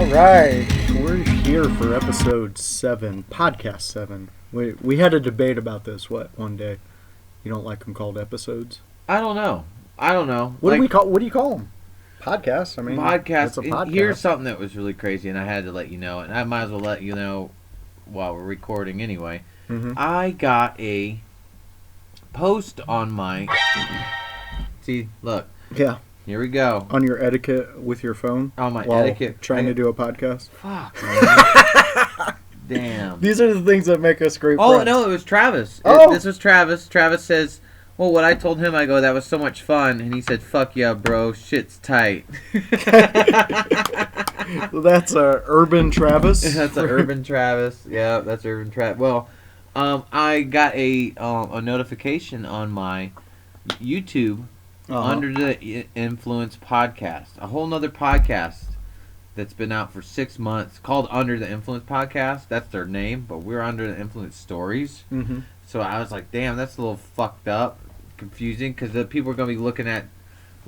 All right, we're here for episode 7, podcast 7. We had a debate about this. One day? You don't like them called episodes? I don't know. What do you call them? Podcasts. I mean, podcast. It's a podcast. Here's something that was really crazy, and I had to let you know, and I might as well let you know while we're recording anyway. Mm-hmm. I got a post on my. See, look. Yeah. Here we go. On your etiquette with your phone. On my while etiquette. Trying to do a podcast. Fuck. Man. Damn. These are the things that make us great Oh friends. no, it was Travis. Oh. This was Travis. Travis says, "Well, what I told him, I go, that was so much fun," and he said, "Fuck yeah, bro, shit's tight." Well, that's Urban Travis. That's an Urban Travis. Yeah, that's Urban Travis. Well, I got a notification on my YouTube under the Influence podcast, a whole nother podcast that's been out for 6 months called Under the Influence Podcast. That's their name, but we're Under the Influence Stories. Mm-hmm. So I was like, damn, that's a little fucked up, confusing, because the people are going to be looking at,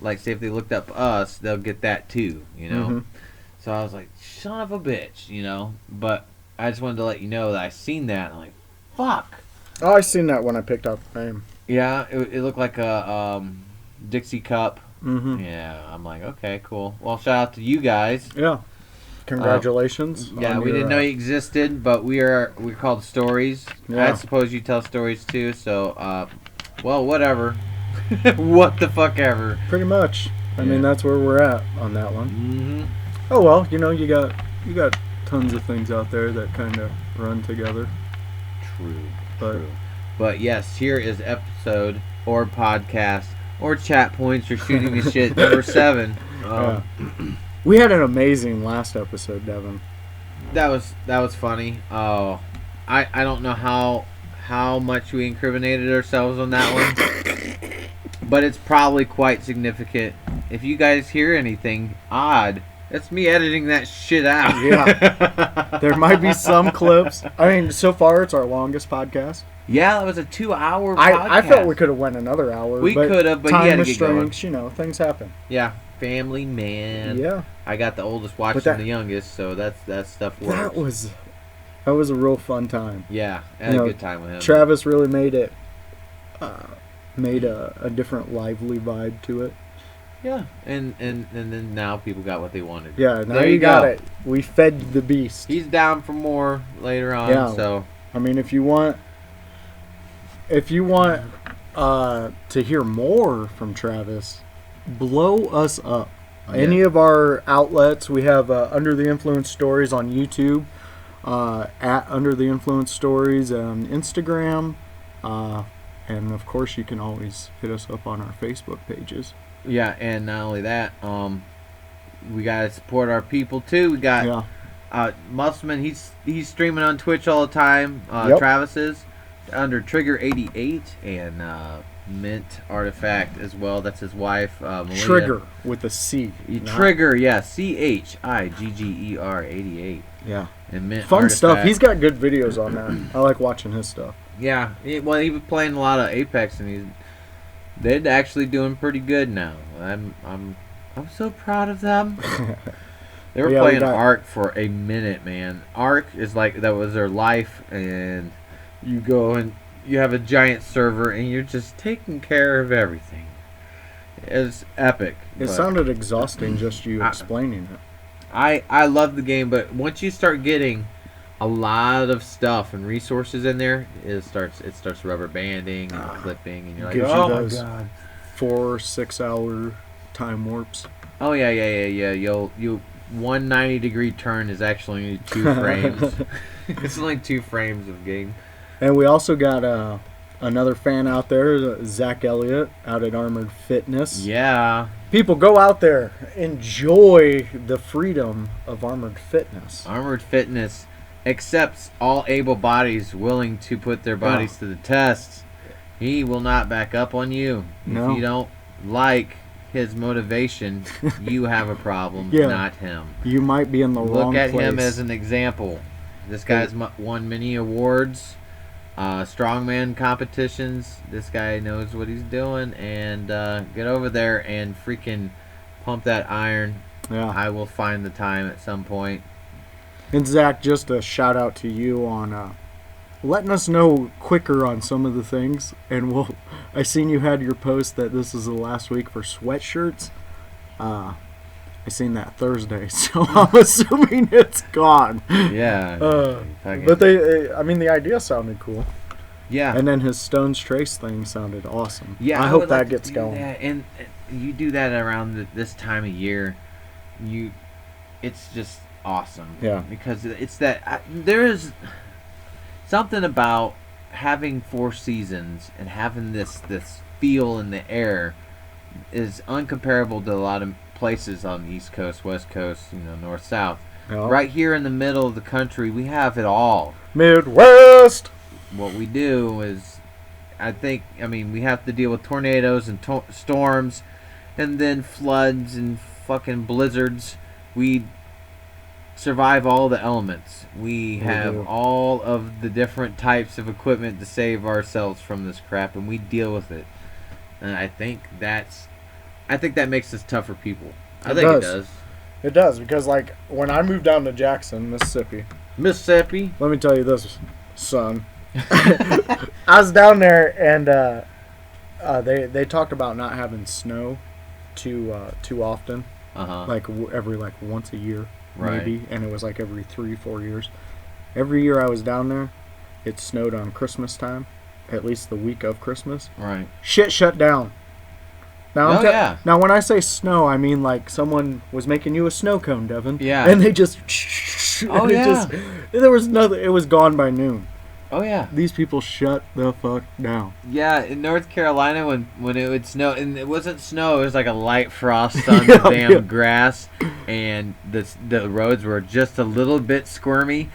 like, say if they looked up us, they'll get that too, you know? Mm-hmm. So I was like, son of a bitch, you know? But I just wanted to let you know that I seen that, and I'm like, fuck. Oh, I seen that when I picked out the name. Yeah, it looked like a Dixie cup. Mm-hmm. Yeah, I'm like, okay, cool. Well, shout out to you guys. Yeah. Congratulations. Yeah, we didn't know you existed, but we're called Stories. Yeah. I suppose you tell stories too, so, well, whatever. What the fuck ever. Pretty much. I mean, that's where we're at on that one. Mm-hmm. Oh well, you know, you got tons of things out there that kind of run together. True. But yes, here is episode or podcast or chat points or shooting the shit number 7. We had an amazing last episode, Devin. That was funny. Oh, I don't know how much we incriminated ourselves on that one, but it's probably quite significant. If you guys hear anything odd, that's me editing that shit out. Yeah. There might be some clips. I mean, so far it's our longest podcast. Yeah, that was a 2-hour podcast. I felt we could have went another hour. We could have, but time you had to get restraints, going. You know, things happen. Yeah, family man. Yeah. I got the oldest watching the youngest, so that stuff works. That was a real fun time. Yeah, I had a good time with him. Travis really made it, made a different lively vibe to it. Yeah, and then now people got what they wanted. Yeah, now there you got go. it. We fed the beast. He's down for more later on. Yeah. So I mean, if you want to hear more from Travis, blow us up. Yeah. Any of our outlets, we have Under the Influence Stories on YouTube, at Under the Influence Stories on Instagram, and of course you can always hit us up on our Facebook pages. yeah, and not only that, we gotta support our people too. We got Musselman. He's streaming on Twitch all the time. Yep. Travis is under Trigger 88 and Mint Artifact as well. That's his wife, Malia. Trigger with a C. Trigger, yeah, CHIGGER 88. Yeah. And Mint Fun Artifact. stuff. He's got good videos on that. I like watching his stuff. Yeah, he was playing a lot of Apex, and they're actually doing pretty good now. I'm so proud of them. They were playing Ark for a minute, man. Ark is like, that was their life, and you go and you have a giant server, and you're just taking care of everything. It's epic. It sounded exhausting just you explaining it. I love the game, but once you start getting a lot of stuff and resources in there, it starts rubber banding and clipping, and you're like, oh my god, 4-6 hour time warps. Oh yeah. You 190-degree turn is actually 2 frames. It's only 2 frames of game. And we also got another fan out there, Zach Elliott, out at Armored Fitness. Yeah. People, go out there, enjoy the freedom of Armored Fitness. Armored Fitness accepts all able bodies willing to put their bodies to the test. He will not back up on you. No. If you don't like his motivation, you have a problem, not him. You might be in the wrong place. Look at him as an example. This guy's won many awards, strongman competitions. This guy knows what he's doing, and get over there and freaking pump that iron Yeah. I will find the time at some point. And Zach, just a shout out to you on letting us know quicker on some of the things. And I seen you had your post that this is the last week for sweatshirts. I seen that Thursday, so I'm assuming it's gone. Yeah. But the idea sounded cool. Yeah. And then his Stones Trace thing sounded awesome. Yeah, I hope that gets going. And you do that around this time of year, it's just awesome. Yeah. Because it's that there is something about having 4 seasons and having this feel in the air is uncomparable to a lot of places on the East Coast, West Coast, North, South. Yeah. Right here in the middle of the country, we have it all. Midwest! What we do is, we have to deal with tornadoes and storms, and then floods and fucking blizzards. We survive all the elements. We have all of the different types of equipment to save ourselves from this crap, and we deal with it. And I think that makes us tougher people. It does. It does, because like when I moved down to Jackson, Mississippi, let me tell you this, son. I was down there, and they talked about not having snow too often, like every once a year, maybe, and it was like every 3-4 years. Every year I was down there, it snowed on Christmas time, at least the week of Christmas. Right. Shit shut down. Now, now when I say snow, I mean like someone was making you a snow cone, Devin. Yeah. And they just. There was nothing. It was gone by noon. Oh yeah. These people shut the fuck down. Yeah, in North Carolina when it would snow, and it wasn't snow, it was like a light frost on the damn grass, and the roads were just a little bit squirmy.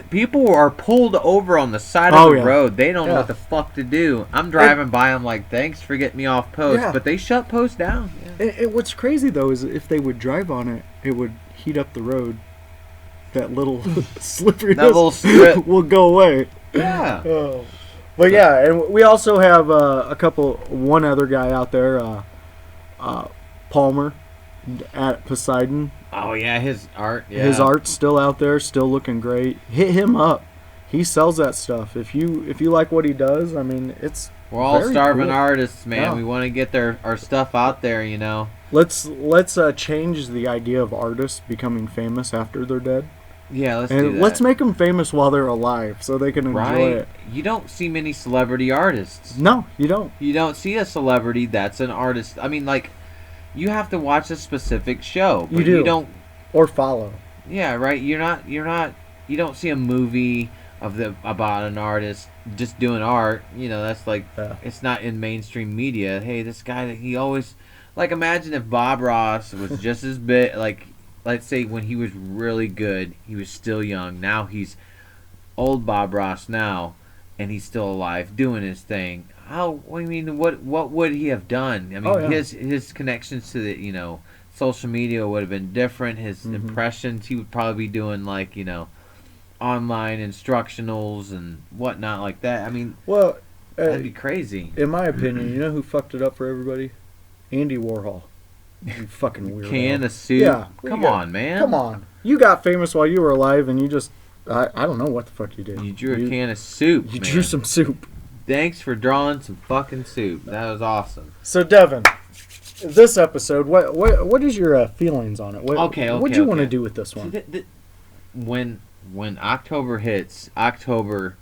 People are pulled over on the side of the road. They don't know what the fuck to do. I'm driving by. I'm like, thanks for getting me off post. Yeah. But they shut post down. Yeah. What's crazy, though, is if they would drive on it, it would heat up the road. That little slipperiness little strip will go away. Yeah. But yeah, and we also have one other guy out there, Palmer, at Poseidon. Oh yeah, his art. Yeah. His art's still out there, still looking great. Hit him up. He sells that stuff. If you like what he does, I mean, it's we're all starving cool. artists, man. Yeah. We want to get our stuff out there, Let's change the idea of artists becoming famous after they're dead. Yeah, let's do that. Let's make them famous while they're alive, so they can enjoy it. You don't see many celebrity artists. No, you don't. You don't see a celebrity that's an artist. I mean, like, you have to watch a specific show. But you don't. Or follow. Yeah, right. You don't see a movie about an artist just doing art. That's like it's not in mainstream media. Hey, this guy, he always imagine if Bob Ross was just as big. Like, let's say when he was really good, he was still young. Now he's old Bob Ross now, and he's still alive doing his thing. What would he have done? I mean, his connections to the social media would have been different. His impressions, he would probably be doing online instructionals and whatnot like that. I mean, that'd be crazy. In my opinion, you know who fucked it up for everybody? Andy Warhol. You fucking weirdo. Can of soup? Yeah. Come on, man. Come on. You got famous while you were alive, and you just... I don't know what the fuck you did. You drew a can of soup, You drew some soup. Thanks for drawing some fucking soup. That was awesome. So, Devin, this episode, what is your feelings on it? What do you want to do with this one? When October hits, October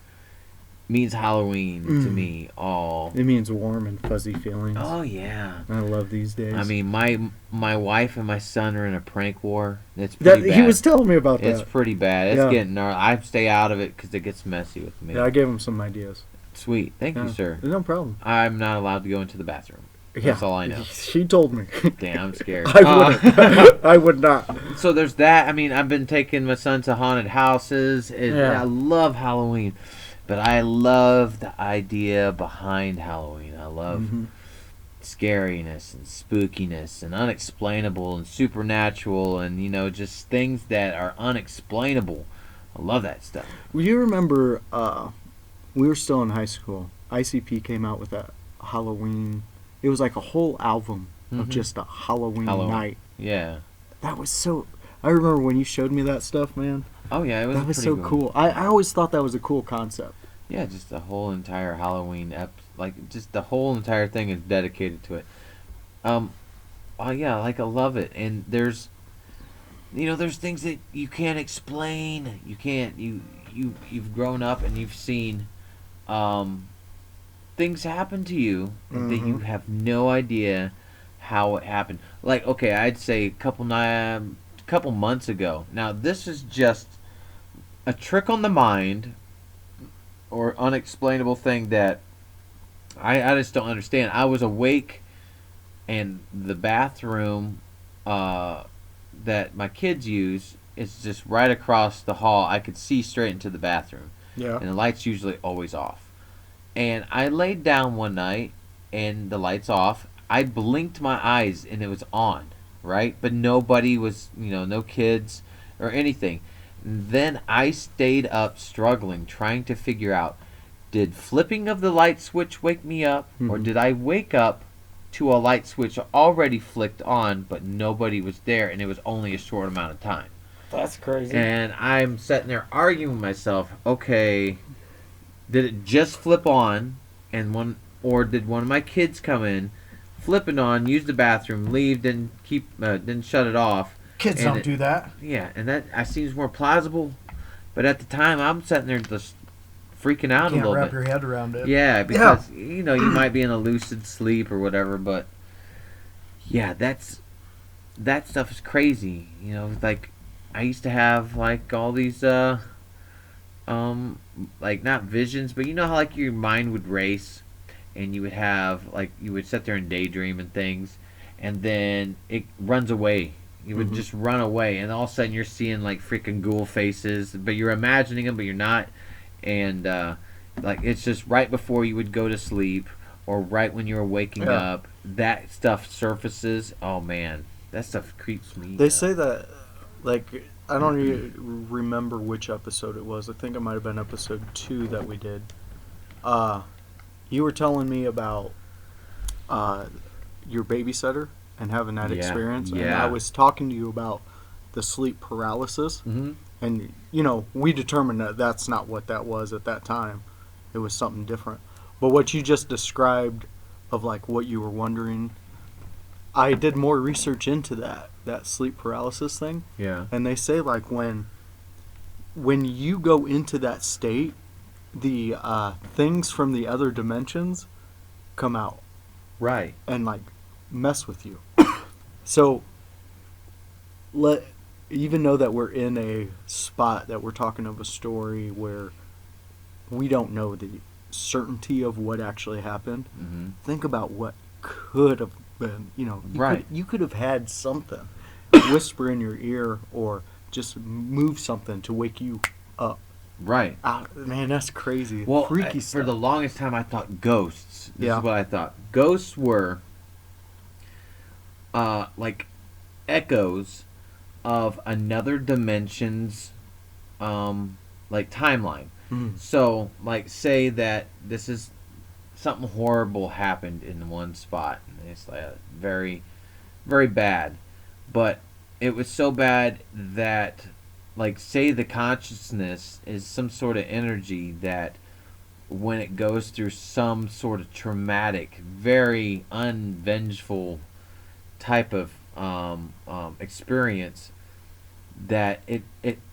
means Halloween to me. It means warm and fuzzy feelings. Oh yeah, I love these days. I mean, my wife and my son are in a prank war. It's pretty bad. He was telling me about that. It's pretty bad. It's getting gnarly. I stay out of it because it gets messy with me. Yeah, I gave him some ideas. Sweet, thank you, sir. No problem. I'm not allowed to go into the bathroom. That's all I know. He told me. Damn, I'm scared. I would not. So there's that. I mean, I've been taking my son to haunted houses. I love Halloween. But I love the idea behind Halloween. I love scariness and spookiness and unexplainable and supernatural and, just things that are unexplainable. I love that stuff. Well, you remember we were still in high school. ICP came out with a Halloween. It was like a whole album of just a Halloween night. Yeah. That was so. I remember when you showed me that stuff, man. Oh yeah, it was. That was pretty so good. cool. I always thought that was a cool concept. Yeah, just the whole entire Halloween like just the whole entire thing is dedicated to it. Um, oh yeah, like I love it, and there's things that you can't explain. You can't you've grown up and you've seen um things happen to you that you have no idea how it happened. Like, okay, I'd say couple months ago. Now, this is just a trick on the mind or unexplainable thing that I just don't understand. I was awake and the bathroom uh, that my kids use is just right across the hall. I could see straight into the bathroom. Yeah. And the light's usually always off. And I laid down one night and the light's off. I blinked my eyes and it was on, right? But nobody was, no kids or anything. And then I stayed up struggling, trying to figure out, did flipping of the light switch wake me up? Or did I wake up to a light switch already flicked on, but nobody was there and it was only a short amount of time? That's crazy. And I'm sitting there arguing with myself, okay, did it just flip on, or did one of my kids come in, flip it on, use the bathroom, leave, didn't shut it off? Kids don't do that. Yeah, and that seems more plausible. But at the time, I'm sitting there just freaking out a little bit. Can't wrap your head around it. Yeah, because you might be in a lucid sleep or whatever. But yeah, that stuff is crazy. Like I used to have like all these like not visions, but you know how like your mind would race and you would have like you would sit there and daydream and things, and then it runs away. You would just run away, and all of a sudden you're seeing like freaking ghoul faces, but you're imagining them, but you're not. And like it's just right before you would go to sleep, or right when you were waking up, that stuff surfaces. Oh man, that stuff creeps me. They say that, like, I don't even remember which episode it was. I think it might have been episode 2 that we did. You were telling me about your babysitter and having that experience. Yeah. And I was talking to you about the sleep paralysis. Mm-hmm. And, we determined that that's not what that was at that time. It was something different. But what you just described of, like, what you were wondering, I did more research into that sleep paralysis thing. Yeah. And they say, like, when you go into that state, the things from the other dimensions come out. Right. And, like, mess with you. So, even though that we're in a spot that we're talking of a story where we don't know the certainty of what actually happened, think about what could have been. You could have had something whisper in your ear or just move something to wake you up. Right. Man, that's crazy. Well, freaky stuff. for the longest time, I thought ghosts. This is what I thought. Ghosts were like echoes of another dimension's like timeline. So, like, say that this is something horrible happened in one spot. It's like very, very bad, but it was so bad that, like, say the consciousness is some sort of energy that when it goes through some sort of traumatic, very unvengeful type of experience, that it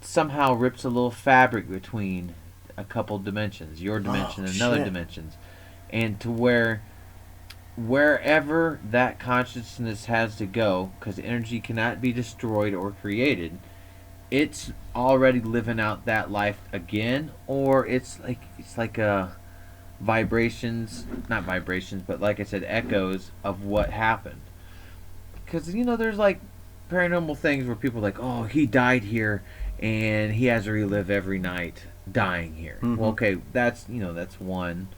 somehow rips a little fabric between a couple dimensions, your dimension and another dimensions, and to wherever that consciousness has to go, because energy cannot be destroyed or created, it's already living out that life again, or it's like a vibrations, not vibrations, but like I said, echoes of what happened. Because there's like paranormal things where people are like, oh, he died here and he has to relive every night dying here. Well, okay, that's one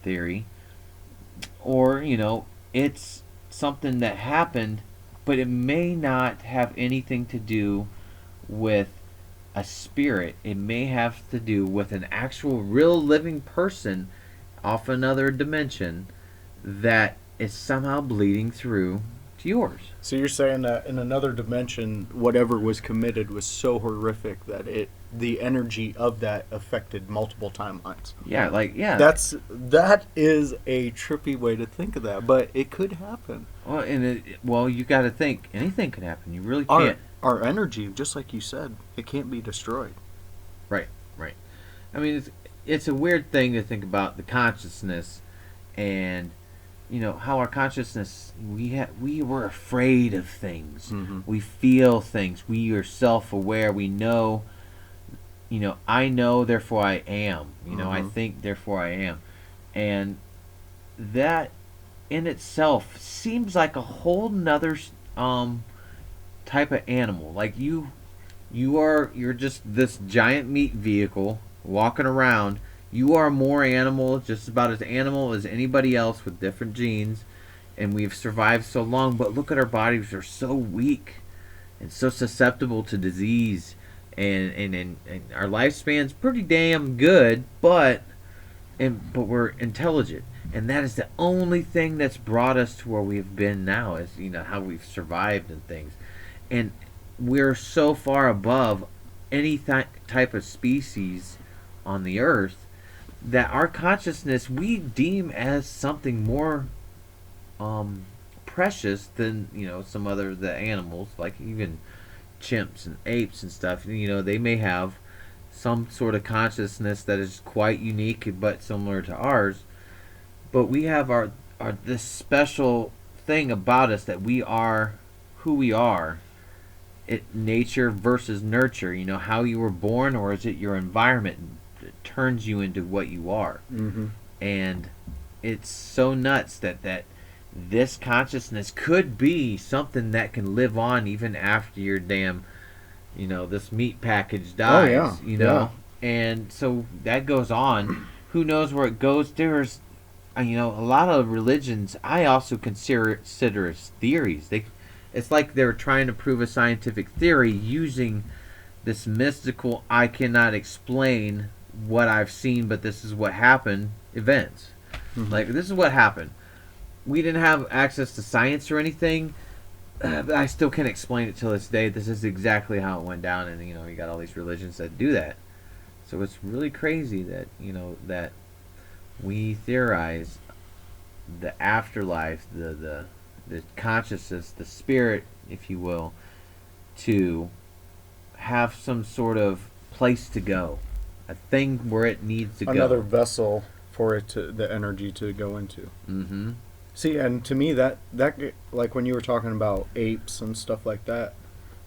theory. Or it's something that happened, but it may not have anything to do with a spirit. It may have to do with an actual real living person off another dimension that is somehow bleeding through to yours. So you're saying that in another dimension, whatever was committed was so horrific that the energy of that affected multiple timelines. Yeah, That is a trippy way to think of that, but it could happen. Well, you got to think anything could happen. You really can't. Our energy, just like you said, it can't be destroyed. Right. I mean, it's a weird thing to think about the consciousness, and how our consciousness, we were afraid of things. Mm-hmm. We feel things. We are self-aware. We know. I know, therefore I am. I think, therefore I am, and that in itself seems like a whole nother type of animal. Like you're just this giant meat vehicle walking around. You are more animal, just about as animal as anybody else with different genes, and we've survived so long, but look at our bodies, are so weak and so susceptible to disease, and our lifespan's pretty damn good, but we're intelligent, and that is the only thing that's brought us to where we've been now, is how we've survived and things. And we're so far above any type of species on the earth that our consciousness we deem as something more precious than some other the animals, like even chimps and apes and stuff. They may have some sort of consciousness that is quite unique but similar to ours, but we have our this special thing about us, that we are who we are. Nature versus nurture, how you were born, or is it your environment that turns you into what you are? Mm-hmm. And it's so nuts that this consciousness could be something that can live on even after your damn this meat package dies. Yeah. And so that goes on. Who knows where it goes? There's a lot of religions I also consider as theories. It's like they're trying to prove a scientific theory using this mystical, I cannot explain what I've seen, but this is what happened, events. Mm-hmm. Like, this is what happened. We didn't have access to science or anything, but I still can't explain it till this day. This is exactly how it went down, and you got all these religions that do that. So it's really crazy that that we theorize the afterlife, the consciousness, the spirit, if you will, to have some sort of place to go, a thing where it needs to go. Another vessel for the energy to go into. Mm-hmm. See, and to me, that like when you were talking about apes and stuff like that,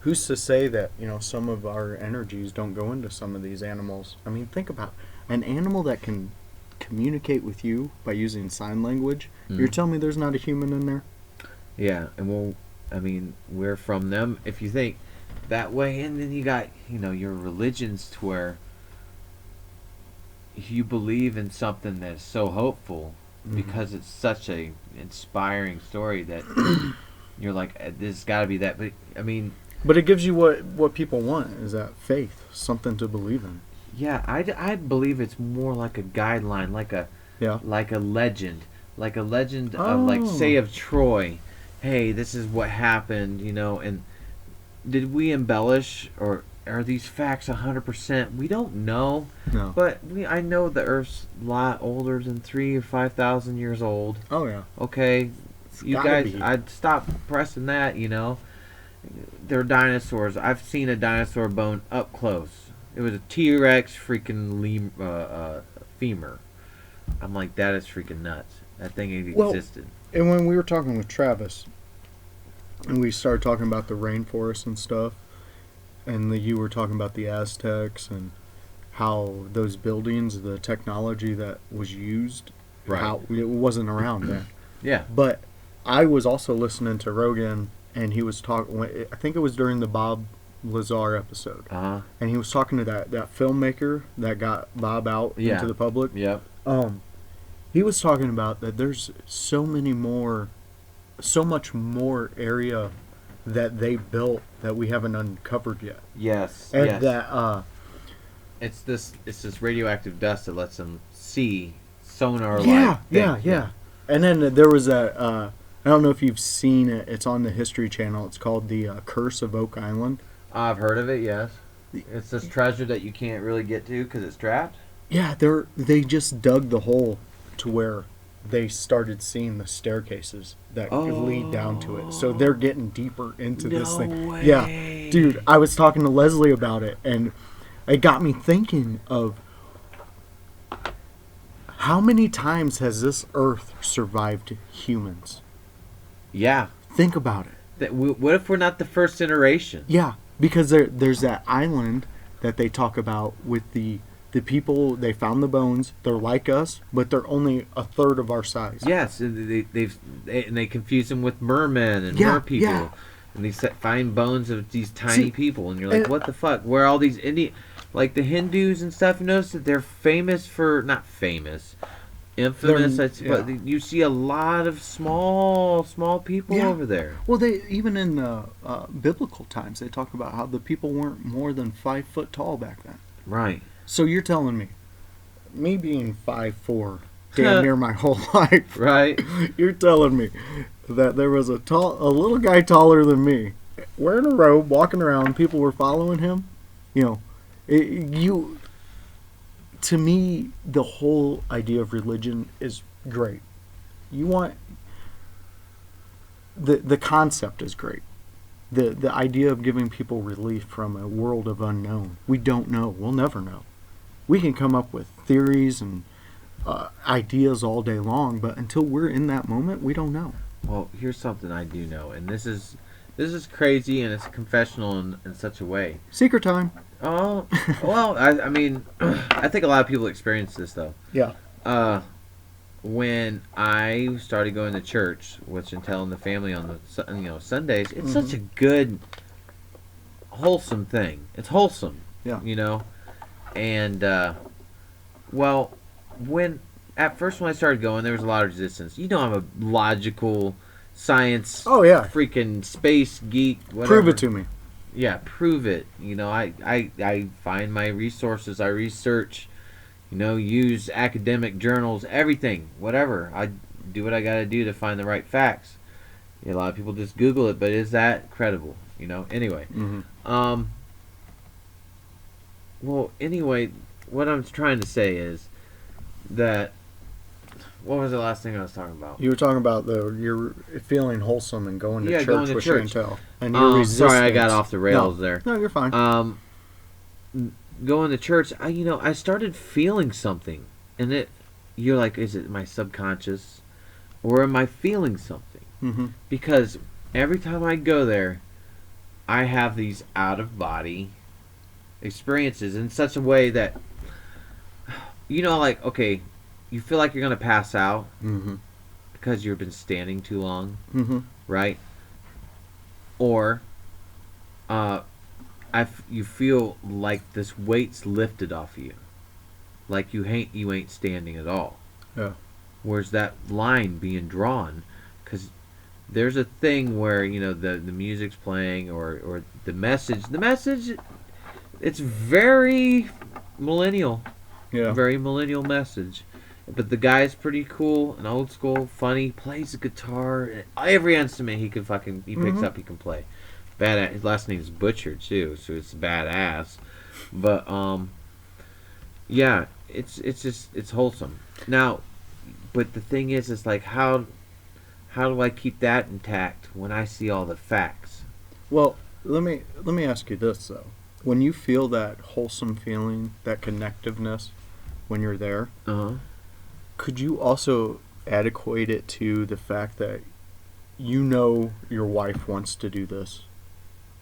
who's to say that some of our energies don't go into some of these animals? I mean, think about an animal that can communicate with you by using sign language. Mm. You're telling me there's not a human in there? Yeah, and we're from them, if you think that way. And then you got, your religions to where you believe in something that's so hopeful, mm-hmm. because it's such a inspiring story that you're like, there's got to be that. But it gives you what people want, is that faith, something to believe in. Yeah, I believe it's more like a guideline, like a legend, of, like, say, of Troy. Hey, this is what happened, and did we embellish, or are these facts 100%? We don't know. No. But I know the Earth's a lot older than 3,000 or 5,000 years old. Oh, yeah. Okay, you guys, I'd stop pressing that, They're dinosaurs. I've seen a dinosaur bone up close. It was a T-Rex freaking femur. I'm like, that is freaking nuts. That thing existed. And when we were talking with Travis, and we started talking about the rainforest and stuff, and you were talking about the Aztecs and how those buildings, the technology that was used, right, how it wasn't around then. Yeah. But I was also listening to Rogan, and he was talking, I think it was during the Bob Lazar episode. Uh-huh. And he was talking to that filmmaker that got Bob out into the public. Yep. He was talking about that there's so much more area that they built that we haven't uncovered yet. Yes. And yes. that it's this radioactive dust that lets them see sonar. Yeah. And then there was that I don't know if you've seen it. It's on the History Channel. It's called The Curse of Oak Island. I've heard of it, yes. It's this treasure that you can't really get to because it's trapped? Yeah, they just dug the hole to where they started seeing the staircases that lead down to it. So they're getting deeper into this thing. Way. Yeah, dude, I was talking to Leslie about it, and it got me thinking of how many times has this Earth survived humans? Yeah. Think about it. What if we're not the first iteration? Yeah, because there's that island that they talk about with the people. They found the bones. They're like us, but they're only a third of our size. Yes, and they confuse them with mermen and mer people. Yeah. And they find bones of these tiny people, and you're like, what the fuck? Where are all these Indian, like the Hindus and stuff? You notice that they're famous for, not famous, infamous. But you see a lot of small people over there. Well, they even in the biblical times they talk about how the people weren't more than 5 foot tall back then. Right. So you're telling me being 5'4", damn near my whole life, right? You're telling me that there was a little guy taller than me, wearing a robe, walking around, people were following him. You know, to me, the whole idea of religion is great. You want the concept is great. The idea of giving people relief from a world of unknown. We don't know. We'll never know. We can come up with theories and ideas all day long, but until we're in that moment, we don't know. Well, here's something I do know, and this is crazy, and it's a confessional in such a way. Secret time. Oh, well, I mean, I think a lot of people experience this though. Yeah. When I started going to church, which and telling the family on the Sundays, it's such a good, wholesome thing. It's wholesome. Yeah. You know. And, well, when I started going, there was a lot of resistance. You know, I'm a logical science, freaking space geek, whatever. Prove it to me. Yeah, prove it. You know, I find my resources, I research, you know, use academic journals, everything, whatever. I do what I got to do to find the right facts. A lot of people just Google it, but is that credible? You know, anyway. Well, anyway, what I'm trying to say is that, what was the last thing I was talking about? You were talking about you're feeling wholesome and going to church with Chantel. And your resistance. Sorry, I got off the rails there. No, you're fine. Going to church, I started feeling something, and you're like, is it my subconscious, or am I feeling something? Because every time I go there, I have these out of body experiences in such a way that, you know, like, okay, you feel like you're gonna pass out because you've been standing too long, right? Or you feel like this weight's lifted off of you, like you ain't standing at all. Yeah. Where's that line being drawn? Because there's a thing where, you know, the music's playing or the message. It's very millennial. Yeah. Very millennial message. But the guy's pretty cool and old school, funny, plays the guitar. Every instrument he picks up, he can play. Badass. His last name's Butcher too, so it's badass. But yeah, it's wholesome. Now, but the thing is like how do I keep that intact when I see all the facts? Well, let me ask you this though. When you feel that wholesome feeling, that connectiveness, when you're there, could you also adequate it to the fact that you know your wife wants to do this?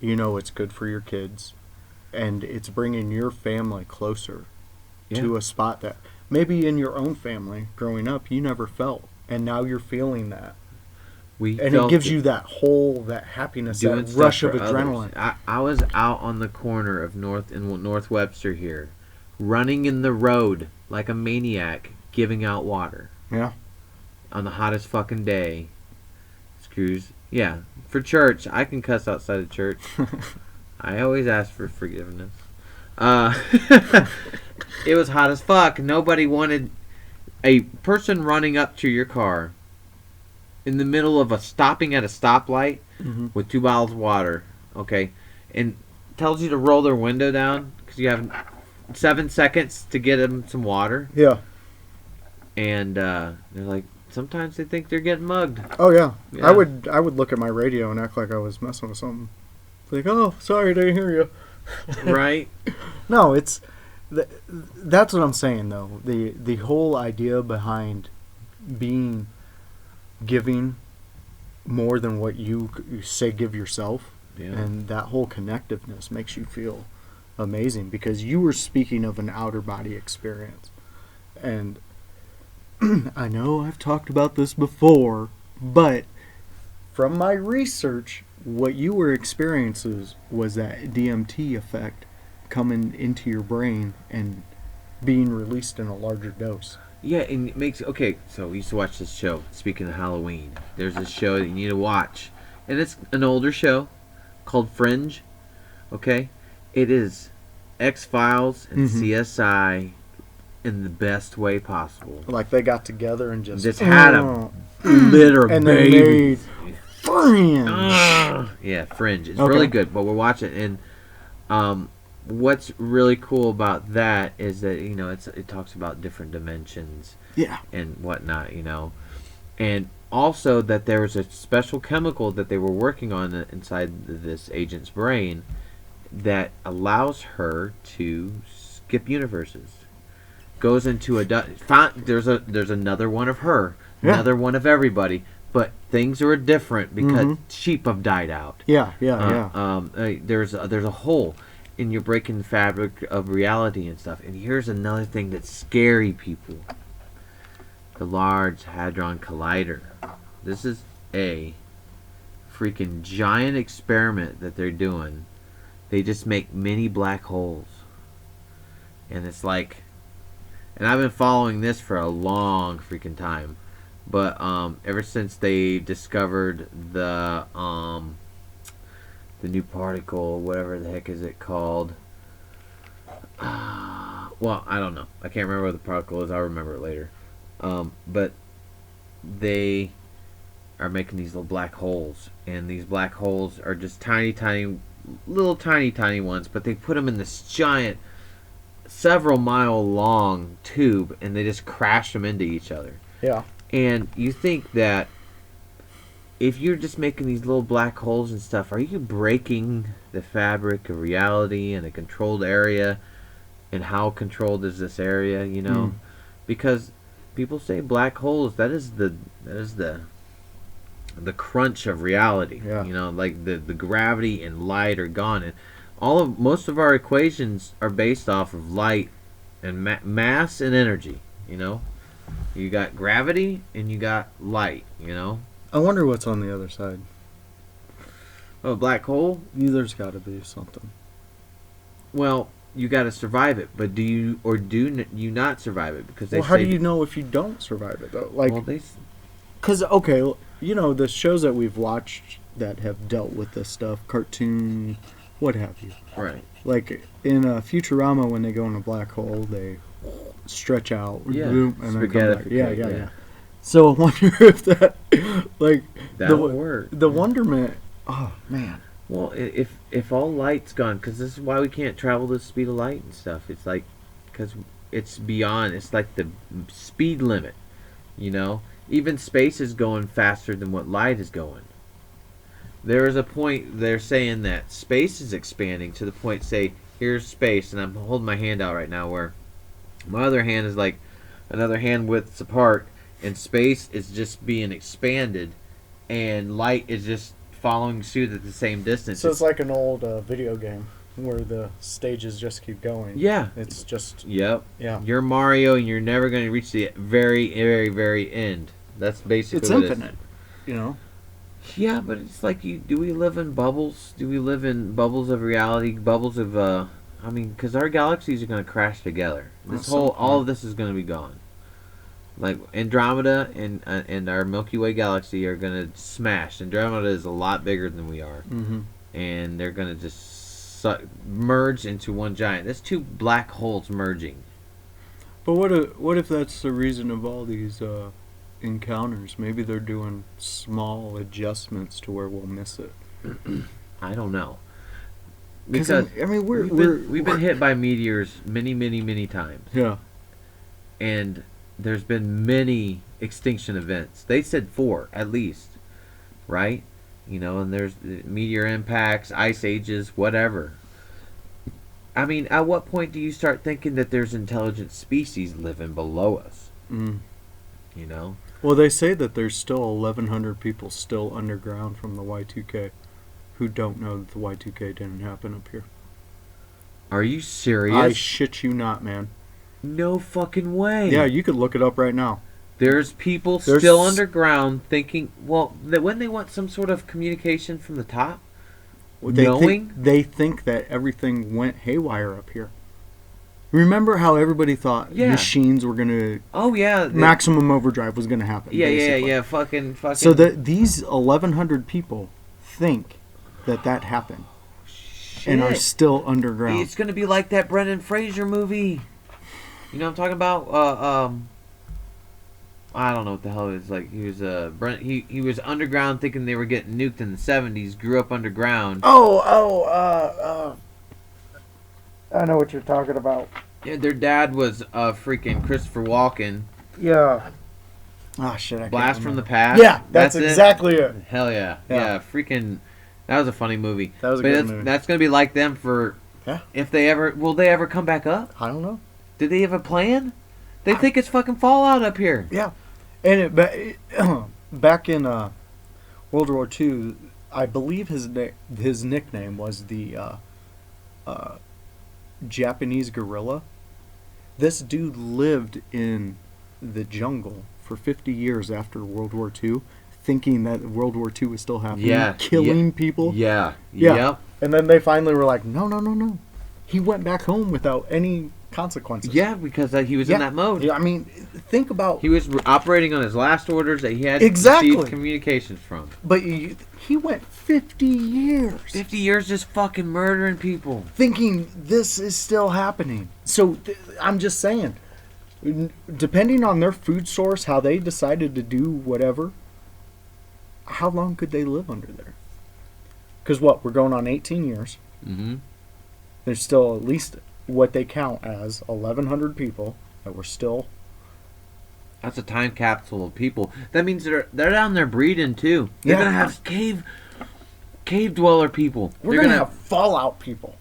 You know it's good for your kids, and it's bringing your family closer to a spot that maybe in your own family growing up you never felt, and now you're feeling that. And it gives you that happiness, that rush of adrenaline. I was out on the corner of North Webster here, running in the road like a maniac, giving out water. Yeah. On the hottest fucking day. Screws. Yeah. For church, I can cuss outside of church. I always ask for forgiveness. It was hot as fuck. Nobody wanted a person running up to your car in the middle of stopping at a stoplight Mm-hmm. with 2 bottles of water, okay, and tells you to roll their window down because you have 7 seconds to get them some water. Yeah. And they're like, sometimes they think they're getting mugged. Oh yeah. Yeah. I would look at my radio and act like I was messing with something. Like, oh, sorry, didn't hear you. Right? No, that's what I'm saying though. The whole idea behind being giving more than what you say give yourself, Yeah. and that whole connectiveness makes you feel amazing because you were speaking of an outer body experience. And I know I've talked about this before, but from my research, what you were experiencing was that DMT effect coming into your brain and being released in a larger dose. Yeah, and it makes... Okay, so we used to watch this show, speaking of Halloween. There's this show that you need to watch. And it's an older show called Fringe. Okay? It is X-Files and CSI in the best way possible. Like they got together and just had a litter and baby. Fringe. Yeah, Fringe. It's Okay. really good, but we're watching, and what's really cool about that is that it talks about different dimensions, Yeah, and whatnot, and also that there was a special chemical that they were working on inside this agent's brain that allows her to skip universes. Goes into there's another one of her, another one of everybody, but things are different because sheep have died out. yeah. There's a hole, and you're breaking the fabric of reality and stuff. And here's another thing that's scary, people: the Large Hadron Collider. This is a freaking giant experiment that they're doing. They just make mini black holes, and it's like. And I've been following this for a long freaking time, but ever since they discovered the new particle, whatever the heck is it called? Well, I don't know. I can't remember what the particle is. I'll remember it later. But they are making these little black holes, and these black holes are just tiny ones, but they put them in this giant, several mile long tube, and they just crash them into each other. Yeah. And you think that if you're just making these little black holes and stuff, are you breaking the fabric of reality in a controlled area? And how controlled is this area, Because people say black holes, that is the crunch of reality. Yeah. Like the gravity and light are gone, and most of our equations are based off of light and mass and energy. You got gravity and you got light. I wonder what's on the other side. Oh, black hole. There's got to be something. Well, you got to survive it, but do you you not survive it? Because how do you know if you don't survive it though? Like, because the shows that we've watched that have dealt with this stuff, cartoon, what have you. Right. Like in Futurama, when they go in a black hole, they stretch out, boom, and then come back. Yeah. So I wonder if that would work. The wonderment. Oh man. Well, if all light's gone, because this is why we can't travel the speed of light and stuff. It's like, because it's beyond. It's like the speed limit. Even space is going faster than what light is going. There is a point, they're saying that space is expanding to the point, say, here's space, and I'm holding my hand out right now where my other hand is like another hand widths apart, and space is just being expanded, and light is just following suit at the same distance. So it's like an old video game where the stages just keep going. Yeah. It's just... Yep. Yeah. You're Mario, and you're never going to reach the very, very, very end. That's basically it's what infinite, Yeah, but it's like, do we live in bubbles? Do we live in bubbles of reality? Bubbles of, because our galaxies are going to crash together. All of this is going to be gone. Like, Andromeda and our Milky Way galaxy are going to smash. Andromeda is a lot bigger than we are. Mm-hmm. And they're going to just merge into one giant. That's two black holes merging. But what if that's the reason of all these encounters. Maybe they're doing small adjustments to where we'll miss it. I don't know. Because I mean, we've been hit by meteors many times. Yeah. And there's been many extinction events. They said 4 at least, right? You know, and there's meteor impacts, ice ages, whatever. I mean, at what point do you start thinking that there's intelligent species living below us? Mm. You know? Well, they say that there's still 1,100 people still underground from the Y2K who don't know that the Y2K didn't happen up here. Are you serious? I shit you not, man. No fucking way. Yeah, you could look it up right now. There's people still underground thinking, well, that when they want some sort of communication from the top, they think that everything went haywire up here. Remember how everybody thought machines were going to... Oh, yeah. Maximum overdrive was going to happen. Yeah. Fucking. So these 1,100 people think that happened. Shit. And are still underground. It's going to be like that Brendan Fraser movie. You know what I'm talking about? I don't know what the hell it is. Like he was underground thinking they were getting nuked in the 70s. Grew up underground. I know what you're talking about. Yeah, their dad was freaking Christopher Walken. Yeah. Ah, shit. I Blast from the Past. Yeah, that's exactly it. Hell yeah. Yeah, freaking. That was a funny movie. That was a good movie. That's gonna be like them for. Yeah. If they ever will they ever come back up? I don't know. Did they have a plan? They think it's fucking Fallout up here. Yeah. And back in World War II, I believe his nickname was the Japanese gorilla. This dude lived in the jungle for 50 years after World War II, thinking that World War II was still happening, killing people. Yeah. Yep. And then they finally were like, no. He went back home without any consequences. Yeah, because he was in that mode. Yeah, I mean, think about... He was operating on his last orders that he had received communications from. But he went 50 years. 50 years just fucking murdering people. Thinking this is still happening. So, I'm just saying, depending on their food source, how they decided to do whatever, how long could they live under there? Because we're going on 18 years. Mm-hmm. There's still at least what they count as 1,100 people that were still... That's a time capsule of people. That means they're down there breeding too. They're gonna have cave dweller people. We're gonna have Fallout people.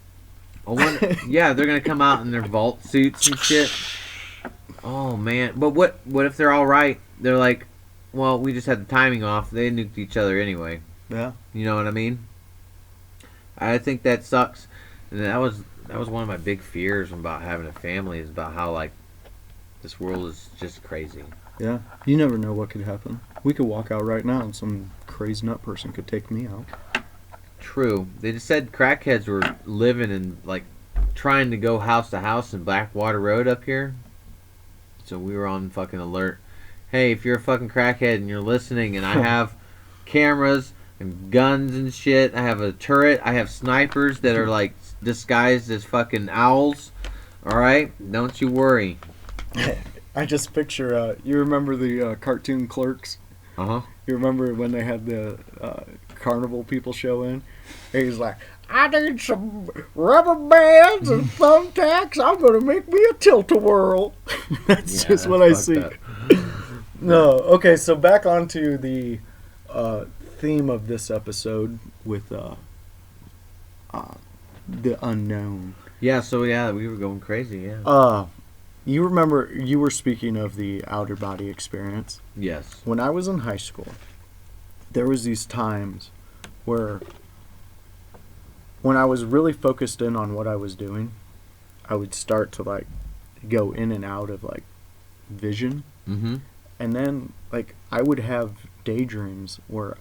Yeah, they're gonna come out in their vault suits and shit. Oh man! But what if they're all right? They're like, well, we just had the timing off. They nuked each other anyway. Yeah. You know what I mean? I think that sucks. And that was one of my big fears about having a family, is about how like this world is just crazy. Yeah. You never know what could happen. We could walk out right now and some crazy nut person could take me out. True. They just said crackheads were living in, like, trying to go house to house in Blackwater Road up here. So we were on fucking alert. Hey, if you're a fucking crackhead and you're listening, and I have cameras and guns and shit, I have a turret, I have snipers that are like disguised as fucking owls. Alright? Don't you worry. I just picture, you remember the cartoon Clerks? Uh-huh. You remember when they had the carnival people show in? And he's like, I need some rubber bands and thumbtacks. I'm going to make me a tilt-a-whirl. That's just what I see. No, okay, so back onto the theme of this episode with the unknown. Yeah, so we were going crazy, yeah. You remember, you were speaking of the outer body experience. Yes. When I was in high school, there was these times where when I was really focused in on what I was doing, I would start to like go in and out of like vision. Mm-hmm. And then like I would have daydreams where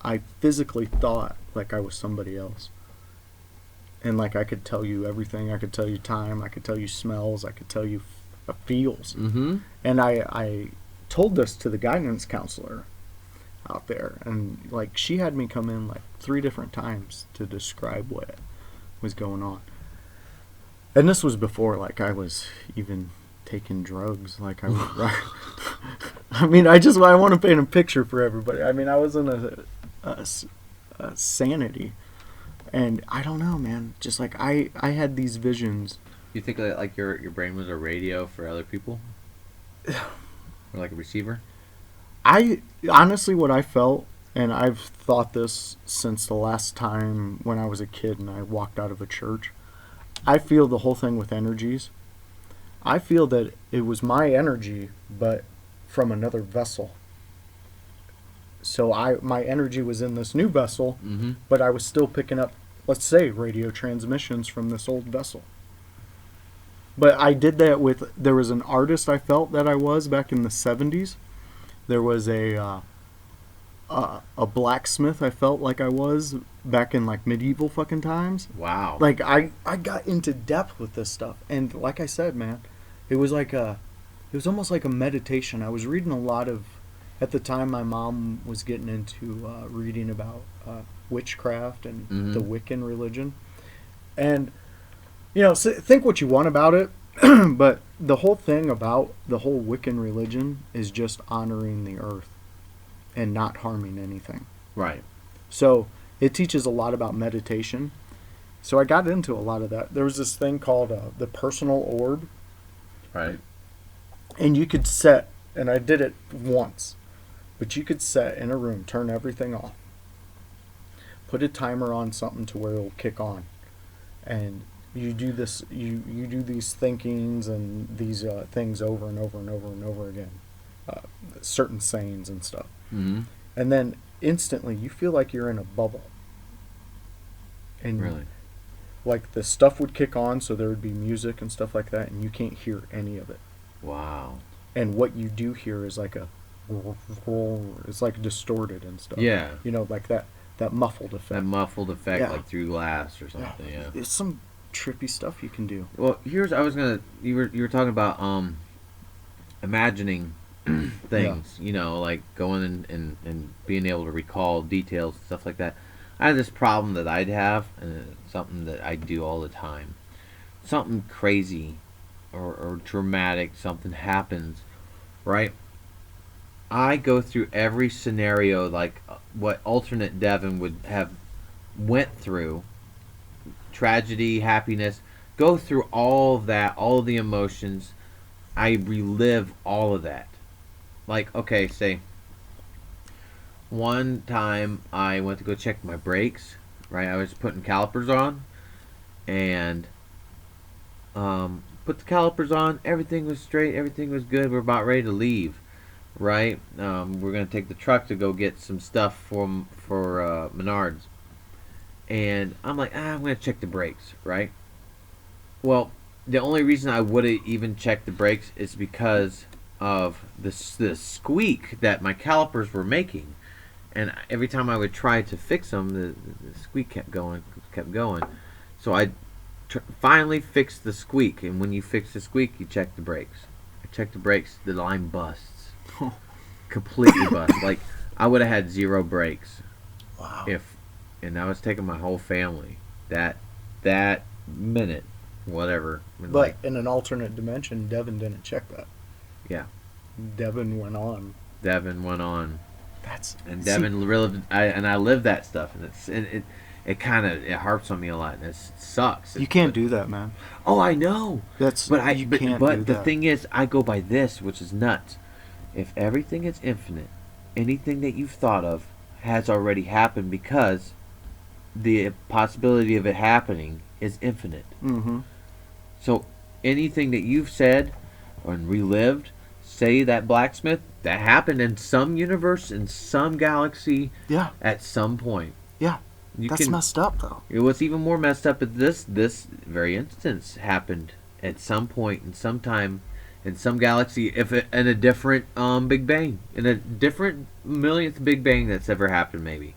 I physically thought like I was somebody else. And like I could tell you everything. I could tell you time. I could tell you smells. I could tell you feels. Mm-hmm. And I told this to the guidance counselor out there, and like she had me come in like 3 different times to describe what was going on. And this was before like I was even taking drugs. Like I was I mean, I want to paint a picture for everybody. I mean, I was in a sanity, and I don't know, man. Just like I had these visions. You think like your brain was a radio for other people, or like a receiver? I honestly, what I felt, and I've thought this since the last time when I was a kid and I walked out of a church. I feel the whole thing with energies. I feel that it was my energy, but from another vessel. So my energy was in this new vessel, Mm-hmm. but I was still picking up, let's say, radio transmissions from this old vessel. But I did that with, there was an artist I felt that I was back in the 70s. There was a blacksmith I felt like I was back in like medieval fucking times. Wow. Like I got into depth with this stuff, and like I said, man, it was almost like a meditation. I was reading a lot of, at the time my mom was getting into reading about witchcraft and Mm-hmm. the Wiccan religion, and think what you want about it, but the whole thing about the whole Wiccan religion is just honoring the earth and not harming anything. Right. So it teaches a lot about meditation. So I got into a lot of that. There was this thing called the personal orb. Right. And you could set, and I did it once, but you could set in a room, turn everything off, put a timer on something to where it'll kick on. And you do this, you do these thinkings and these things over and over and over and over again. Certain sayings and stuff. Mm-hmm. And then instantly you feel like you're in a bubble. And Really? like the stuff would kick on, so there would be music and stuff like that, and you can't hear any of it. Wow. And what you do hear is like it's like distorted and stuff. Yeah. Like that muffled effect. That muffled effect, Yeah. like through glass or something. Yeah. It's some trippy stuff you can do. Well, you were talking about imagining things, like going and being able to recall details and stuff like that. I had this problem that I'd have, and it's something that I do all the time. Something crazy or dramatic, something happens, right? I go through every scenario like what alternate Devin would have went through. Tragedy, happiness, go through all of that, all of the emotions. I relive all of that. Like, okay, say one time I went to go check my brakes, right? I was putting calipers on, and put the calipers on. Everything was straight. Everything was good. We're about ready to leave, right? We're gonna take the truck to go get some stuff for Menards, and I'm like, I'm gonna check the brakes, right? Well, the only reason I wouldn't even check the brakes is because of the squeak that my calipers were making. And every time I would try to fix them, the squeak kept going. So I finally fixed the squeak. And when you fix the squeak, you check the brakes. I check the brakes, the line busts. Completely busts. Like, I would have had 0 brakes. Wow. And I was taking my whole family. That minute, whatever. But in an alternate dimension, Devin didn't check that. Yeah. Devin went on. Devin really, I live that stuff, and it kind of harps on me a lot, and it sucks. You can't do that, man. Oh, I know. But the thing is, I go by this, which is nuts. If everything is infinite, anything that you've thought of has already happened, because the possibility of it happening is infinite. Mm-hmm. So anything that you've said or relived, say that blacksmith, that happened in some universe, in some galaxy, yeah, at some point. Yeah, that's messed up, though. What's even more messed up is this very instance happened at some point, in some time, in some galaxy, in a different Big Bang, in a different millionth Big Bang that's ever happened, maybe.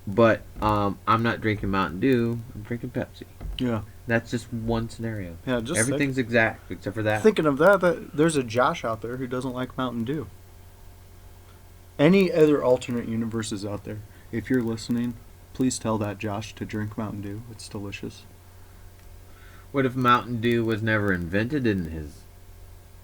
But I'm not drinking Mountain Dew. I'm drinking Pepsi. Yeah. That's just one scenario. Yeah, just everything's exact except for that. Thinking of that, there's a Josh out there who doesn't like Mountain Dew. Any other alternate universes out there, if you're listening, please tell that Josh to drink Mountain Dew. It's delicious. What if Mountain Dew was never invented in his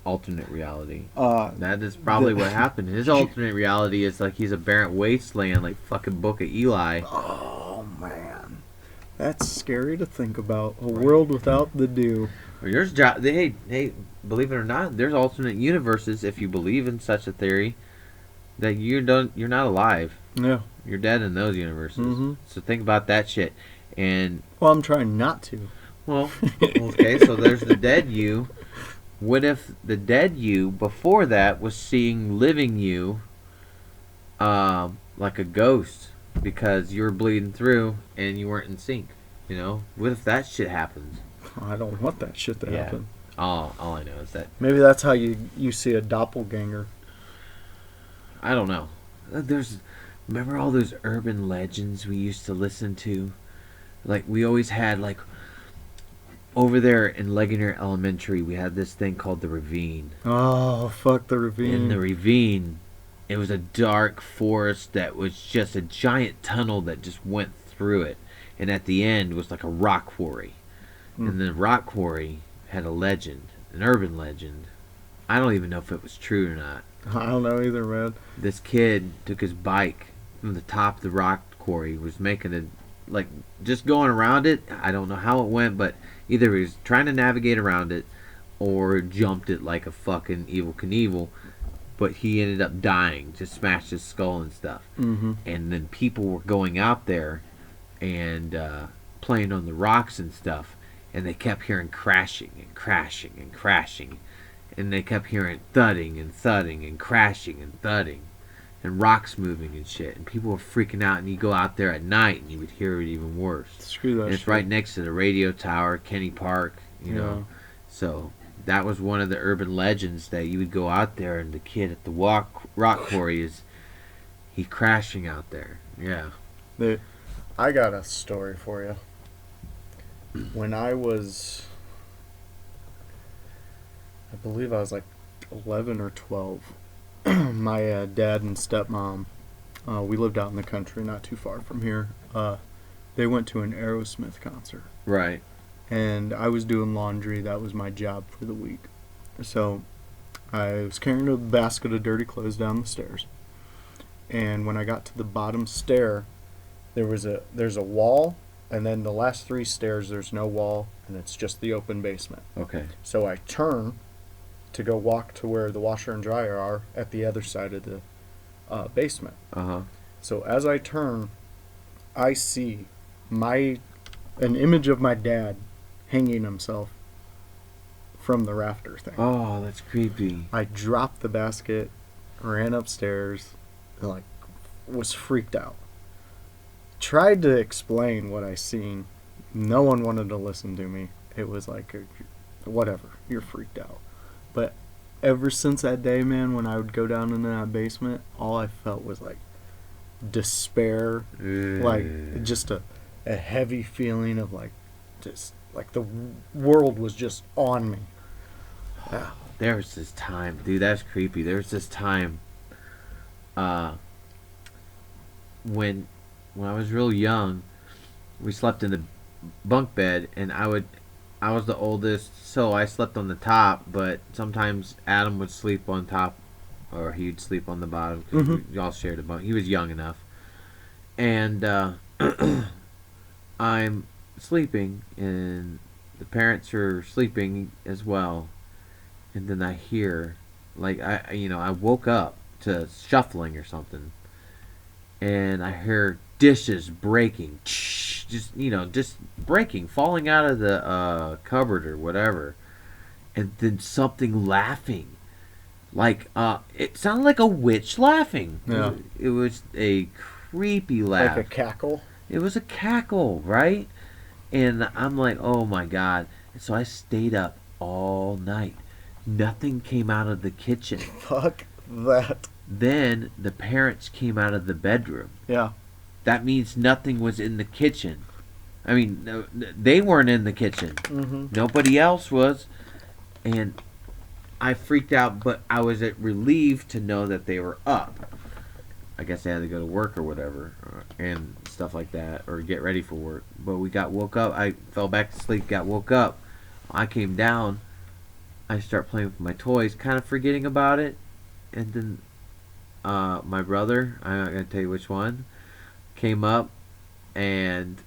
alternate reality. That is probably what happened. His alternate reality is like he's a barren wasteland, like fucking Book of Eli. Oh man, that's scary to think about. A world without the dew. Hey, believe it or not, there's alternate universes. If you believe in such a theory, that you're not alive. Yeah, you're dead in those universes. Mm-hmm. So think about that shit. And well, I'm trying not to. Well, okay. So there's the dead you. What if the dead you before that was seeing living you, like a ghost, because you were bleeding through and you weren't in sync? You know, what if that shit happens? I don't want that shit to happen. All I know is that maybe that's how you see a doppelganger. I don't know. Remember all those urban legends we used to listen to? Like we always had like. Over there in Ligonier Elementary, we had this thing called the Ravine. Oh, fuck the Ravine. In the Ravine, it was a dark forest that was just a giant tunnel that just went through it. And at the end was like a rock quarry. And the rock quarry had a legend, an urban legend. I don't even know if it was true or not. I don't know either, man. This kid took his bike from the top of the rock quarry, was making it, like, just going around it. I don't know how it went, but either he was trying to navigate around it or jumped it like a fucking Evel Knievel, but he ended up dying, just smashed his skull and stuff. Mm-hmm. And then people were going out there and playing on the rocks and stuff, and they kept hearing crashing and crashing and crashing, and they kept hearing thudding and thudding and crashing and thudding and rocks moving and shit, and people were freaking out, and you go out there at night and you would hear it even worse. Screw that and it's shit. right next to the radio tower, Kenny Park, you know. So that was one of the urban legends, that you would go out there and the kid at the rock quarry is crashing out there. Yeah. I got a story for you. When I believe I was like 11 or 12, my dad and stepmom, we lived out in the country not too far from here. They went to an Aerosmith concert. Right. And I was doing laundry. That was my job for the week. So I was carrying a basket of dirty clothes down the stairs. And when I got to the bottom stair, there's a wall, and then the last 3 stairs there's no wall, and it's just the open basement. Okay. So I turn to go walk to where the washer and dryer are at the other side of the basement. Uh-huh. So as I turn, I see an image of my dad hanging himself from the rafter thing. Oh, that's creepy. I dropped the basket, ran upstairs, and like was freaked out. Tried to explain what I seen. No one wanted to listen to me. It was like, whatever, you're freaked out. But ever since that day, man, when I would go down into that basement, all I felt was like despair, like just a heavy feeling of like, just like the world was just on me. Yeah. There was this time, dude, that's creepy. There was this time when I was real young, we slept in the bunk bed, and I was the oldest, so I slept on the top, but sometimes Adam would sleep on top, or he'd sleep on the bottom, because we all shared a bunk. He was young enough. And I'm sleeping, and the parents are sleeping as well, and then I hear, like, I woke up to shuffling or something, and I hear dishes breaking, just breaking, falling out of the cupboard or whatever, and then something laughing, like it sounded like a witch laughing. Yeah. It was a creepy laugh, Like a cackle. It was a cackle, right? And I'm like, oh my god! And so I stayed up all night. Nothing came out of the kitchen. Fuck that. Then the parents came out of the bedroom. Yeah. That means nothing was in the kitchen. I mean, they weren't in the kitchen. Mm-hmm. Nobody else was. And I freaked out, but I was relieved to know that they were up. I guess they had to go to work or whatever, and stuff like that, or get ready for work. But we got woke up. I fell back to sleep, got woke up. I came down, I start playing with my toys, kind of forgetting about it, and then my brother, I'm not gonna tell you which one, came up and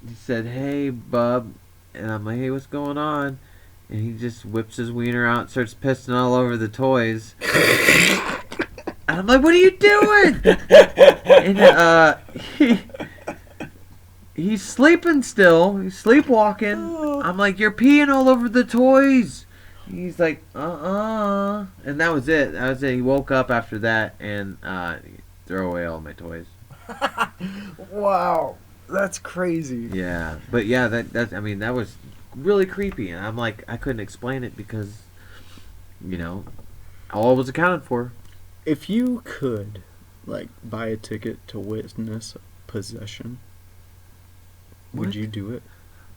he said, "Hey, bub," and I'm like, "Hey, what's going on?" And he just whips his wiener out and starts pissing all over the toys. And I'm like, "What are you doing?" And he's sleeping still. He's sleepwalking. I'm like, "You're peeing all over the toys." He's like, and that was it. That was it. He woke up after that and throw away all my toys. Wow, that's crazy. Yeah, but yeah, that I mean, that was really creepy, and I'm like, I couldn't explain it because, all was accounted for. If you could, like, buy a ticket to witness possession, would you do it?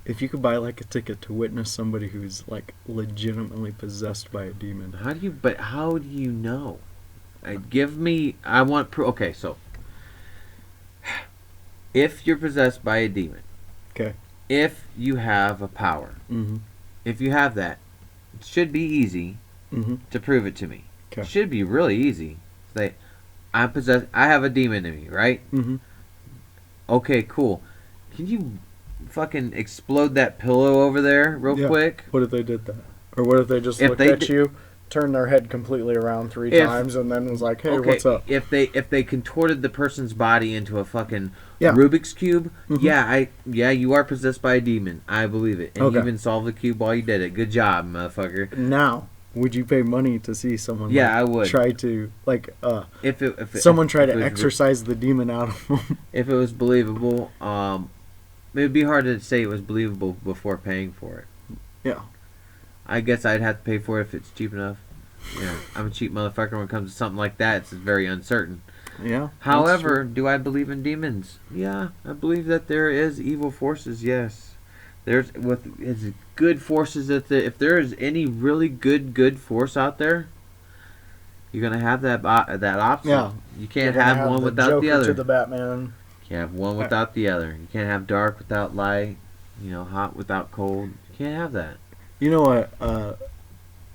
If you could buy, like, a ticket to witness somebody who's, like, legitimately possessed by a demon. How do you know? I want proof. Okay, so if you're possessed by a demon, okay, if you have a power, if you have that, it should be easy to prove it to me. Okay. It should be really easy. Say, I'm possessed. I have a demon in me, right? Okay, cool. Can you fucking explode that pillow over there real quick? What if they did that? Or what if they just looked at you, turned their head completely around three times, and then was like, "Hey, what's up?" If they contorted the person's body into a fucking Rubik's cube, you are possessed by a demon. I believe it, and you even solved the cube while you did it. Good job, motherfucker. Now, would you pay money to see someone? Yeah, I would. Try to if someone try to exorcise the demon out of them. If it was believable, it would be hard to say it was believable before paying for it. Yeah. I guess I'd have to pay for it if it's cheap enough. Yeah, I'm a cheap motherfucker when it comes to something like that. It's very uncertain. Yeah. However, do I believe in demons? Yeah, I believe that there is evil forces. Yes, there's good forces. If there is any really good force out there, you're gonna have that option. Yeah. You can't have one without Joker the other. To the Batman. You can't have one without the other. You can't have dark without light. Hot without cold. You can't have that. You know what?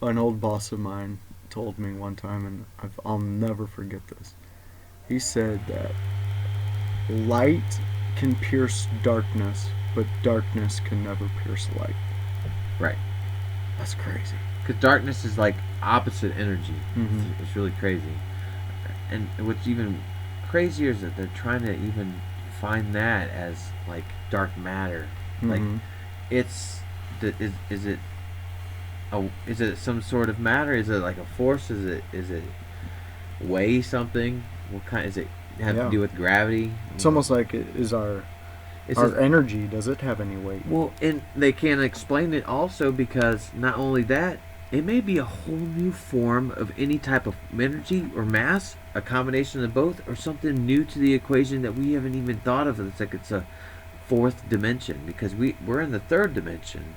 An old boss of mine told me one time, and I'll never forget this. He said that light can pierce darkness, but darkness can never pierce light. Right. That's crazy. Because darkness is like opposite energy. It's really crazy. And what's even crazier is that they're trying to even find that as like dark matter. Like is it some sort of matter? Is it like a force? Is it weigh something? What kind is it have to do with gravity? It's almost like our energy, does it have any weight? Well, and they can't explain it also because not only that, it may be a whole new form of any type of energy or mass, a combination of both, or something new to the equation that we haven't even thought of. It's like it's a fourth dimension because we're in the third dimension.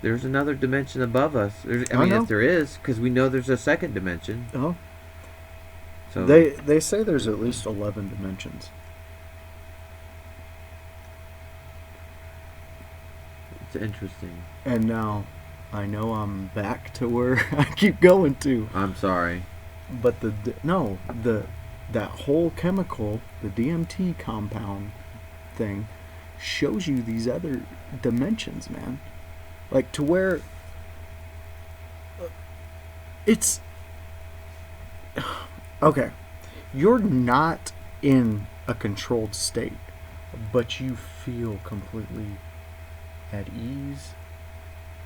There's another dimension above us. If there is, because we know there's a second dimension. Oh. So they say there's at least 11 dimensions. It's interesting. And now, I know I'm back to where I keep going to. I'm sorry. But that whole chemical, the DMT compound thing, shows you these other dimensions, man. Like, to where it's okay, you're not in a controlled state, but you feel completely at ease,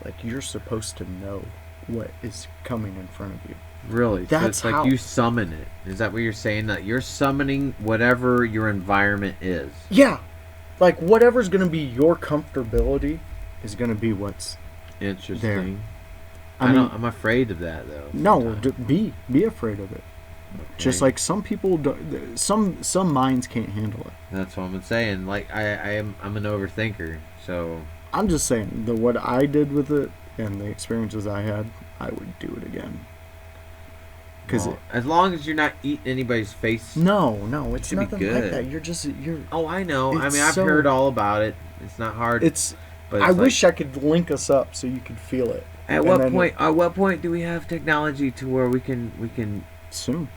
like you're supposed to know what is coming in front of you. Really? That's so it's like you summon it. Is that what you're saying? That you're summoning whatever your environment is? Yeah. Like, whatever's going to be your comfortability is going to be what's interesting. There. I'm afraid of that, though. No, be afraid of it. Okay. Just like some people, some minds can't handle it. That's what I'm saying. Like I'm an overthinker, so I'm just saying what I did with it and the experiences I had, I would do it again. Because as long as you're not eating anybody's face. No, it's nothing like that. You're. Oh, I know. I've heard all about it. It's not hard. It's But I wish I could link us up so you could feel it. At what point do we have technology to where we can soon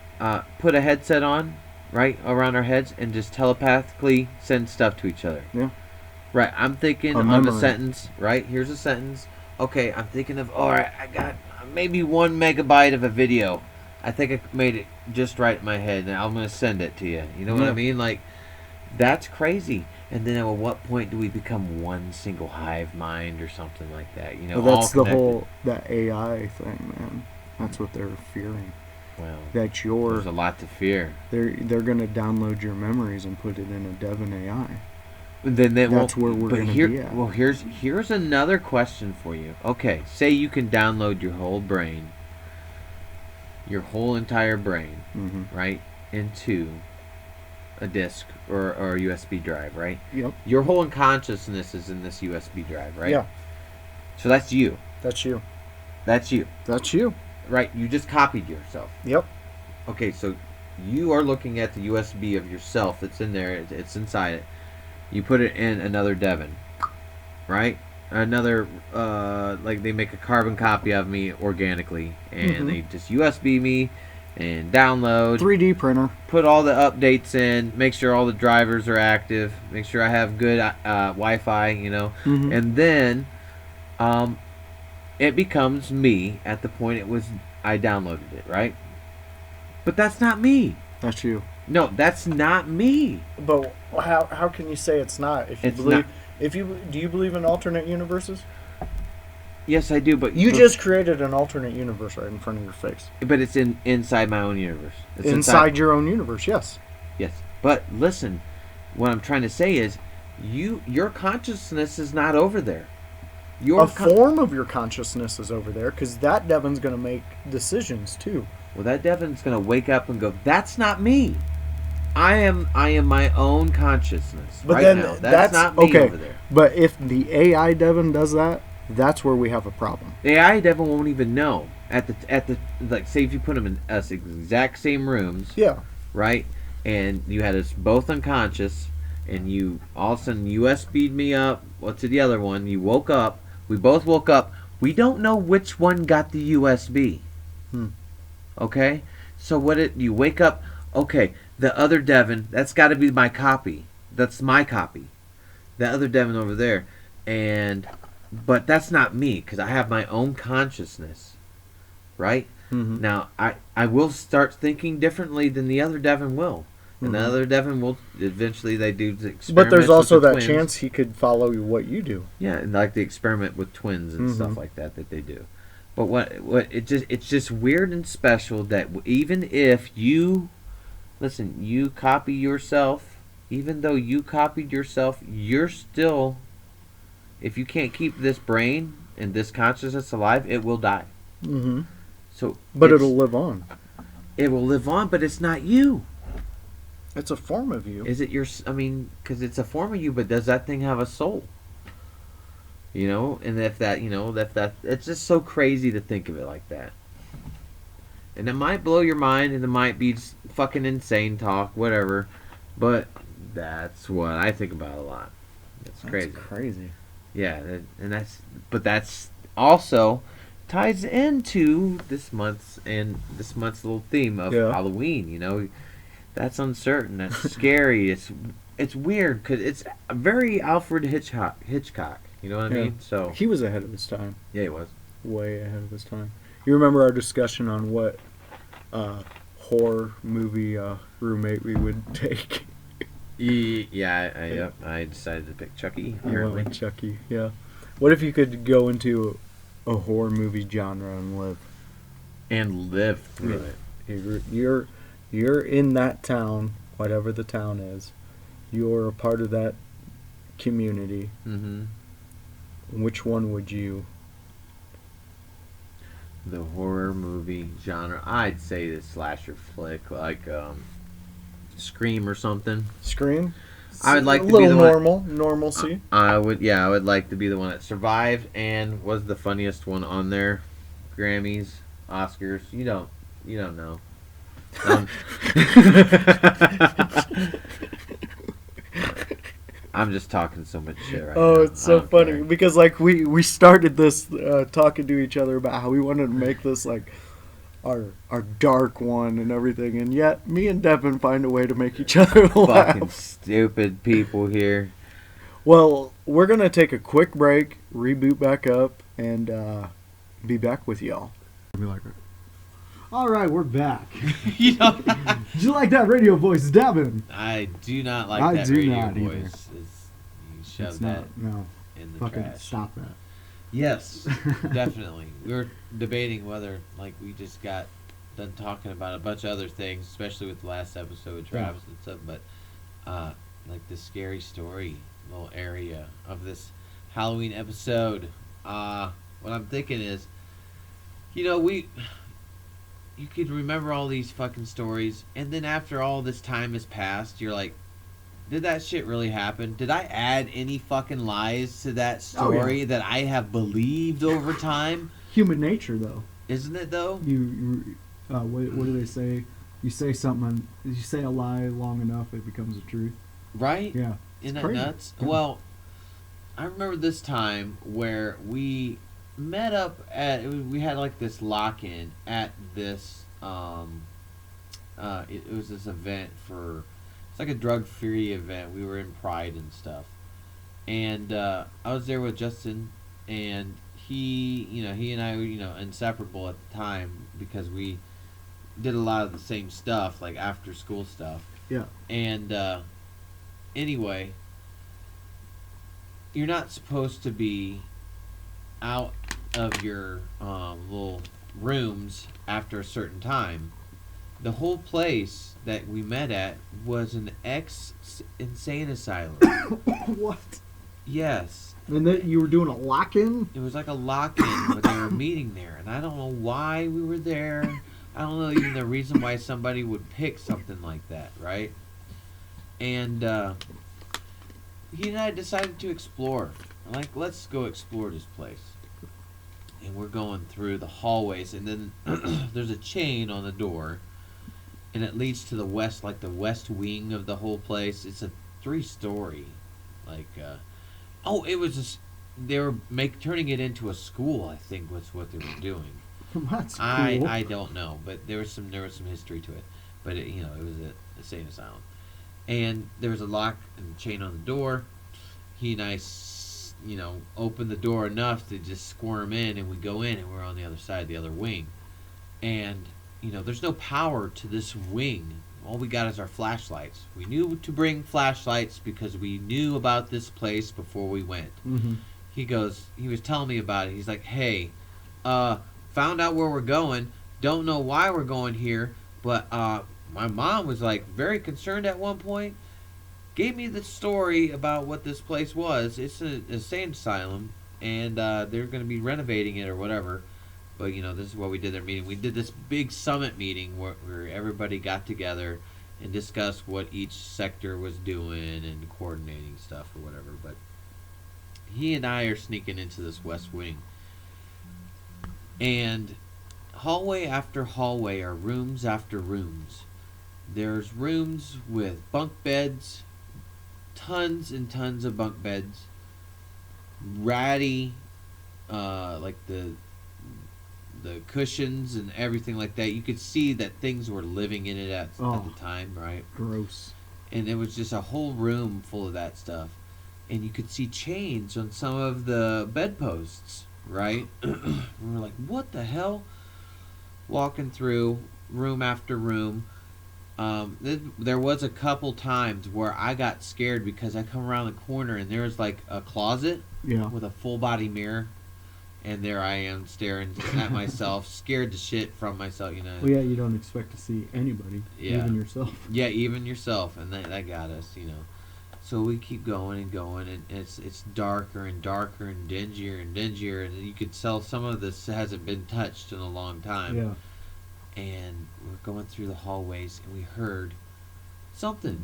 put a headset on, right, around our heads and just telepathically send stuff to each other? Yeah. Right. I'm thinking of a sentence. Right. Here's a sentence. Okay. I'm thinking of. All right. I got maybe 1 megabyte of a video. I think I made it just right in my head, and I'm gonna send it to you. You know what I mean? Like, that's crazy. And then at what point do we become one single hive mind or something like that? You know, well, that's the whole that AI thing, man. That's what they're fearing. Well, that there's a lot to fear. They're gonna download your memories and put it in a Devon AI. Then that's where we're gonna be at. Well, here's another question for you. Okay, say you can download your whole brain, your whole entire brain, right, into a disk or a USB drive, right? Yep. Your whole consciousness is in this USB drive, right? Yeah. So that's you. That's you. That's you. That's you. Right. You just copied yourself. Yep. Okay, so you are looking at the USB of yourself that's in there. It's inside it. You put it in another Devon, right? Another, like they make a carbon copy of me organically, and they just USB me and download. 3D printer. Put all the updates in, make sure all the drivers are active, make sure I have good Wi-Fi, you know. And then it becomes me at the point I downloaded it, right? But that's not me. That's you. No, that's not me. But how can you say it's not? If you believe, do you believe in alternate universes? Yes, I do. But you just created an alternate universe right in front of your face. But it's inside my own universe. It's inside your own universe. Yes. Yes. But listen, what I'm trying to say is, your consciousness is not over there. A form of your consciousness is over there, because that Devon's going to make decisions too. Well, that Devon's going to wake up and go, "That's not me. I am my own consciousness." But right then now. That's not me over there. But if the AI Devon does that, that's where we have a problem. The AI Devon won't even know at the like, say if you put them in us exact same rooms. Yeah. Right, and you had us both unconscious, and you all of a sudden USB'd me up. What's the other one? You woke up. We both woke up. We don't know which one got the USB. Okay, so you wake up. Okay, the other Devon, that's got to be my copy. That's my copy. The other Devon over there, but that's not me, because I have my own consciousness, right? Now I will start thinking differently than the other Devon will. And the other Devon will eventually, they do the experiments. But there's also with the that twins. chance he could follow what you do. Yeah, and like the experiment with twins and stuff like that they do. But it's just weird and special that even if you copy yourself, even though you copied yourself, you're still, if you can't keep this brain and this consciousness alive, it will die. So, but it'll live on. It will live on, but it's not you. It's a form of you. Is it your? I mean, because it's a form of you, but does that thing have a soul? You know, and if that, it's just so crazy to think of it like that. And it might blow your mind, and it might be just fucking insane talk, whatever. But that's what I think about a lot. It's crazy. That's crazy. Yeah, but that's also ties into this month's little theme of Halloween. You know, that's uncertain. That's scary. It's weird because it's very Alfred Hitchcock. You know what I mean? So he was ahead of his time. Yeah, he was way ahead of his time. You remember our discussion on what horror movie roommate we would take? I decided to pick Chucky. Apparently, Chucky. Yeah. What if you could go into a horror movie genre and live through it? You're in that town, whatever the town is. You're a part of that community. Which one would you? The horror movie genre, I'd say the slasher flick, like Scream or something. Scream? I would like to be the normalcy. I would like to be the one that survived and was the funniest one on there. Grammys, Oscars, you don't know. I'm just talking so much shit right now. Oh, it's so funny because like we started this talking to each other about how we wanted to make this like our dark one and everything, and yet me and Devin find a way to make each other laugh. Fucking stupid people here. Well, we're gonna take a quick break, reboot back up, and be back with y'all. All right, we're back. You know, did you like that radio voice, Devin? I do not like that radio voice. You shove that no. in the Fucking trash. stop that. Yes, definitely. We were debating whether, like, we just got done talking about a bunch of other things, especially with the last episode with Travis and stuff, but, like, the scary story little area of this Halloween episode, what I'm thinking is, you know, you could remember all these fucking stories, and then after all this time has passed, you're like, did that shit really happen? Did I add any fucking lies to that story that I have believed over time? Human nature, though. Isn't it, though? What do they say? You say something, you say a lie long enough, it becomes a truth. Right? Yeah. Isn't that nuts? Yeah. Well, I remember this time where we met up we had like this lock-in at this, it was this event it's like a drug-free event. We were in Pride and stuff. And I was there with Justin, and he and I were, inseparable at the time because we did a lot of the same stuff, like after-school stuff. Yeah. And anyway, you're not supposed to be out of your little rooms after a certain time. The whole place that we met at was an insane asylum. What? Yes. And then you were doing a lock-in? It was like a lock-in, but they were meeting there, and I don't know why we were there. I don't know even the reason why somebody would pick something like that, right? And he and I decided to explore. Like, let's go explore this place. And we're going through the hallways, and then there's a chain on the door, and it leads to the west, like the west wing of the whole place. It's a 3-story, like, it was just, they were turning it into a school, I think was what they were doing. That's cool. I don't know, but there was some history to it, but it was a insane asylum. And there was a lock and chain on the door. He and I, opened the door enough to just squirm in, and we go in, and we're on the other side, the other wing. And, there's no power to this wing. All we got is our flashlights. We knew to bring flashlights because we knew about this place before we went. Mm-hmm. He was telling me about it. He's like, hey, found out where we're going. Don't know why we're going here, but my mom was like very concerned at one point. Gave me the story about what this place was. It's an insane asylum, and they're going to be renovating it or whatever. But this is what we did. Their meeting. We did this big summit meeting where everybody got together and discussed what each sector was doing and coordinating stuff or whatever. But he and I are sneaking into this west wing, and hallway after hallway are rooms after rooms. There's rooms with bunk beds, tons and tons of bunk beds, ratty, like the cushions and everything like that. You could see that things were living in it at the time, right? Gross. And it was just a whole room full of that stuff. And you could see chains on some of the bedposts, right? And we're like, what the hell? Walking through room after room. There was a couple times where I got scared because I come around the corner and there was like a closet with a full body mirror, and there I am staring at myself, scared to shit from myself, Well, yeah, you don't expect to see anybody, even yourself. Yeah, even yourself, and that got us, So we keep going and going, and it's darker and darker and dingier, and you could tell some of this hasn't been touched in a long time. Yeah. And we're going through the hallways, and we heard something.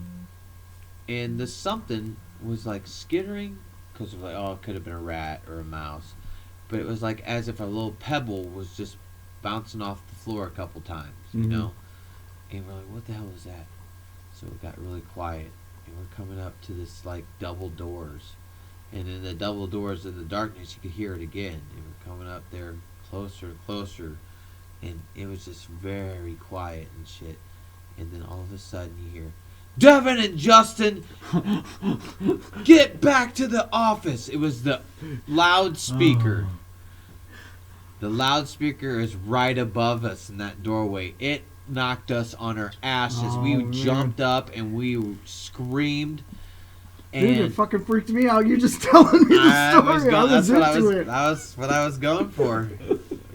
And the something was like skittering, because of like, it could have been a rat or a mouse. But it was like as if a little pebble was just bouncing off the floor a couple times, And we're like, what the hell is that? So it got really quiet. and we're coming up to this like double doors, and in the double doors in the darkness you could hear it again, and we're coming up there closer and closer, and it was just very quiet and shit, and then all of a sudden you hear, Devin and Justin, get back to the office. It was the loudspeaker. The loudspeaker is right above us in that doorway. It knocked us on our asses. We jumped up and we screamed. And dude, it fucking freaked me out. You just telling me the story. That's what I was going for.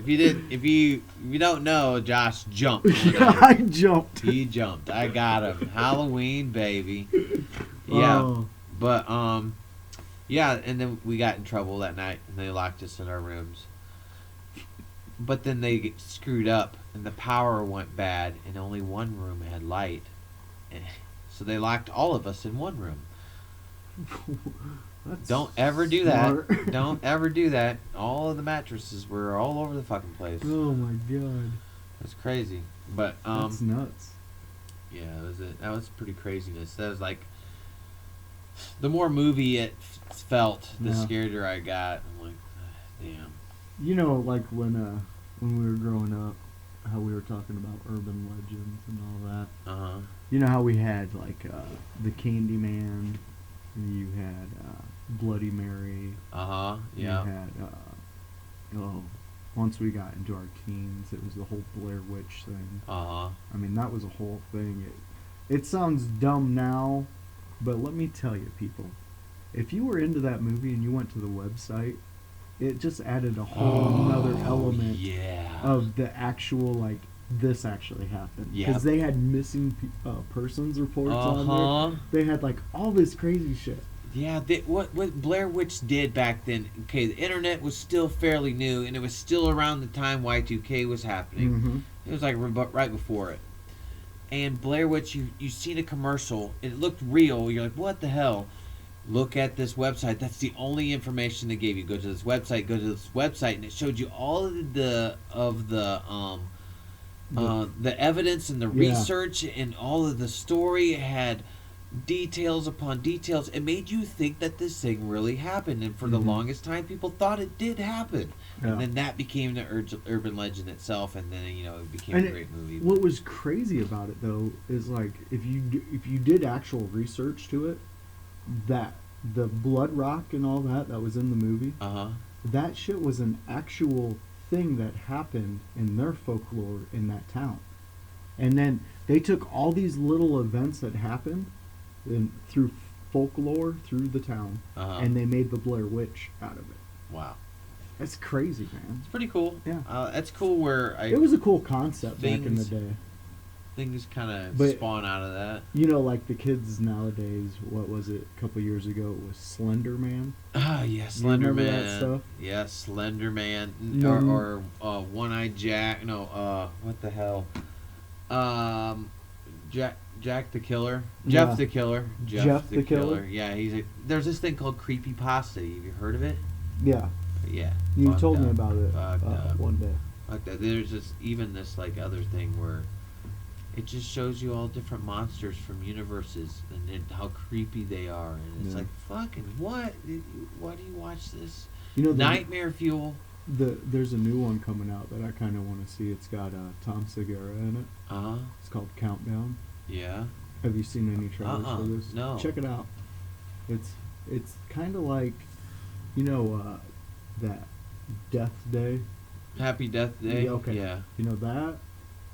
If you don't know, Josh jumped. Yeah, I jumped. He jumped. I got him. Halloween, baby. Yeah. Oh. But yeah, and then we got in trouble that night, and they locked us in our rooms. But then they screwed up, and the power went bad, and only one room had light. So they locked all of us in one room. Don't ever do that. Don't ever do that. All of the mattresses were all over the fucking place. Oh my god. That's crazy. But that's nuts. Yeah, that was pretty craziness. That was like, the more movie it felt, the scarier I got. I'm like, damn. You know, like when we were growing up, how we were talking about urban legends and all that. You know how we had like the Candyman, you had Bloody Mary. Yeah. You had once we got into our teens, it was the whole Blair Witch thing. I mean, that was a whole thing. It sounds dumb now, but let me tell you, people, if you were into that movie and you went to the website, it just added a whole another element of the actual, like, this actually happened. Because they had missing persons reports on there. They had, like, all this crazy shit. Yeah, what Blair Witch did back then, okay, the internet was still fairly new, and it was still around the time Y2K was happening. It was like right before it. And Blair Witch, you seen a commercial, it looked real, you're like, what the hell? Look at this website. That's the only information they gave you. Go to this website, and it showed you all of the evidence and the research and all of the story. It had details upon details. It made you think that this thing really happened, and for the longest time, people thought it did happen. And then that became the urban legend itself, and then it became a great movie. What was crazy about it though is, like, if you did actual research to it, that the blood rock and all that was in the movie, that shit was an actual thing that happened in their folklore in that town. And then they took all these little events that happened through folklore through the town, and they made the Blair Witch out of it. Wow. That's crazy, man. It's pretty cool. Yeah. That's cool where it was a cool concept back in the day. Things kind of spawn out of that. You know, like the kids nowadays, what was it, a couple years ago, it was Slender Man. Oh, yeah, Slender Man. That stuff? Yeah, Slender Man. Or One-Eyed Jack. No, what the hell? Jack the Killer. Jeff the Killer. Jeff the Killer. Yeah, there's this thing called Creepypasta. Have you heard of it? Yeah. Yeah. You told me about it one day. Like that. There's this like other thing where it just shows you all different monsters from universes and how creepy they are, and it's like, fucking what? Why do you watch this? Nightmare Fuel. There's a new one coming out that I kind of want to see. It's got Tom Segura in it. It's called Countdown. Yeah. Have you seen any trailers for this? No. Check it out. It's kind of like, that Death Day. Happy Death Day. Yeah, okay. Yeah. You know that,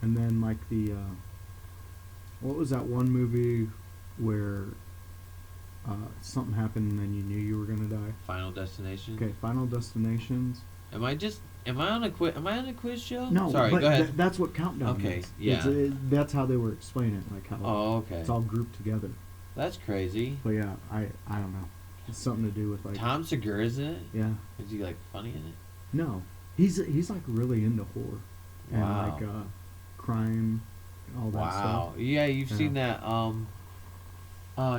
and then like the what was that one movie where something happened and then you knew you were gonna die? Final Destination. Okay, Final Destinations. Am I on a quiz show? No, sorry. But go ahead. That's what Countdown is. Okay, yeah. That's how they were explaining it, like how okay. It's all grouped together. That's crazy. But yeah, I don't know. It's something to do with like Tom Segura, isn't it? Yeah. Is he like funny in it? No, he's like really into horror and like crime and all that stuff. Wow. Yeah, you've seen that.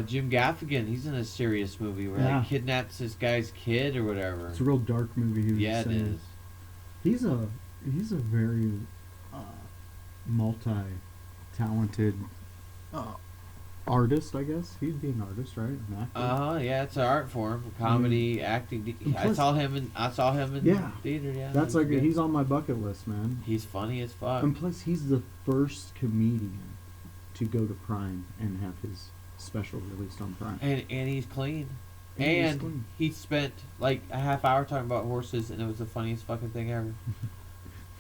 Jim Gaffigan, he's in a serious movie where he kidnaps this guy's kid or whatever. It's a real dark movie. It is. He's a very multi-talented artist, I guess. He'd be an artist, right? An actor. Yeah, it's an art form, comedy, acting. I saw him in theater. Yeah, that's like he's on my bucket list, man. He's funny as fuck. And plus, he's the first comedian to go to Prime and have his special released on Prime. And he's clean. And he spent like a half hour talking about horses, and it was the funniest fucking thing ever.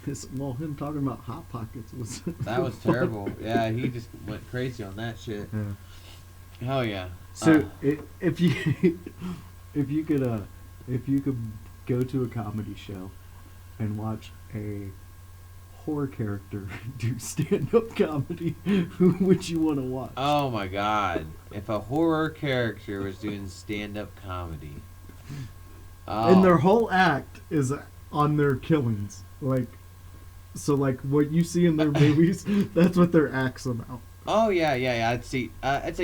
Him talking about Hot Pockets was that was terrible. Yeah, he just went crazy on that shit. Yeah. Hell yeah. So if you could go to a comedy show and watch a horror character do stand-up comedy, who would you want to watch? Oh my god. If a horror character was doing stand-up comedy. And their whole act is on their killings. So what you see in their movies, that's what their act's about. Oh yeah. I'd say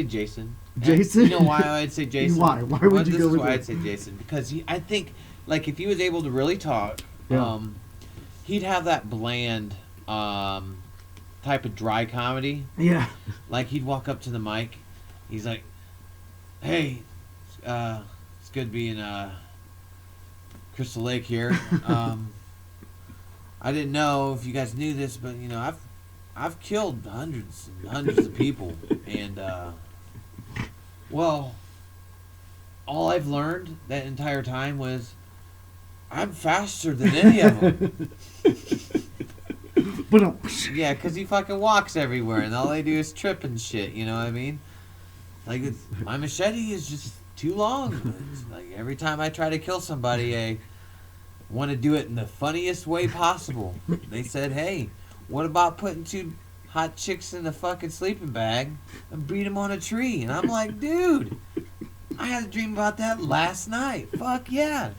Jason. Jason? And you know why I'd say Jason? Why? Why would you go with why I'd say Jason, because I think like if he was able to really talk, he'd have that bland type of dry comedy. Yeah. Like he'd walk up to the mic, he's like, "Hey, it's good being Crystal Lake here. I didn't know if you guys knew this, but you know I've killed hundreds and hundreds of people, and well, all I've learned that entire time was I'm faster than any of them." Yeah, because he fucking walks everywhere, and all they do is trip and shit. You know what I mean? Like my machete is just too long. It's like every time I try to kill somebody, I want to do it in the funniest way possible. They said, "Hey, what about putting two hot chicks in a fucking sleeping bag and beat them on a tree?" And I'm like, dude, I had a dream about that last night. Fuck yeah.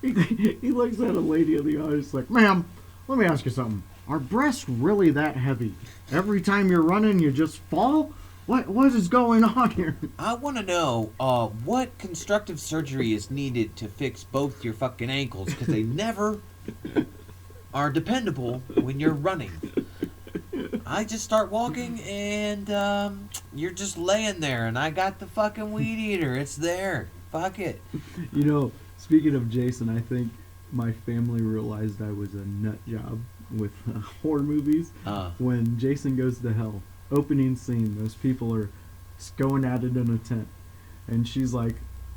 He looks at a lady in the eyes like, "Ma'am, let me ask you something. Are breasts really that heavy? Every time you're running, you just fall? What is going on here?" I want to know what constructive surgery is needed to fix both your fucking ankles, because they never are dependable when you're running. I just start walking and you're just laying there, and I got the fucking weed eater. It's there. Fuck it. You know, speaking of Jason, I think my family realized I was a nut job with horror movies when Jason Goes to Hell. Opening scene, those people are going at it in a tent, and she's like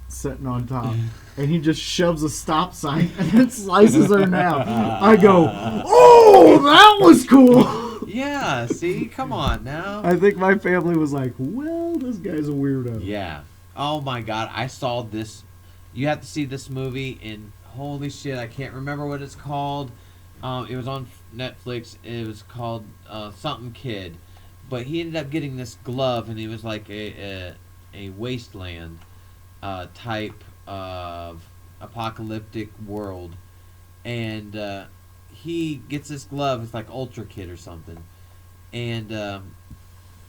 sitting on top, and he just shoves a stop sign and then slices her in half. I go, "Oh, that was cool." Yeah, see, come on now. I think my family was like, "Well, this guy's a weirdo." Yeah. Oh my god, I saw this. You have to see this movie, and holy shit, I can't remember what it's called. It was on Netflix. It was called something Kid. But he ended up getting this glove, and it was like a wasteland type of apocalyptic world. And he gets this glove. It's like Ultra Kid or something. And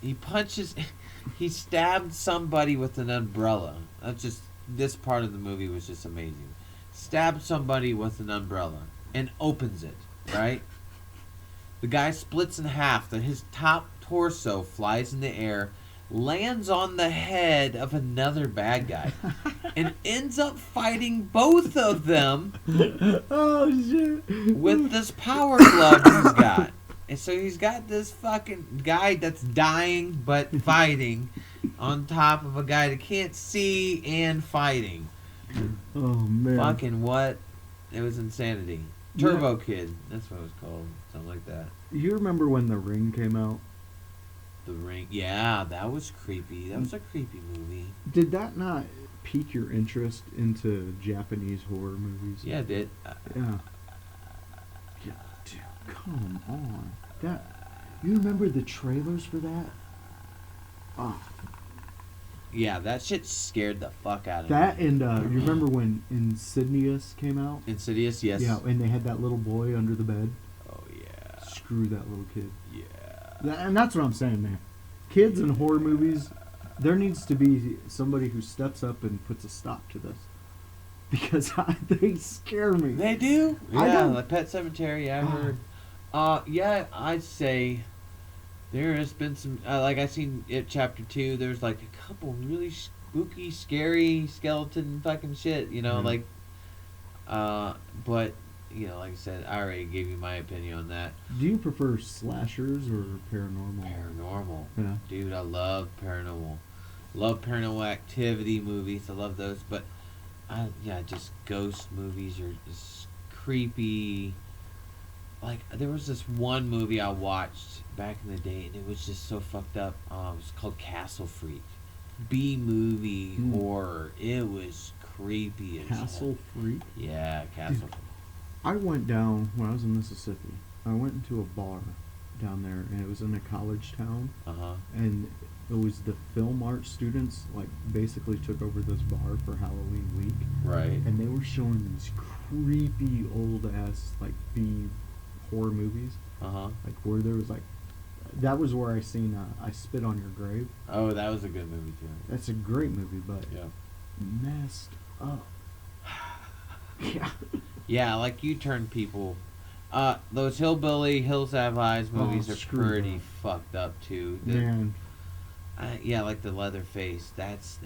he stabbed somebody with an umbrella. That's just, this part of the movie was just amazing. Stabbed somebody with an umbrella and opens it, right? The guy splits in half. His top torso flies in the air, lands on the head of another bad guy, and ends up fighting both of them. Oh shit! With this power glove he's got. And so he's got this fucking guy that's dying but fighting on top of a guy that can't see and fighting. Oh man! Fucking what? It was insanity. Turbo Kid. That's what it was called. Something like that. You remember when The Ring came out? The Ring. Yeah, that was creepy. That was a creepy movie. Did that not pique your interest into Japanese horror movies? Yeah, it did. Yeah. Dude, come on. You remember the trailers for that? Oh. Yeah, that shit scared the fuck out of that me. And you remember when Insidious came out? Insidious, yes. Yeah, and they had that little boy under the bed. Oh yeah. Screw that little kid. Yeah. And that's what I'm saying, man. Kids in horror movies, there needs to be somebody who steps up and puts a stop to this. Because they scare me. They do? Yeah, like Pet Sematary, I heard. Yeah, I'd say There has been some, like I seen it chapter 2. There's like a couple really spooky, scary skeleton fucking shit. Like, but like I said, I already gave you my opinion on that. Do you prefer slashers or paranormal? Paranormal, Yeah. dude, I love paranormal. Love paranormal activity movies. I love those, but just ghost movies are just creepy. Like there was this one movie I watched back in the day, and it was just so fucked up. It was called Castle Freak, B movie horror. It was creepy as Castle Freak. Yeah, Castle. Dude, I went down when I was in Mississippi. I went into a bar down there, and it was in a college town. And it was the film art students, like, basically took over this bar for Halloween week. Right. And they were showing these creepy old ass, like, B horror movies. Like where there was like, that was where I seen I Spit on Your Grave. Oh, that was a good movie too. That's a great movie, but messed up. Yeah. Yeah, like U.T.I.S people. Those Hillbilly Hills Have Eyes movies are pretty fucked up too. Man. Like the Leatherface. That's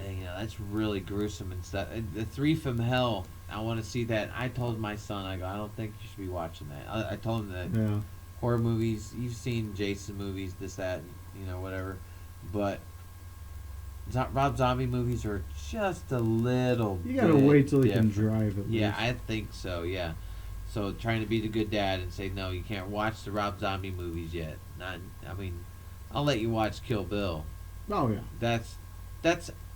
really gruesome and stuff. The Three from Hell. I want to see that. I told my son, I don't think you should be watching that. I told him that horror movies. You've seen Jason movies, this, that, whatever, but Rob Zombie movies are just a little. You gotta wait till he can drive it. Yeah, I think so. Yeah. So trying to be the good dad and say no, you can't watch the Rob Zombie movies yet. I'll let you watch Kill Bill. Oh yeah. That's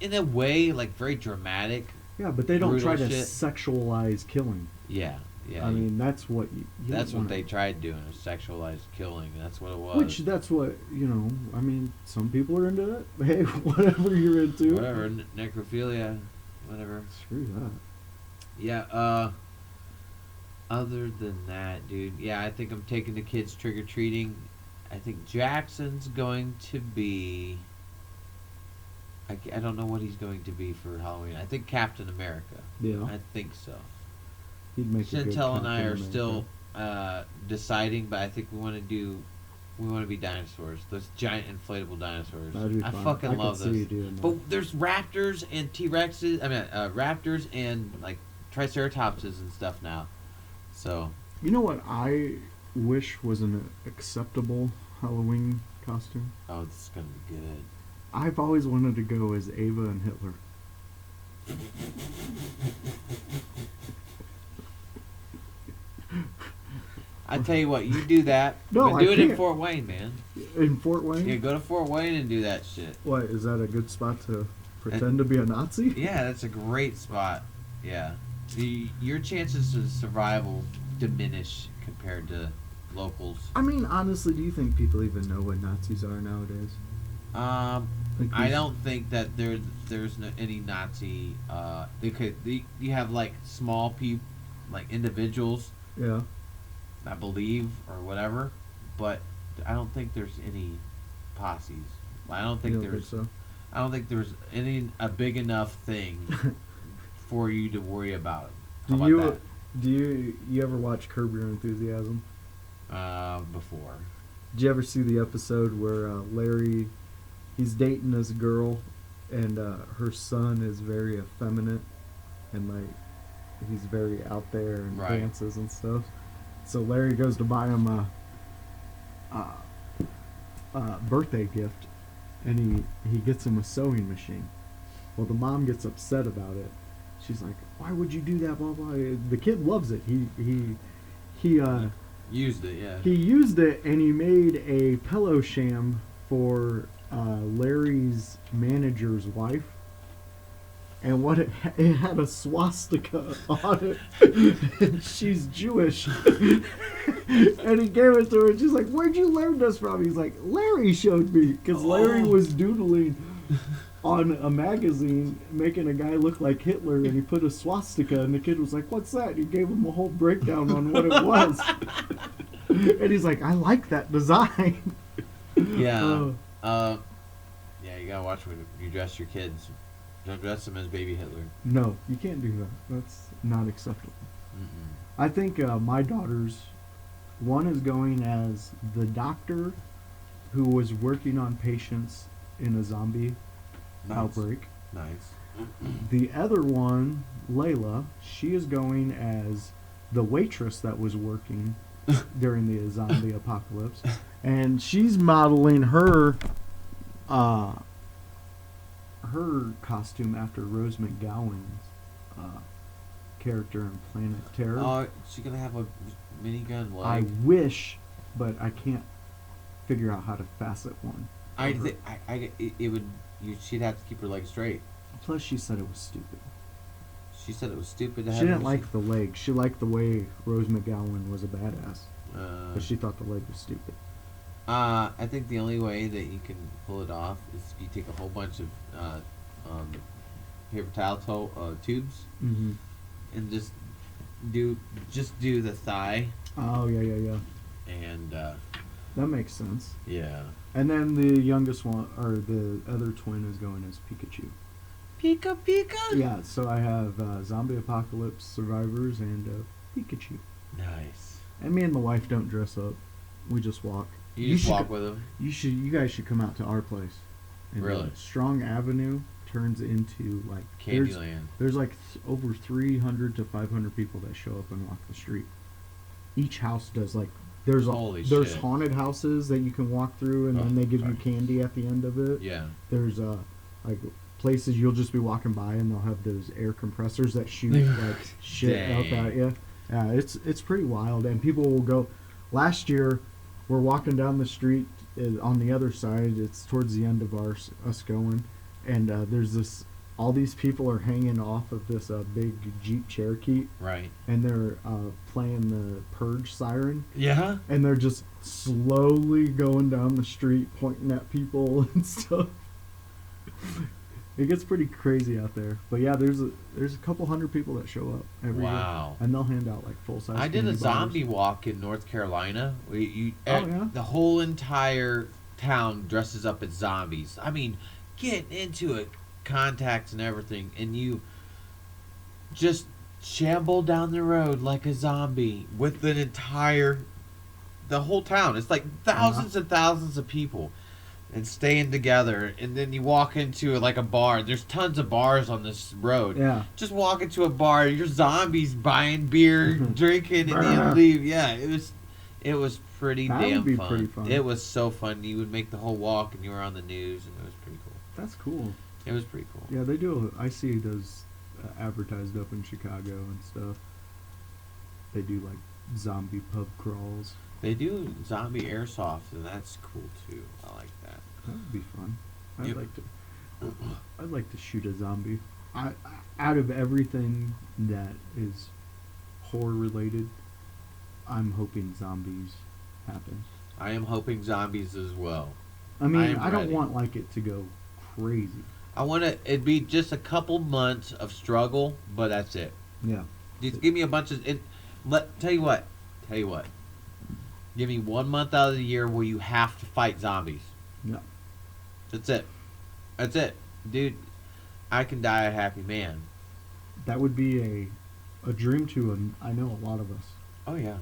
in a way like very dramatic. Yeah, but they don't try to shit. Sexualize killing. Yeah. I mean, that's what that's what they tried doing, was sexualized killing. That's what it was. Which that's what I mean, some people are into it. Hey, whatever you're into. Whatever, necrophilia, whatever. Screw that. Yeah. Other than that, dude, I think I'm taking the kids trick or treating. I think Jackson's going to be. I don't know what he's going to be for Halloween. I think Captain America. Yeah. I think so. He'd make Chantel and I are still deciding, but I think we want to be dinosaurs. Those giant inflatable dinosaurs. I fucking love those. But there's raptors and T-Rexes. I mean, raptors and like Triceratopses and stuff now. So. You know what I wish was an acceptable Halloween costume? Oh, this is gonna be good. I've always wanted to go as Ava and Hitler. I tell you what, you do that. No, do it in Fort Wayne, man. In Fort Wayne? Yeah, go to Fort Wayne and do that shit. What, is that a good spot to pretend to be a Nazi? Yeah, that's a great spot. Yeah. Your chances of survival diminish compared to locals. I mean, honestly, do you think people even know what Nazis are nowadays? I don't think that there's any Nazi. You have like small people, like individuals. Yeah. I believe or whatever, but I don't think there's any posses. I don't think I don't think there's a big enough thing for you to worry about. How about that? Do you ever watch Curb Your Enthusiasm? Before. Did you ever see the episode where Larry, he's dating this girl, and her son is very effeminate, and like he's very out there and dances and stuff. So Larry goes to buy him a birthday gift, and he gets him a sewing machine. Well, the mom gets upset about it. She's like, "Why would you do that?" Blah blah. The kid loves it. He used it. Yeah. He used it, and he made a pillow sham for Larry's manager's wife. And what it had a swastika on it, and she's Jewish. And he gave it to her, and she's like, "Where'd you learn this from?" He's like, "Larry showed me," because Larry was doodling on a magazine, making a guy look like Hitler, and he put a swastika, and the kid was like, "What's that?" And he gave him a whole breakdown on what it was. And he's like, "I like that design." Yeah. Yeah, you gotta watch when you dress your kids. Don't dress them as baby Hitler. No, you can't do that. That's not acceptable. Mm-mm. I think my daughters, one is going as the doctor, who was working on patients in a zombie outbreak. Nice. The other one, Layla, she is going as the waitress that was working during the zombie apocalypse, and she's modeling her costume after Rose McGowan's character in Planet Terror. Oh, she's gonna have a minigun leg. I wish, but I can't figure out how to facet one. It would. She'd have to keep her leg straight. Plus, she said it was stupid. She said it was stupid to have. She didn't like the leg. She liked the way Rose McGowan was a badass, but she thought the leg was stupid. I think the only way that you can pull it off is if you take a whole bunch of paper towel tubes and just do the thigh. Oh yeah. And that makes sense. Yeah. And then the youngest one, or the other twin, is going as Pikachu. Pika Pika? Yeah, so I have zombie apocalypse survivors and Pikachu. Nice. And me and the wife don't dress up. We just walk. You just walk with them? You guys should come out to our place. And really? Strong Avenue turns into like Candyland. There's like over 300 to 500 people that show up and walk the street. Each house does like there's haunted houses that you can walk through, and then they give you candy at the end of it. Yeah. There's like places you'll just be walking by and they'll have those air compressors that shoot like shit up at you. Yeah, it's pretty wild, and people will go. Last year, we're walking down the street on the other side. It's towards the end of us going, and there's this. All these people are hanging off of this big Jeep Cherokee. Right. And they're playing the Purge siren. Yeah. And they're just slowly going down the street, pointing at people and stuff. It gets pretty crazy out there. But yeah, there's a couple hundred people that show up every year. And they'll hand out like full size. I did a zombie walk in North Carolina. Yeah? The whole entire town dresses up as zombies. I mean, getting into it. Contacts and everything, and you just shamble down the road like a zombie with the whole town. It's like thousands and thousands of people and staying together, and then you walk into like a bar. There's tons of bars on this road. Yeah. Just walk into a bar, you're zombies buying beer, drinking, and then leave. Yeah, it was pretty damn fun. Pretty fun. It was so fun. You would make the whole walk, and you were on the news, and it was pretty cool. That's cool. It was pretty cool. Yeah, they do. I see those advertised up in Chicago and stuff. They do like zombie pub crawls. They do zombie airsoft, and that's cool too. I like that. That would be fun. I'd like to shoot a zombie. Out of everything that is horror related, I'm hoping zombies happen. I am hoping zombies as well. I mean, I don't want like it to go crazy. I want it'd be just a couple months of struggle, but that's it. Yeah. Just give me a bunch of tell you what. Give me 1 month out of the year where you have to fight zombies. Yeah. That's it. Dude, I can die a happy man. That would be a dream to I know a lot of us. Oh yeah.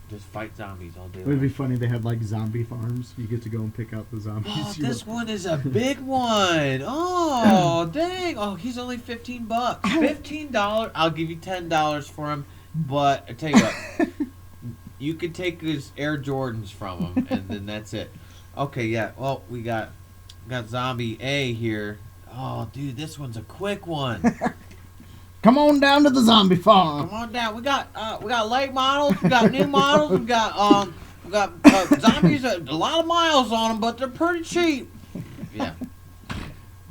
Just fight zombies all day long. It would be funny. They had like zombie farms. You get to go and pick out the zombies. Oh, this one is a big one. Oh, dang. Oh, he's only $15. $15. I'll give you $10 for him. But I tell you what, you could take his Air Jordans from him, and then that's it. Okay, yeah. Well, we got Zombie A here. Oh, dude, this one's a quick one. Come on down to the zombie farm. Come on down. We got late models. We got new models. We got zombies. A lot of miles on them, but they're pretty cheap. Yeah.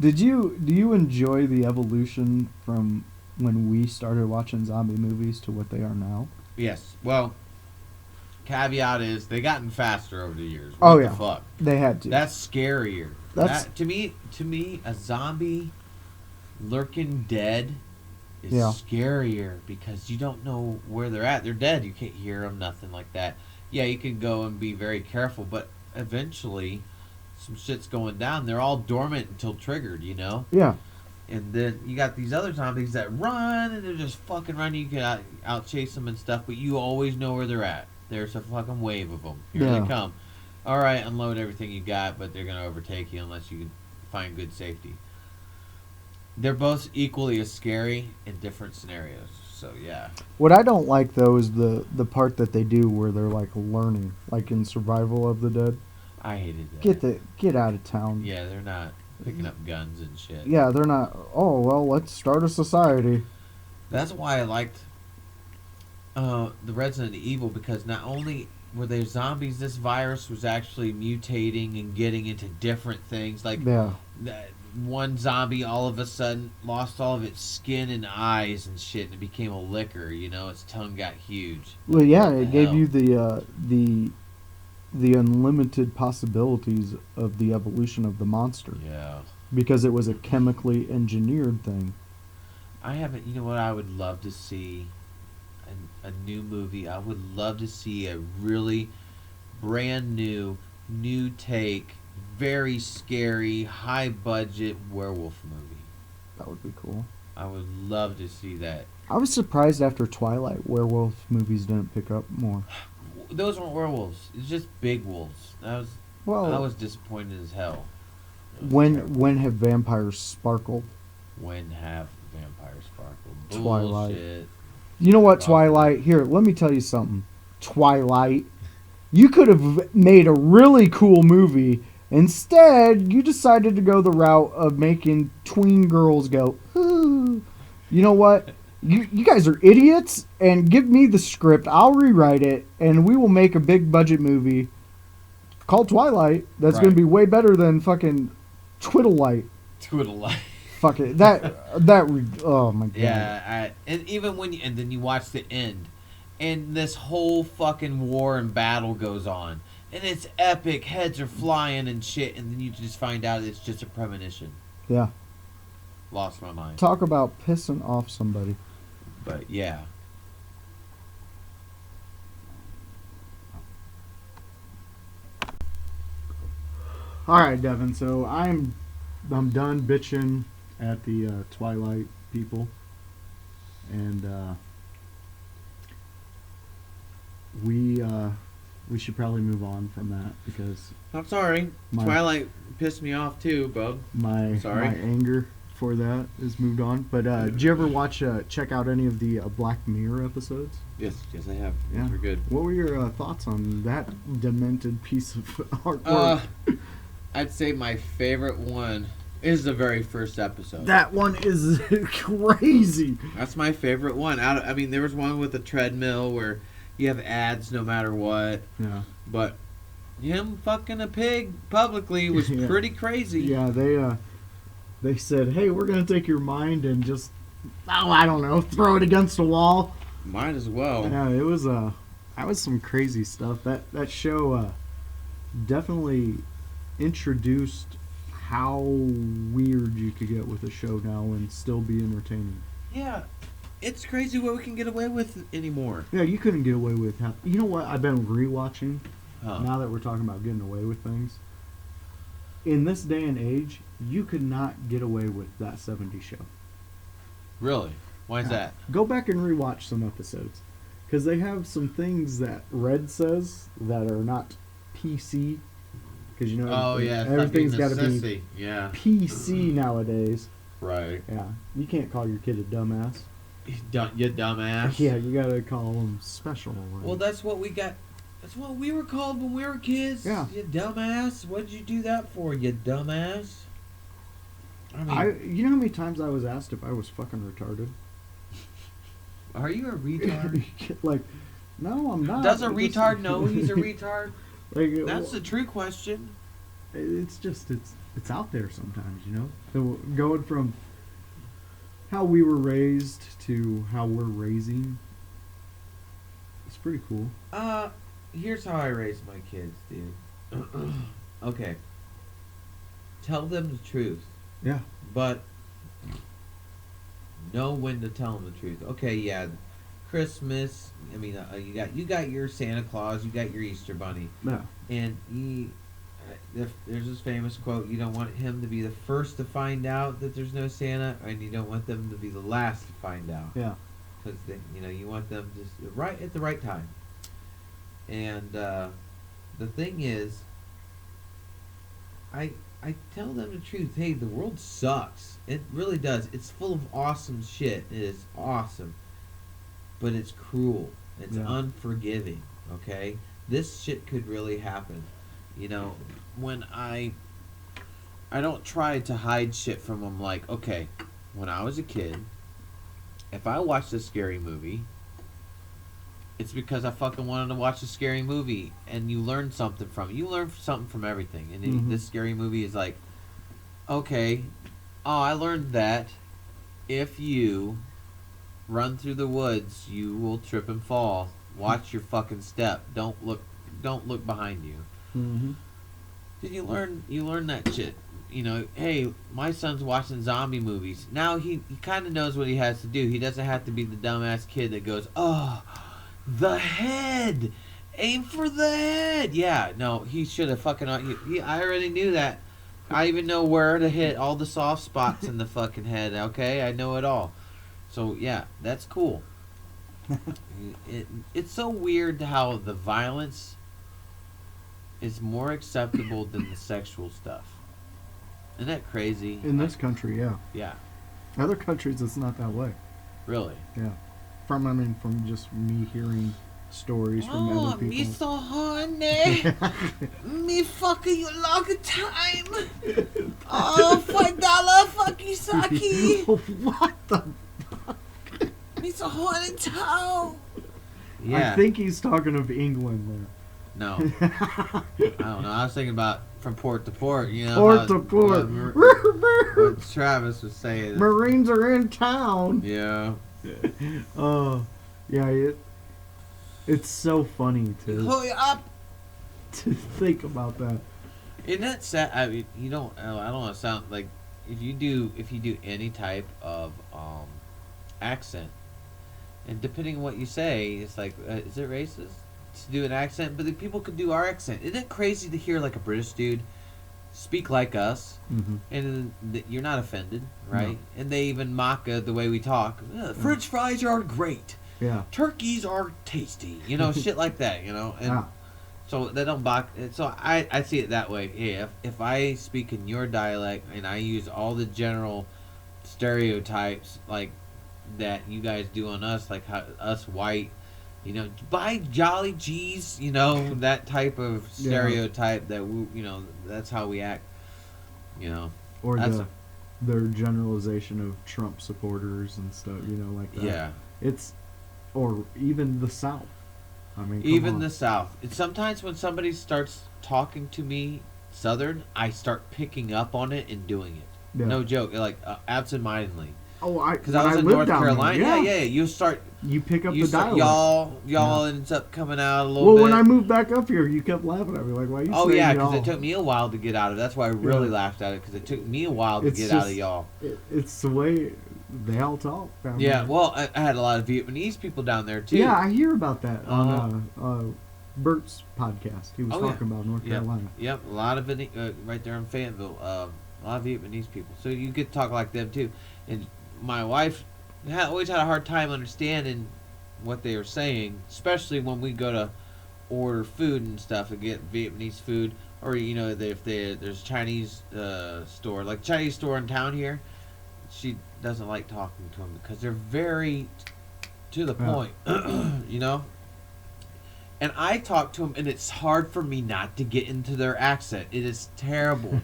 Do you enjoy the evolution from when we started watching zombie movies to what they are now? Yes. Well, caveat is they gotten faster over the years. What the fuck? They had to. That's scarier. To me, a zombie lurking dead is scarier because you don't know where they're at. They're dead. You can't hear them, nothing like that. Yeah, you can go and be very careful, but eventually some shit's going down. They're all dormant until triggered, you know? Yeah. And then you got these other zombies that run, and they're just fucking running. You can out chase them and stuff, but you always know where they're at. There's a fucking wave of them. Here they come. all right, unload everything you got, but they're going to overtake you unless you can find good safety. They're both equally as scary in different scenarios. So, yeah. What I don't like, though, is the part that they do where they're, like, learning. Like in Survival of the Dead. I hated that. Get out of town. Yeah, they're not picking up guns and shit. Yeah, they're not, oh, well, let's start a society. That's why I liked the Resident Evil, because not only were there zombies, this virus was actually mutating and getting into different things. Like, one zombie all of a sudden lost all of its skin and eyes and shit, and it became a licker. You know, its tongue got huge. Well, yeah, it gave you the unlimited possibilities of the evolution of the monster. Yeah. Because it was a chemically engineered thing. I haven't. You know what? I would love to see a new movie. I would love to see a really brand new take, very scary, high budget werewolf movie. That would be cool. I would love to see that. I was surprised after Twilight werewolf movies didn't pick up more. Those weren't werewolves. It's just big wolves. I was disappointed as hell. When have vampires sparkled? When have vampires sparkled? Twilight. Bullshit. You know what, Twilight? Here, let me tell you something. Twilight. You could have made a really cool movie. Instead, you decided to go the route of making tween girls go, ooh. You know what? You guys are idiots, and give me the script. I'll rewrite it, and we will make a big budget movie called Twilight that's going to be way better than fucking Twiddlelight. Twiddlelight. Fuck it. Oh my god. Yeah, and even and then you watch the end, and this whole fucking war and battle goes on, and it's epic. Heads are flying and shit, and then you just find out it's just a premonition. Yeah. Lost my mind. Talk about pissing off somebody. But yeah. All right, Devin. So I'm done bitching at the Twilight people, and we should probably move on from that because I'm sorry. Twilight pissed me off too, bub. My anger for that is moved on. But did you ever check out any of the Black Mirror episodes? Yes, I have. Yeah, those were good. What were your thoughts on that demented piece of artwork? I'd say my favorite one is the very first episode. That one is crazy. That's my favorite one. I mean, there was one with the treadmill where you have ads no matter what. Yeah. But him fucking a pig publicly was pretty crazy. Yeah, they said, hey, we're going to take your mind and just, I don't know, throw it against a wall. Might as well. Yeah, it was that was some crazy stuff. That show definitely introduced how weird you could get with a show now and still be entertaining. Yeah, it's crazy what we can get away with anymore. Yeah, you couldn't get away with you know what I've been rewatching now that we're talking about getting away with things. In this day and age, you could not get away with that 70s show. Really? Why is that? Go back and rewatch some episodes. Because they have some things that Red says that are not PC. Because, you know, everything's got to be PC nowadays. Right. Yeah. You can't call your kid a dumbass. You dumbass. Yeah, you got to call them special. Well, that's what we got. That's what we were called when we were kids. Yeah. You dumbass. What did you do that for, you dumbass? I mean, you know how many times I was asked if I was fucking retarded? Are you a retard? Like, no, I'm not. Does a retard know he's a retard? Like, that's the true question. It's just, it's out there sometimes, you know? So going from how we were raised to how we're raising, it's pretty cool. Here's how I raise my kids, dude. Okay. Tell them the truth. Yeah. But know when to tell them the truth. Okay, yeah. Christmas, I mean, you got your Santa Claus, you got your Easter Bunny. Yeah. And there's this famous quote, you don't want him to be the first to find out that there's no Santa, and you don't want them to be the last to find out. Yeah. Because, you want them just right at the right time. And the thing is, I tell them the truth. Hey, the world sucks. It really does. It's full of awesome shit. It is awesome. But it's cruel. It's unforgiving. Okay? This shit could really happen. You know, when I don't try to hide shit from them. Like, okay, when I was a kid, if I watched a scary movie, it's because I fucking wanted to watch a scary movie, and you learn something from it. You learn something from everything, and this scary movie is like, okay, oh, I learned that if you run through the woods, you will trip and fall. Watch your fucking step. Don't look behind you. Mm-hmm. Did you learn that shit? You know, hey, my son's watching zombie movies. Now he kind of knows what he has to do. He doesn't have to be the dumbass kid that goes, oh, the head, aim for the head. Yeah, no, he should have fucking. I already knew that. I even know where to hit all the soft spots in the fucking head. Okay, I know it all. So yeah, that's cool. It's so weird how the violence is more acceptable than the sexual stuff. Isn't that crazy? In this country, yeah. Yeah. Other countries, it's not that way. Really? Yeah. From just me hearing stories from other people. Me so horny. Me fucking you long time. Oh, $5 fucky sucky. What the fuck? Me so horny town. Yeah. I think he's talking of England there. No. I don't know. I was thinking about from port to port, you know. Port to port. What Travis was saying. Marines are in town. Yeah. Yeah, it's so funny Hurry up. to think about that. Isn't that sad? I mean, I don't want to sound like if you do any type of accent, and depending on what you say, it's like, is it racist to do an accent? But the people could do our accent. Isn't it crazy to hear like a British dude speak like us, and you're not offended, right? No. And they even mock the way we talk. French fries are great. Yeah. Turkeys are tasty. You know, shit like that. You know, and so they don't mock. So I see it that way. Yeah. If I speak in your dialect and I use all the general stereotypes like that you guys do on us, like how us white. You know, by Jolly G's, you know, that type of stereotype that we, you know, that's how we act, you know. Or their generalization of Trump supporters and stuff, you know, like that. Yeah. Or even the South. I mean, even the South. Sometimes when somebody starts talking to me Southern, I start picking up on it and doing it. Yeah. No joke, like absentmindedly. Oh, because I was in North Carolina. Yeah. You pick up the dialect. Y'all ends up coming out a little bit. Well, when I moved back up here, you kept laughing at me like, "Why are you saying y'all?" because it took me a while to get out of it. That's why I really laughed at it, because it took me a while to get out of y'all. It's the way they all talk. Yeah, well, I had a lot of Vietnamese people down there too. Yeah, I hear about that on Bert's podcast. He was talking about North Carolina. Yep, a lot of it right there in Fayetteville. A lot of Vietnamese people, so you get to talk like them too. And my wife always had a hard time understanding what they were saying, especially when we go to order food and stuff and get Vietnamese food, or you know, if there's Chinese store, like Chinese store in town here, she doesn't like talking to them because they're very to the point, you know. And I talk to them, and it's hard for me not to get into their accent. It is terrible.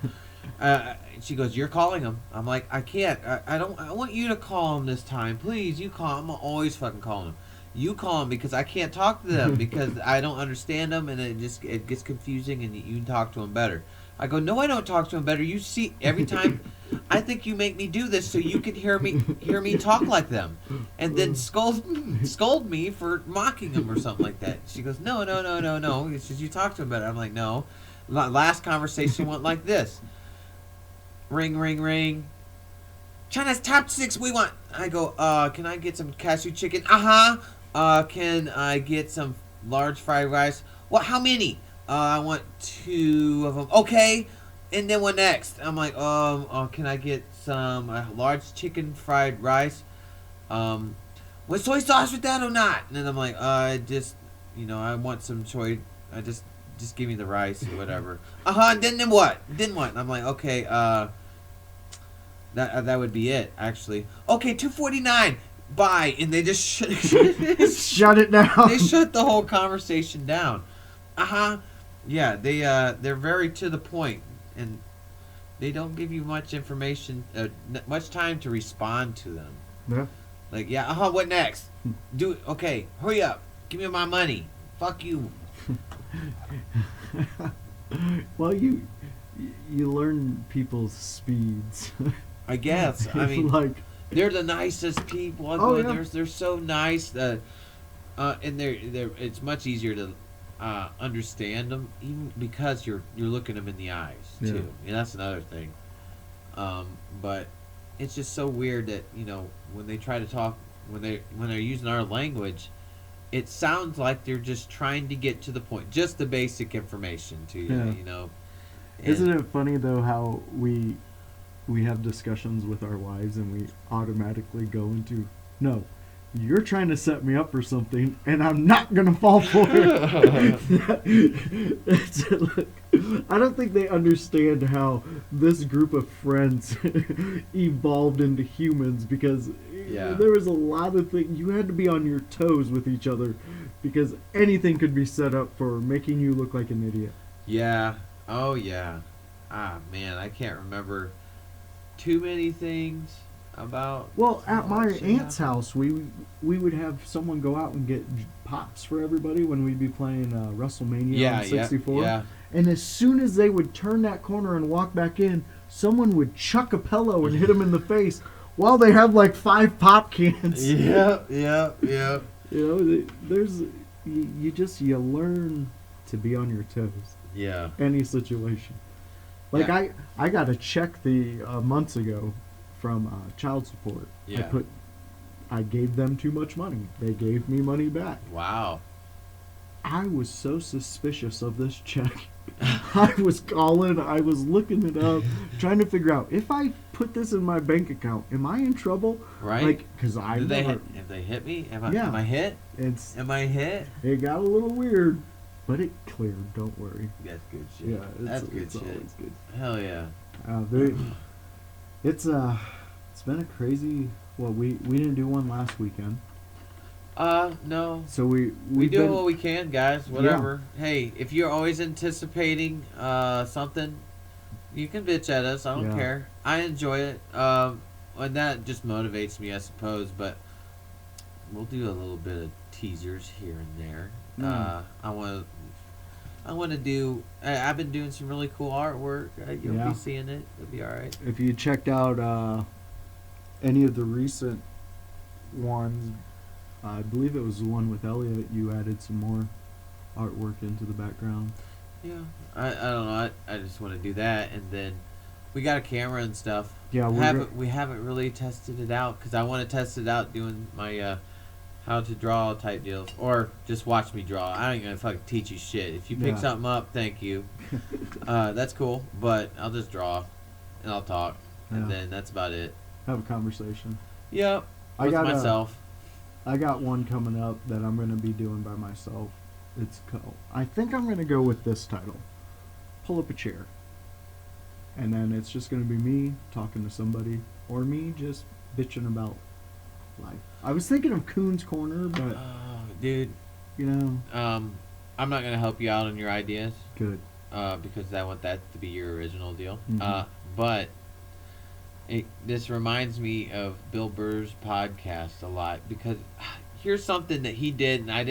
She goes, "You're calling them." I'm like, "I can't. I don't. I want you to call them this time, please. You call them. I'm always fucking calling them. You call them because I can't talk to them because I don't understand them, and it gets confusing. And you can talk to them better." I go, "No, I don't talk to them better. You see, every time, I think you make me do this so you can hear me talk like them, and then scold me for mocking them or something like that." She goes, "No. It's just you talk to them better." I'm like, "No. Last conversation went like this. Ring, ring, ring. China's top 6 we want." I go, can I get some cashew chicken? Can I get some large fried rice? What, how many? I want 2 of them. Okay. And then what next? I'm like, can I get some large chicken fried rice? With soy sauce with that or not? And then I'm like, I want some soy, just just give me the rice or whatever. And then what? Then what? And I'm like, okay, that would be it, actually. Okay, $2.49. Bye. And they just shut it down. They shut the whole conversation down. Yeah, they're very to the point, and they don't give you much information, much time to respond to them. Yeah. Like, what next? Do it. Okay, hurry up. Give me my money. Fuck you. Well, you learn people's speeds. I guess. I mean, like, they're the nicest people. Oh, yeah. They're so nice. And it's much easier to understand them, even because you're looking them in the eyes too. And that's another thing. But it's just so weird that when they try to talk, when they're using our language, it sounds like they're just trying to get to the point, just the basic information to you. Yeah. Isn't it funny though how we have discussions with our wives and we automatically go into, no, you're trying to set me up for something and I'm not going to fall for it. I don't think they understand how this group of friends evolved into humans, because there was a lot of things. You had to be on your toes with each other because anything could be set up for making you look like an idiot. Yeah. Oh, yeah. Man, I can't remember too many things about. Well, at my aunt's house, we would have someone go out and get pops for everybody when we'd be playing WrestleMania on 64. Yeah. And as soon as they would turn that corner and walk back in, someone would chuck a pillow and hit them in the face while they have like 5 pop cans. Yeah. There's you learn to be on your toes. Yeah. Any situation. Like I got a check months ago from child support. Yeah. I gave them too much money. They gave me money back. Wow. I was so suspicious of this check. I was calling, I was looking it up, trying to figure out, if I put this in my bank account, am I in trouble? Right. Like, because if they hit me, am I hit? Am I hit? It got a little weird, but it cleared. Don't worry. That's good shit. Yeah, that's good shit. Always good. Hell yeah. It's been a crazy. Well, we didn't do one last weekend. No. So we do what we can, guys. Whatever. Yeah. Hey, if you're always anticipating something, you can bitch at us. I don't care. I enjoy it. And that just motivates me, I suppose. But we'll do a little bit of teasers here and there. I want to do. I've been doing some really cool artwork. You'll be seeing it. It'll be all right. If you checked out any of the recent ones, I believe it was the one with Elliot, you added some more artwork into the background. Yeah, I don't know. I just want to do that, and then we got a camera and stuff. Yeah, we haven't really tested it out, because I want to test it out doing my how to draw type deals, or just watch me draw. I ain't gonna fucking teach you shit. If you pick something up, thank you. That's cool, but I'll just draw and I'll talk, and then that's about it. Have a conversation. Yep. With myself. I got one coming up that I'm going to be doing by myself. It's called, I think I'm going to go with this title. Pull up a chair. And then it's just going to be me talking to somebody, or me just bitching about life. I was thinking of Coon's Corner, but dude, I'm not going to help you out on your ideas. Good. Because I want that to be your original deal. Mm-hmm. But this reminds me of Bill Burr's podcast a lot, because here's something that he did, and I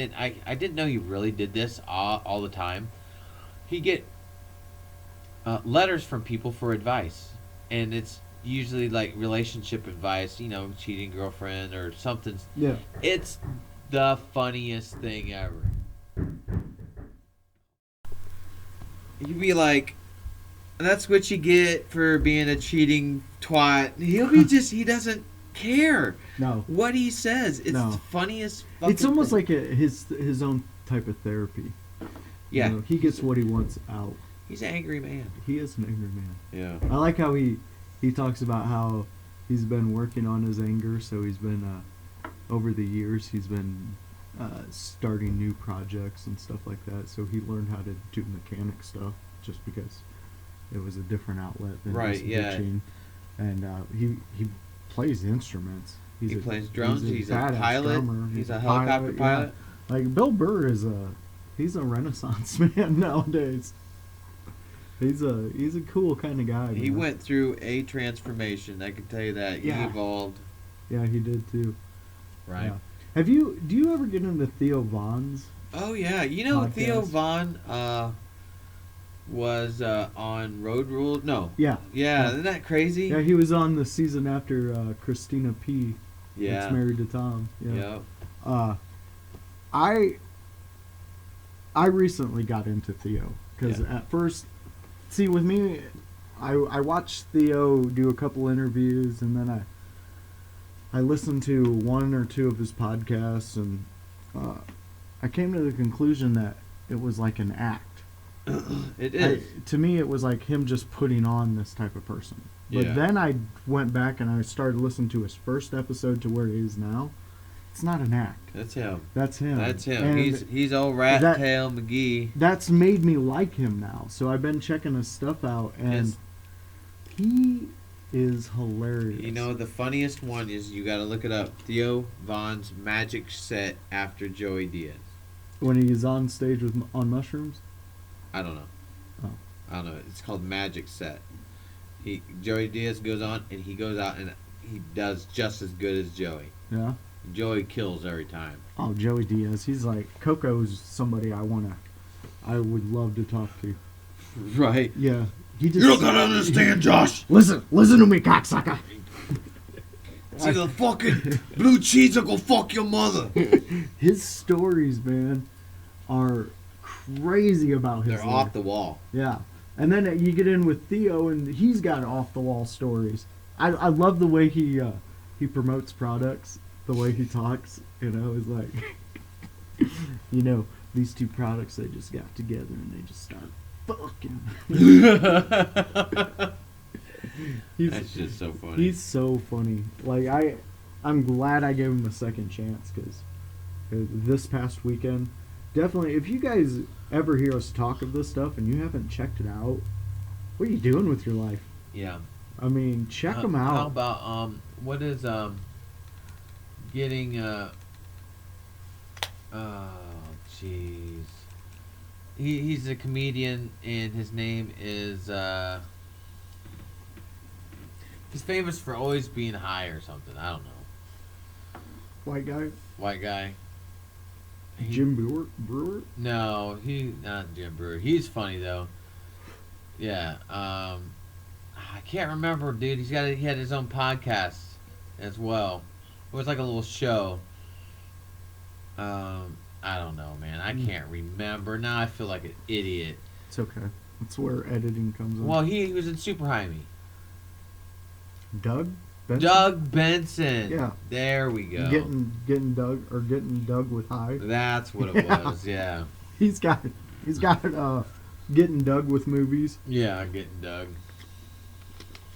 didn't know he really did this all the time. He get letters from people for advice, and it's usually like relationship advice, cheating girlfriend or something. Yeah. It's the funniest thing ever. You'd be like, that's what you get for being a cheating twat. He doesn't care. No. What he says. It's the funniest fucking It's almost thing. like his own type of therapy. Yeah. He gets what he wants out. He's an angry man. He is an angry man. Yeah. I like how he talks about how he's been working on his anger, so he's been over the years he's been starting new projects and stuff like that. So he learned how to do mechanic stuff just because it was a different outlet than just pitching. And he plays instruments. He plays drums. He's a pilot. He's a helicopter pilot. Yeah. Like Bill Burr he's a renaissance man nowadays. He's a cool kind of guy. He went through a transformation. I can tell you that. He evolved. Yeah, he did too. Right. Yeah. Do you ever get into Theo Von's? Oh yeah, podcast? Theo Von was on Road Rules. No. Yeah. Isn't that crazy? Yeah, he was on the season after Christina P. Yeah. That's married to Tom. Yeah. Yep. I recently got into Theo because at first, see, with me, I watched Theo do a couple interviews, and then I listened to one or two of his podcasts, and I came to the conclusion that it was like an act. It is. To me, it was like him just putting on this type of person. But then I went back and I started listening to his first episode to where he is now. It's not an act. That's him. That's him. And he's old Rat Tail McGee. That's made me like him now. So I've been checking his stuff out, and he is hilarious. You know, the funniest one is, you got to look it up, Theo Von's magic set after Joey Diaz. When he's on stage on mushrooms? I don't know. Oh. I don't know. It's called Magic Set. Joey Diaz goes on, and he goes out and he does just as good as Joey. Yeah. Joey kills every time. Oh, Joey Diaz. He's like, Coco's somebody I would love to talk to. Right. Yeah. You don't gotta understand, Josh. Listen to me, cocksucker. See, the fucking blue cheese will go fuck your mother. His stories, man, are crazy about his They're life. off the wall. Yeah. And then you get in with Theo, and he's got off-the-wall stories. I love the way he promotes products, the way he talks. You know, is like, you know, these two products, they just got together and they just start fucking. That's just so funny. He's so funny. Like, I'm glad I gave him a second chance, because this past weekend, definitely, if you guys ever hear us talk of this stuff and you haven't checked it out, what are you doing with your life? Yeah. I mean, check them out. How about, what is, getting, oh, jeez. He's a comedian, and his name is, he's famous for always being high or something. I don't know. White guy? Jim Brewer? No, not Jim Brewer. He's funny though. Yeah. I can't remember, dude. He had his own podcast as well. It was like a little show. I don't know, man. I can't remember. Now I feel like an idiot. It's okay. That's where editing comes in. Well, he was in Super High Me. Doug Benson? Doug Benson. Yeah. There we go. Getting Doug with high. That's what it was. Yeah. He's got Getting Doug with movies. Yeah, Getting Doug.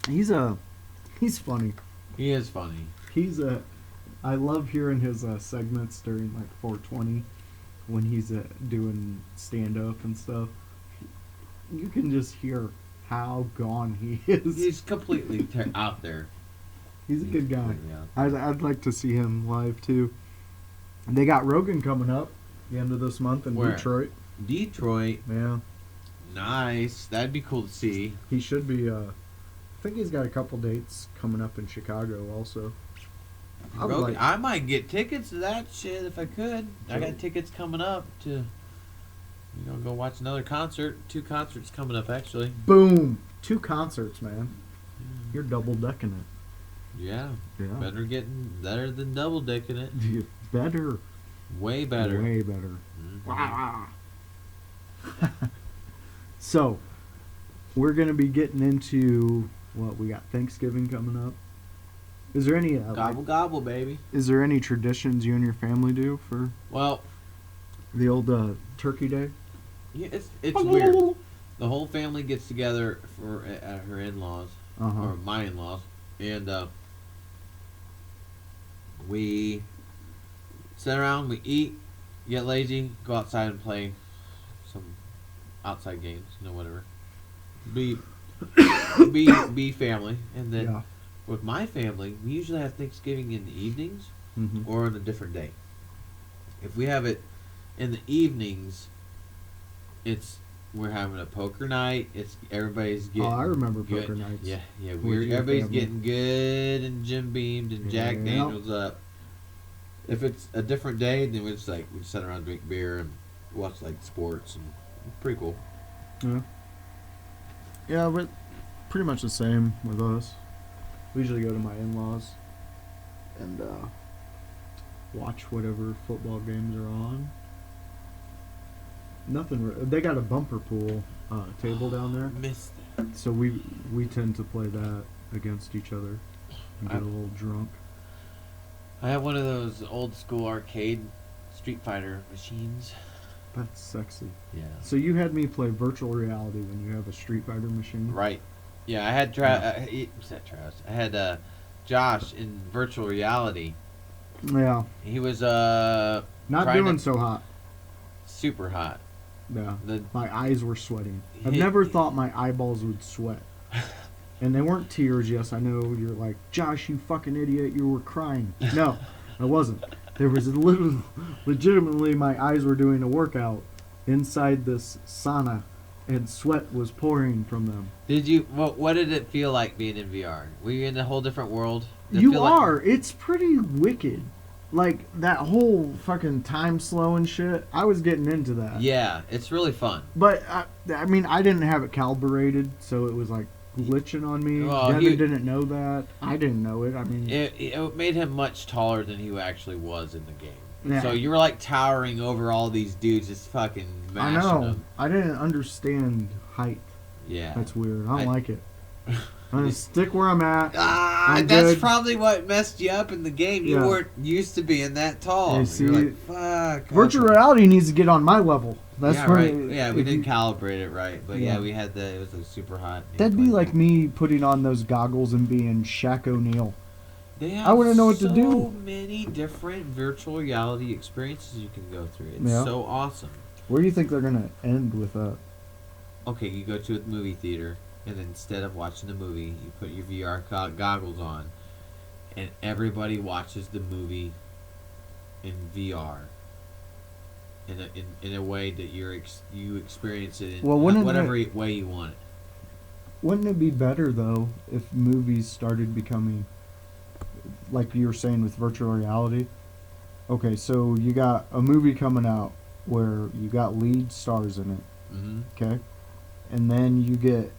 He's funny. He is funny. I love hearing his segments during like 420 when he's doing stand up and stuff. You can just hear how gone he is. He's completely out there. He's a good guy. I'd like to see him live too. And they got Rogan coming up the end of this month in Detroit. Detroit. Yeah. Nice. That'd be cool to see. He should be. I think he's got a couple dates coming up in Chicago also. I might get tickets to that shit if I could. I got tickets coming up to, go watch another concert. 2 concerts coming up, actually. Boom! 2 concerts, man. You're double decking it. Yeah. Better than double decking it. Better. Way better. Way better. Mm-hmm. So, we're going to be getting into what we got. Thanksgiving coming up. Is there any gobble, baby? Is there any traditions you and your family do for the old Turkey Day? Yeah, it's weird. The whole family gets together at her in-laws or my in-laws, and we sit around, we eat, get lazy, go outside and play some outside games, whatever. Be be family, and then with my family, we usually have Thanksgiving in the evenings or on a different day. If we have it in the evenings, we're having a poker night. Everybody's getting. Oh, I remember good. Poker nights. Yeah. Everybody's getting good and Jim Beamed and Jack Daniels up. If it's a different day, then we sit around, drink beer, and watch sports, and it's pretty cool. Yeah. Yeah, but pretty much the same with us. We usually go to my in-laws and watch whatever football games are on. They got a bumper pool table down there. Missed that. So we tend to play that against each other and get a little drunk. I have one of those old school arcade Street Fighter machines. That's sexy. Yeah. So you had me play virtual reality when you have a Street Fighter machine? Right. Yeah, I had Travis. I had Josh in virtual reality. Yeah. He was not doing so hot. Super hot. Yeah. My eyes were sweating. I've never thought my eyeballs would sweat. And they weren't tears. Yes, I know you're like, Josh, you fucking idiot, you were crying. No, I wasn't. There was legitimately my eyes were doing a workout inside this sauna, and sweat was pouring from them. Did you? What did it feel like being in VR? Were you in a whole different world? You are. It's pretty wicked. Like that whole fucking time slow and shit. I was getting into that. Yeah, it's really fun. But I mean, I didn't have it calibrated, so it was like glitching on me. Devin didn't know that. I didn't know it. I mean, it made him much taller than he actually was in the game. Yeah. So you were like towering over all these dudes, just fucking mashing them. I didn't understand height. Yeah, that's weird. I don't like it. I'm gonna stick where I'm at. That's good. Probably what messed you up in the game. You weren't used to being that tall. You see, you're like, fuck. Virtual reality needs to get on my level. That's right. Yeah, we didn't calibrate it right, but we had it was like super hot. That'd be like me putting on those goggles and being Shaq O'Neal. I wouldn't know what to do. So many different virtual reality experiences you can go through. It's so awesome. Where do you think they're gonna end with that? Okay, you go to a movie theater, and instead of watching the movie, you put your VR goggles on, and everybody watches the movie in VR. In a way that you experience it in whatever way you want it. Wouldn't it be better though if movies started becoming like you were saying with virtual reality? Okay, so you got a movie coming out where you got lead stars in it. Mm-hmm. Okay, and then you get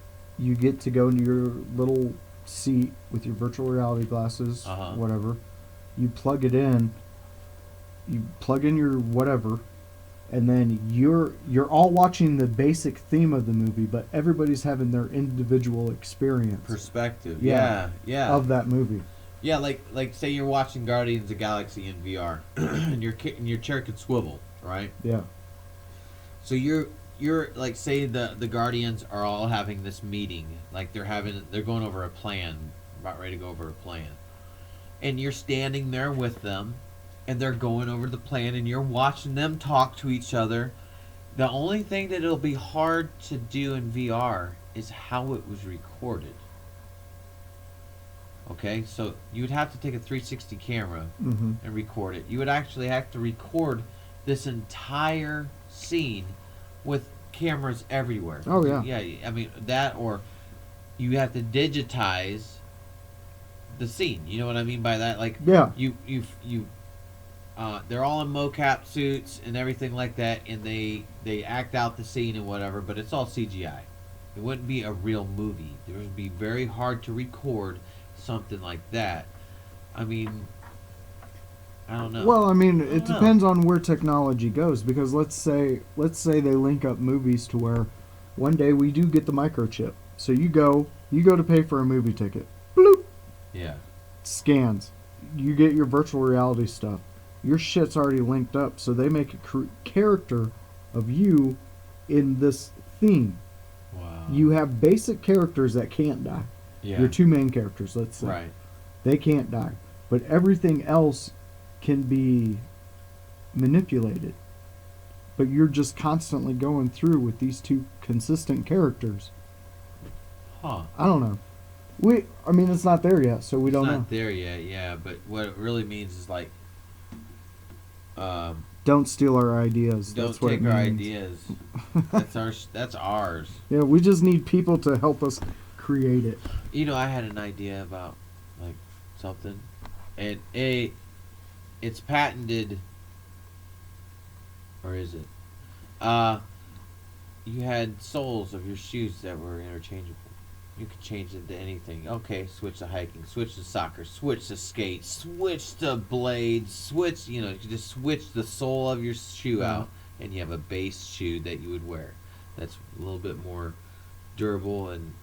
to go into your little seat with your virtual reality glasses, whatever. You plug it in. You plug in your whatever. And then you're all watching the basic theme of the movie, but everybody's having their individual experience, perspective, yeah, of that movie. Yeah, like say you're watching Guardians of the Galaxy in VR, and your chair could swivel, right? Yeah. So you're like, say the Guardians are all having this meeting, like they're going over a plan, about ready to go over a plan, and you're standing there with them. And they're going over the plan, and you're watching them talk to each other. The only thing that it'll be hard to do in VR is how it was recorded. Okay, so you would have to take a 360 camera and record it. You would actually have to record this entire scene with cameras everywhere. Oh, yeah. Yeah, I mean, that, or you have to digitize the scene. You know what I mean by that? Like, they're all in mocap suits and everything like that, and they act out the scene and whatever, but it's all CGI. It wouldn't be a real movie. It would be very hard to record something like that. I mean, I don't know. Well, I mean, it depends on where technology goes, because let's say they link up movies to where one day we do get the microchip. So you go to pay for a movie ticket. Bloop. Yeah. Scans. You get your virtual reality stuff. Your shit's already linked up, so they make a character of you in this theme. Wow. You have basic characters that can't die. Yeah. Your two main characters, let's say. Right. They can't die. But everything else can be manipulated. but you're just constantly going through with these two consistent characters. Huh. I don't know. I mean, it's not there yet, so we don't know. It's not there yet, yeah. But what it really means is like, don't steal our ideas. Don't take our ideas. That's ours. Yeah, we just need people to help us create it. You know, I had an idea about like something, and it's patented, or is it? You had soles of your shoes that were interchangeable. You could change it to anything. Okay, switch to hiking, switch to soccer, switch to skate, switch to blades, switch, you could just switch the sole of your shoe out, and you have a base shoe that you would wear. That's a little bit more durable, and,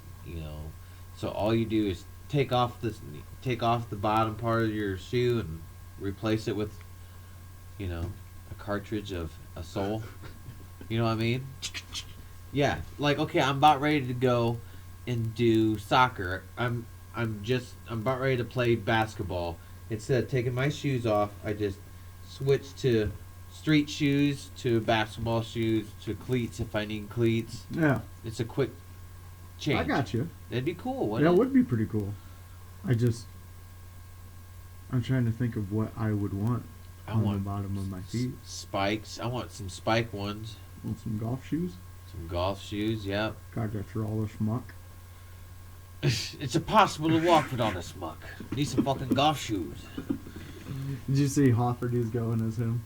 so all you do is take off the bottom part of your shoe and replace it with, a cartridge of a sole. You know what I mean? Yeah, like, okay, I'm about ready to go and do soccer. I'm about ready to play basketball. Instead of taking my shoes off, I just switch to street shoes, to basketball shoes, to cleats if I need cleats. Yeah. It's a quick change. I got you. That'd be cool, wouldn't it? That would be pretty cool. I'm trying to think of what I would want on the bottom of my feet. Spikes. I want some spike ones. Want some golf shoes? Some golf shoes, yep. God, after all this muck. It's impossible to walk without a smuck. Need some fucking golf shoes. Did you see Hofferty's going as him?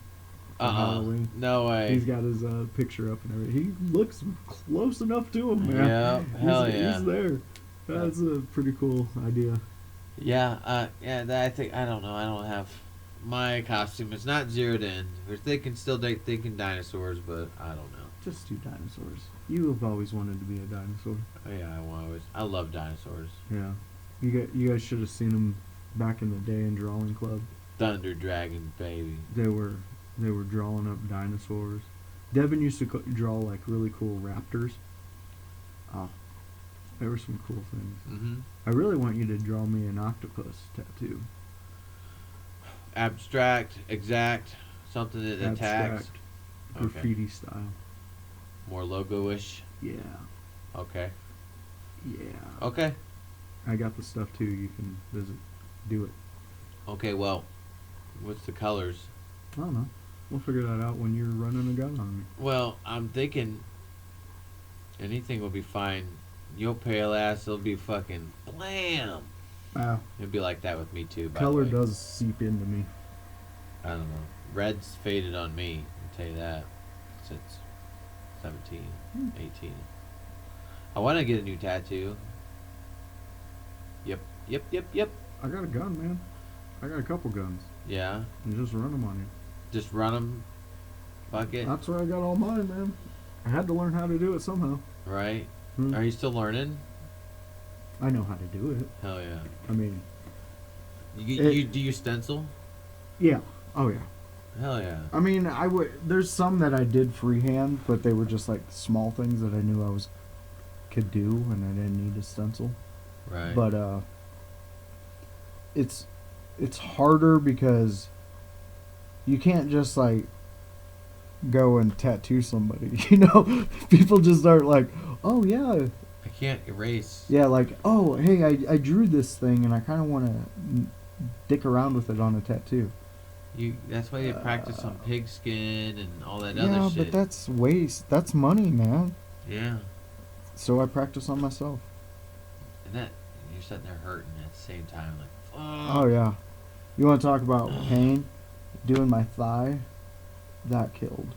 Halloween? No way. He's got his picture up and everything. He looks close enough to him, man. Yeah, hell yeah. He's there. That's a pretty cool idea. Yeah, I don't know. I don't have my costume. It's not zeroed in. They can still thinking dinosaurs, but I don't know. Just do dinosaurs. You have always wanted to be a dinosaur. Oh, yeah, I love dinosaurs. Yeah, you guys should have seen them back in the day in drawing club. Thunder Dragon, baby. They were drawing up dinosaurs. Devin used to draw like really cool raptors. Oh, there were some cool things. Mm-hmm. I really want you to draw me an octopus tattoo. Abstract, exact, something that attacks. Graffiti style. More logo-ish. Yeah. Okay. Yeah. Okay. I got the stuff too. You can visit. Do it. Okay, well, what's the colors? I don't know. We'll figure that out when you're running a gun on me. Well, I'm thinking anything will be fine. Your pale ass, it'll be fucking blam. Wow. It'll be like that with me too. Color does seep into me. I don't know. Red's faded on me. I'll tell you that. Since 17, 18. I want to get a new tattoo. Yep. I got a gun, man. I got a couple guns. Yeah. And just run them on you. Just run them. Fuck it. That's where I got all mine, man. I had to learn how to do it somehow. Right. Are you still learning? I know how to do it. Hell yeah. I mean, you do you stencil? Yeah. Oh yeah. Hell yeah. I mean, there's some that I did freehand, but they were just like small things that I knew could do, and I didn't need a stencil. Right. But it's harder because you can't just like go and tattoo somebody. People just start like, oh yeah. I can't erase. Yeah, like, oh hey, I drew this thing, and I kind of want to dick around with it on a tattoo. That's why you practice on pigskin and all that other shit. Yeah, but that's waste. That's money, man. Yeah. So I practice on myself. And you're sitting there hurting at the same time, like, oh yeah. You want to talk about pain? Doing my thigh, that killed.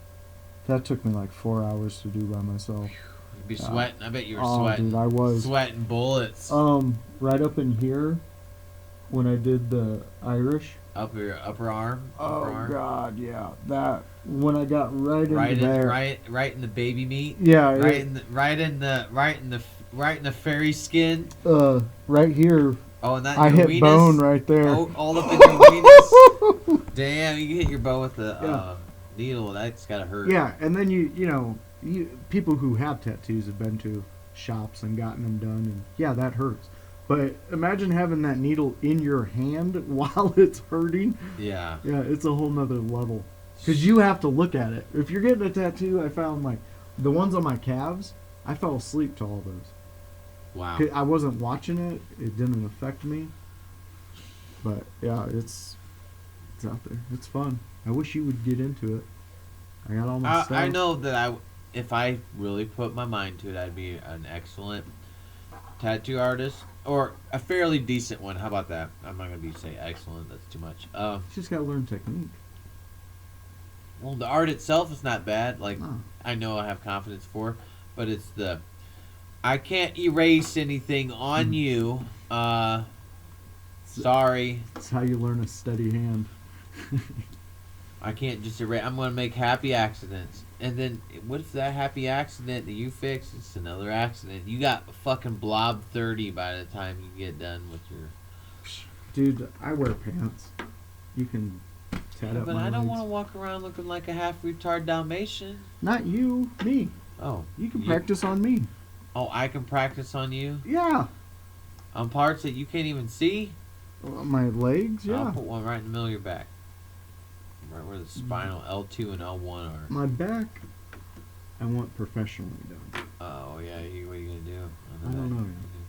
That took me like 4 hours to do by myself. You'd be sweating. I bet you were sweating. Dude, I was sweating bullets. Right up in here, when I did the Irish. Up your upper arm. God, yeah. That when I got right in there. Right in the baby meat. Yeah. Right in the fairy skin. Right here. Oh, and that I hit weenus? bone right there. Oh, all up in your weenus. Damn, you hit your bone with the needle. That's gotta hurt. Yeah, and then you people who have tattoos have been to shops and gotten them done, and yeah, that hurts. But imagine having that needle in your hand while it's hurting. Yeah. Yeah, it's a whole nother level. Because you have to look at it. If you're getting a tattoo, I found like the ones on my calves, I fell asleep to all those. Wow. I wasn't watching it. It didn't affect me. But yeah, it's out there. It's fun. I wish you would get into it. I got all my stuff. I know that if I really put my mind to it, I'd be an excellent tattoo artist. Or a fairly decent one. How about that? I'm not going to say excellent. That's too much. You just got to learn technique. Well, the art itself is not bad. Like, I know I have confidence for. But it's I can't erase anything on you. Sorry. That's how you learn a steady hand. I can't just erase. I'm going to make happy accidents. And then, what if that happy accident that you fix is another accident? You got fucking blob 30 by the time you get done with your... Dude, I wear pants. You can tat up but my I don't legs. want to walk around looking like a half-retard Dalmatian. Not you, me. Oh. You can practice on me. Oh, I can practice on you? Yeah. On parts that you can't even see? My legs, yeah. I'll put one right in the middle of your back. Right where the spinal L2 and L1 are. My back, I want professionally done. Oh, yeah. What are you going to do? I don't know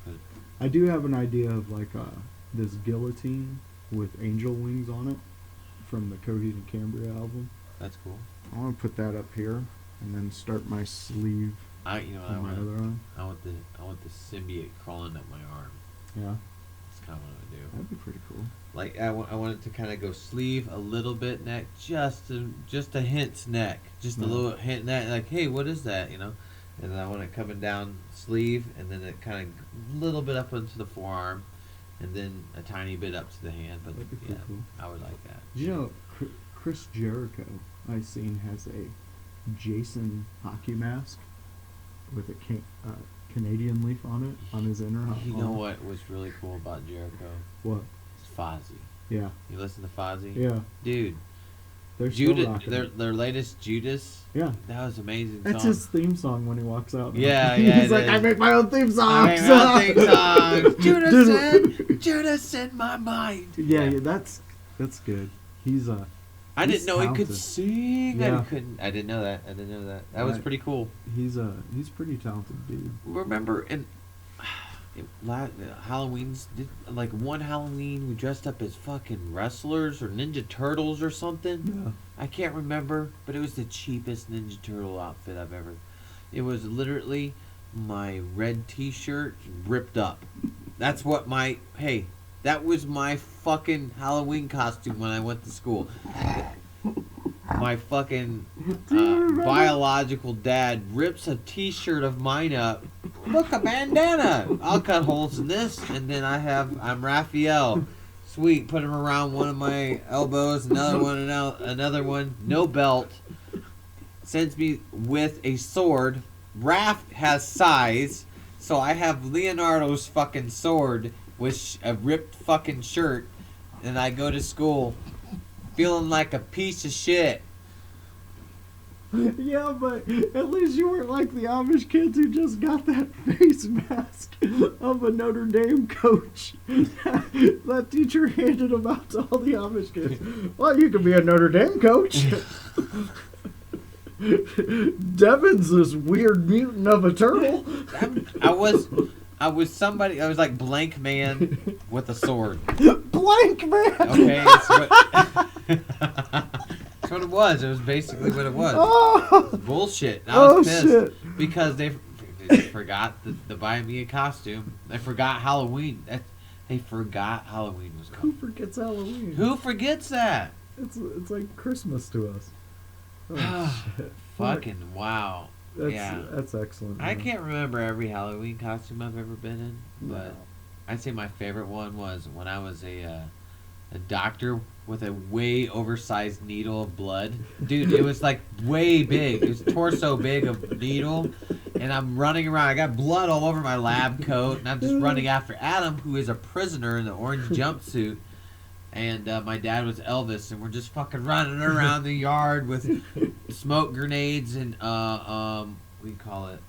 yet. I do have an idea of like this guillotine with angel wings on it from the Coheed and Cambria album. That's cool. I want to put that up here and then start my sleeve You know what on my other arm. I want the symbiote crawling up my arm. Yeah. That's kind of what I would do. That'd be pretty cool. Like I want it to kind of go sleeve a little bit, neck, just a hint's neck, just a little hint neck. Like, hey, what is that? You know, and then I want it coming down sleeve, and then it kind of a little bit up into the forearm, and then a tiny bit up to the hand. But That'd be yeah, cool. I would like that. You know, Chris Jericho, I seen, has a Jason hockey mask with a Canadian leaf on it on his inner. You know what was really cool about Jericho? What? It's Fozzy. Yeah. You listen to Fozzy? Yeah. Dude. They're Judas, their latest Judas. Yeah. That was amazing. That's song. his theme song when he walks out. Yeah, yeah. He's like, I make my own theme songs. I make my own theme songs. Judas in my mind. Yeah, that's good. I didn't know talented. he could sing. Yeah. I didn't know that. That was pretty cool. He's pretty talented dude. Remember in Halloween's, like one Halloween we dressed up as fucking wrestlers or Ninja Turtles or something. Yeah. I can't remember, but it was the cheapest Ninja Turtle outfit I've ever. It was literally my red T-shirt ripped up. That's what that was my fucking Halloween costume when I went to school. My fucking biological dad rips a T-shirt of mine up. Look, a bandana. I'll cut holes in this, and then I'm Raphael. Sweet, put him around one of my elbows, another one, no belt. Sends me with a sword. Raph has size, so I have Leonardo's fucking sword with a ripped fucking shirt, and I go to school feeling like a piece of shit. Yeah, but at least you weren't like the Amish kids who just got that face mask of a Notre Dame coach. That teacher handed them out to all the Amish kids. Well, you could be a Notre Dame coach. Devin's this weird mutant of a turtle. I was somebody. I was like Blank Man with a sword. Blank Man. Okay, that's what it was. It was basically what it was. Oh. Bullshit. I was pissed Shit. because they forgot to buy me a costume. They forgot Halloween. They forgot Halloween was Who coming. forgets Halloween? Who forgets that? It's like Christmas to us. Oh, shit. Fucking wow. That's excellent. I man. can't remember every Halloween costume I've ever been in, but I'd say my favorite one was when I was a doctor with a way oversized needle of blood. Dude, it was like way big. It was torso big of needle, and I'm running around. I got blood all over my lab coat, and I'm just running after Adam, who is a prisoner in the orange jumpsuit. And my dad was Elvis, and we're just fucking running around the yard with smoke grenades and what do you call it?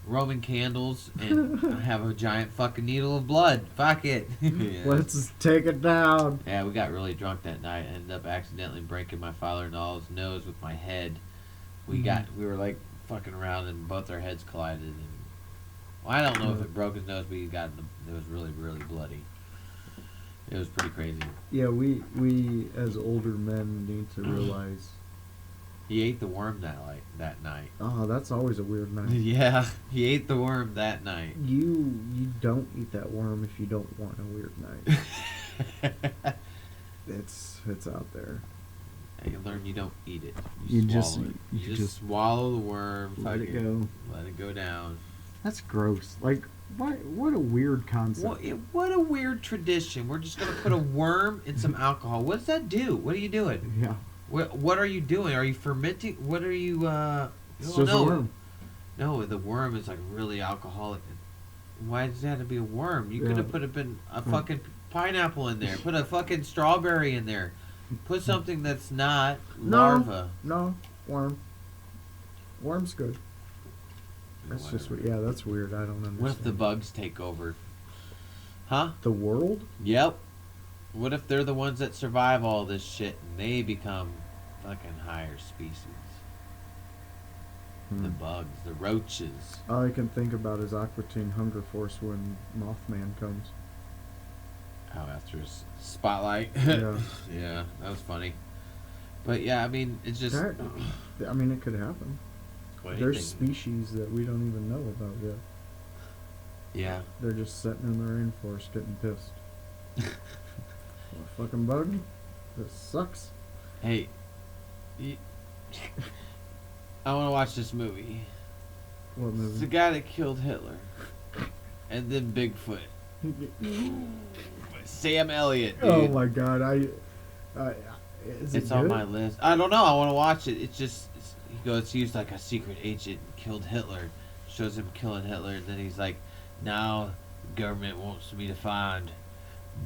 Roman candles and have a giant fucking needle of blood. Fuck it. Yeah. Let's take it down. Yeah, we got really drunk that night. I ended up accidentally breaking my father-in-law's nose with my head. We were like fucking around and both our heads collided. And, well, I don't know if it broke his nose, but it was really, really bloody. It was pretty crazy. Yeah, we as older men need to realize. He ate the worm that night. Oh, that's always a weird night. Yeah, he ate the worm that night. You don't eat that worm if you don't want a weird night. It's out there. You learn you don't eat it. You swallow just it. You just swallow the worm. Let it go. Let it go down. That's gross. Like, what a weird concept. What a weird tradition. We're just going to put a worm in some alcohol. What does that do? What are you doing? Yeah. What are you doing? Are you fermenting? What are you... It's just a worm. No, the worm is like really alcoholic. Why does it have to be a worm? You could have put a fucking pineapple in there. Put a fucking strawberry in there. Put something that's not larva. No, worm. Worm's good. That's just that's weird. I don't understand. What if the bugs take over? Huh? The world? Yep. What if they're the ones that survive all this shit and they become fucking higher species? The bugs, the roaches. All I can think about is Aqua Teen Hunger Force when Mothman comes. Oh, after his spotlight. Yeah. Yeah, that was funny. But yeah, I mean, it's just... it could happen. There's species that we don't even know about yet. Yeah. They're just sitting in the rainforest getting pissed. What fucking bug? This sucks. Hey, I want to watch this movie. What movie? It's the guy that killed Hitler. And then Bigfoot. Sam Elliott, dude. Oh my god, it's on my list. I don't know. I want to watch it. It's just he goes. He's like a secret agent. And killed Hitler. Shows him killing Hitler, and then he's like, now the government wants me to find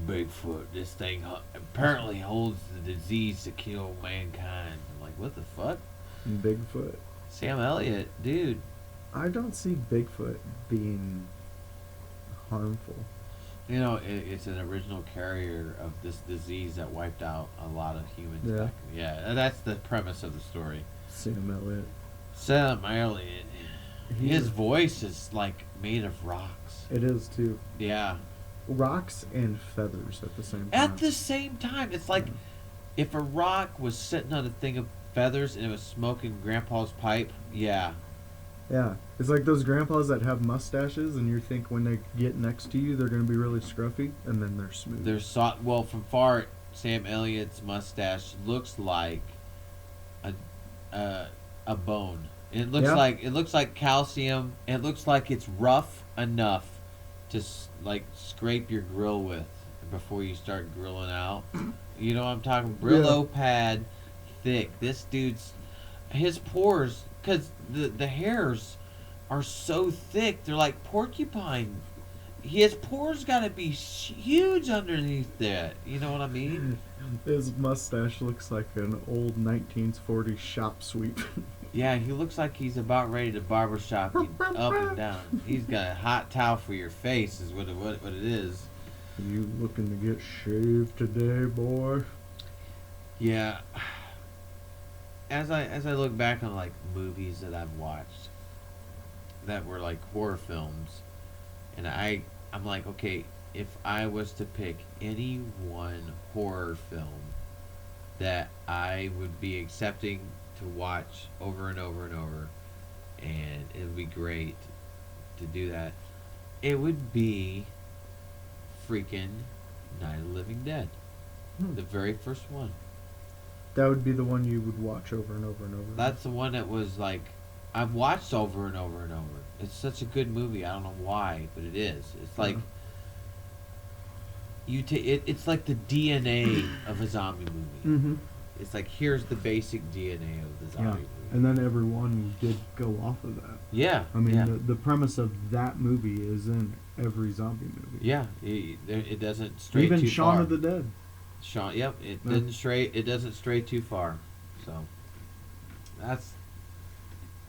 Bigfoot. This thing apparently holds the disease to kill mankind. I'm like, what the fuck? Bigfoot. Sam Elliott, dude. I don't see Bigfoot being harmful. You know, it's an original carrier of this disease that wiped out a lot of humans. Yeah. Yeah, that's the premise of the story. Sam Elliott. Sam Elliott. His voice is like made of rocks. It is too. Yeah. Rocks and feathers at the same time. At the same time. It's like if a rock was sitting on a thing of feathers and it was smoking Grandpa's pipe. Yeah. Yeah. It's like those grandpas that have mustaches and you think when they get next to you they're going to be really scruffy and then they're smooth. They're soft. Well, from far, Sam Elliott's mustache looks like a bone. It looks like calcium. It looks like it's rough enough to like scrape your grill with before you start grilling out. You know what I'm talking? Brillo pad thick. This dude's his pores, because the hairs are so thick, they're like porcupine. His pores gotta be huge underneath that. You know what I mean? His mustache looks like an old 1940s shop sweep. Yeah, he looks like he's about ready to barbershop you up and down. He's got a hot towel for your face is what it is. You looking to get shaved today, boy? Yeah. As I look back on like movies that I've watched that were like horror films, and I'm like, okay, if I was to pick any one horror film that I would be accepting to watch over and over and over, and it would be great to do that, it would be freaking Night of the Living Dead. The very first one. That would be the one you would watch over and over and over. That's the one that was like I've watched over and over and over. It's such a good movie. I don't know why, but it is. It's like it's like the DNA of a zombie movie. Mm-hmm. It's like here's the basic DNA of the zombie movie. And then everyone did go off of that. Yeah. I mean, the premise of that movie is in every zombie movie. Yeah. It doesn't stray even too Shaun far. of the Dead. Yep. It doesn't stray too far. So that's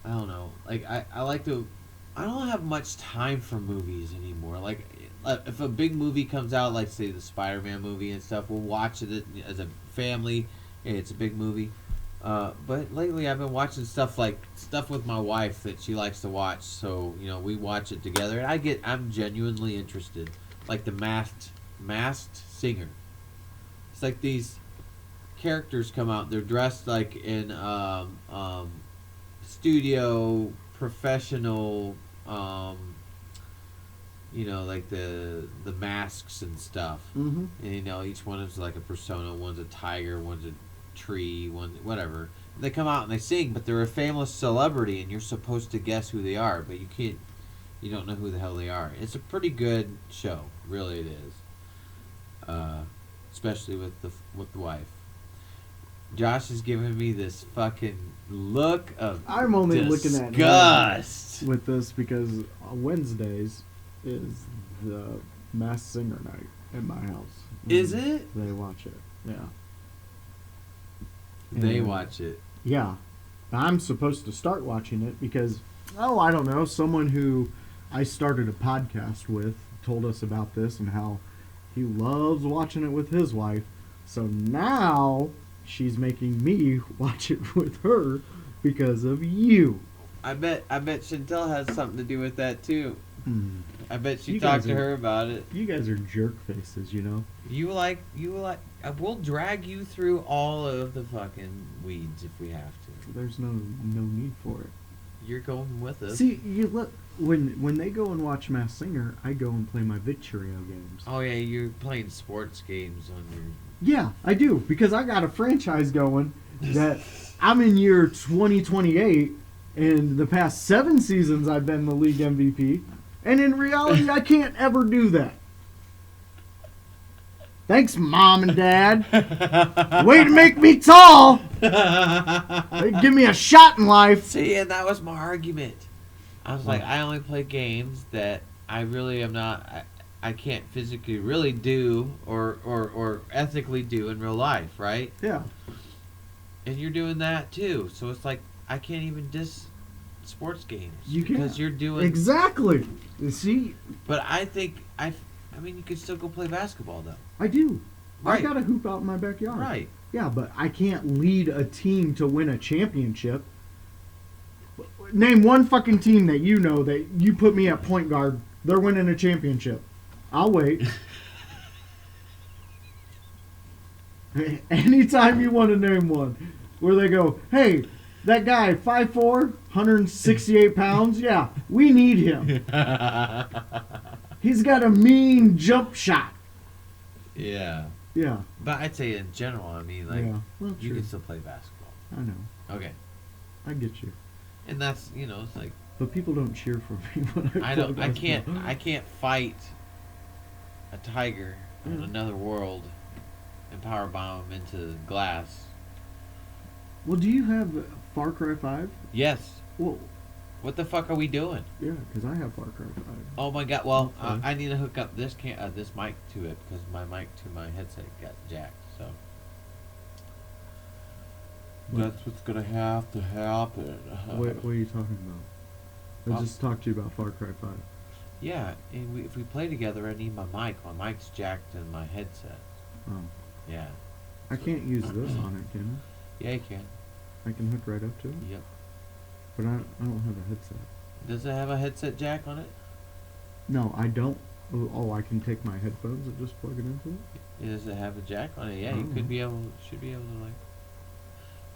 I don't know. Like I like to I don't have much time for movies anymore. Like, if a big movie comes out, like say the Spider-Man movie and stuff, we'll watch it as a family. Hey, it's a big movie. But lately, I've been watching stuff with my wife that she likes to watch. So we watch it together, and I'm genuinely interested. Like the Masked Singer. It's like these characters come out. They're dressed like in studio professional. Like the masks and stuff. Mm-hmm. And each one is like a persona. One's a tiger, one's a tree, one whatever. They come out and they sing, but they're a famous celebrity, and you're supposed to guess who they are, but you can't. You don't know who the hell they are. It's a pretty good show, really. It is, especially with the wife. Josh is giving me this fucking look of I'm only looking at disgust with this because Wednesdays is the Masked Singer night at my house. Is it? They watch it. Yeah. They watch it. Yeah. I'm supposed to start watching it because, I don't know, someone who I started a podcast with told us about this and how he loves watching it with his wife. So now she's making me watch it with her because of you. I bet Chantel has something to do with that too. I bet she You talked guys to are- her about it. You guys are jerk faces, you know? You like. We'll drag you through all of the fucking weeds if we have to. There's no need for it. You're going with us. See, you look when they go and watch Masked Singer, I go and play my Victorio games. Oh yeah, you're playing sports games on your. Yeah, I do because I got a franchise going that I'm in year 2028, and the past 7 seasons I've been the league MVP, and in reality I can't ever do that. Thanks, Mom and Dad. Way to make me tall. They give me a shot in life. See, and that was my argument. I was like, I only play games that I really am not. I can't physically really do or ethically do in real life, right? Yeah. And you're doing that too. So it's like I can't even diss sports games You can't. because you're doing Exactly. You see, But I think I mean, you could still go play basketball though. I do. Right. I got a hoop out in my backyard. Right. Yeah, but I can't lead a team to win a championship. Name one fucking team that you know that you put me at point guard, they're winning a championship. I'll wait. Anytime you want to name one, where they go, hey, that guy, 5'4", 168 pounds, yeah, we need him. He's got a mean jump shot. Yeah. Yeah. But I'd say in general, I mean, like, Yeah. Well, you true. can still play basketball. I know. Okay. I get you. And that's, it's like, But people don't cheer for me when I play basketball. I can't fight a tiger in Yeah. another world and powerbomb him into glass. Well, do you have Far Cry 5? Yes. Well, What the fuck are we doing? yeah, because I have Far Cry 5. Oh my god! Well, Okay. I need to hook up this this mic to it because my mic to my headset got jacked. So that's what's gonna have to happen. What are you talking about? I just talked to you about Far Cry 5. Yeah, and if we play together, I need my mic. My mic's jacked in my headset. Oh. Yeah. I can't use this on it, can Yeah, you can. I? I can hook right up to it? Yep. But I don't have a headset. Does it have a headset jack on it? No, I don't. Oh, I can take my headphones and just plug it into it? Does it have a jack on it? Yeah, you Oh. should be able to like,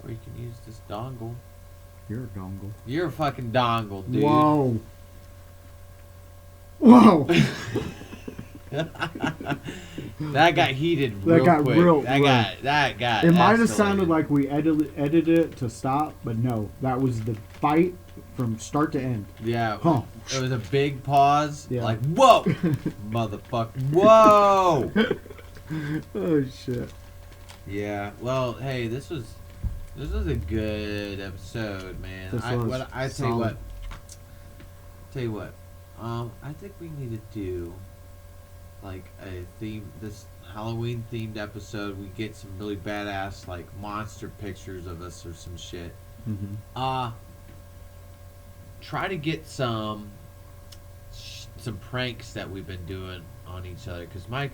or you can use this dongle. You're a dongle. You're a fucking dongle, dude. Whoa. Whoa. That got heated real got quick. real- That got. It might have escalated. sounded like we edited it to stop, but no. That was the fight from start to end. Yeah. Huh. It was a big pause. Yeah. Like, whoa, motherfucker, whoa. Oh, shit. Yeah. Well, hey, this was a good episode, man. This I was tell you what. solid. I think we need to do like this Halloween themed episode. We get some really badass like monster pictures of us or some shit. Mm-hmm. Try to get some some pranks that we've been doing on each other. Because my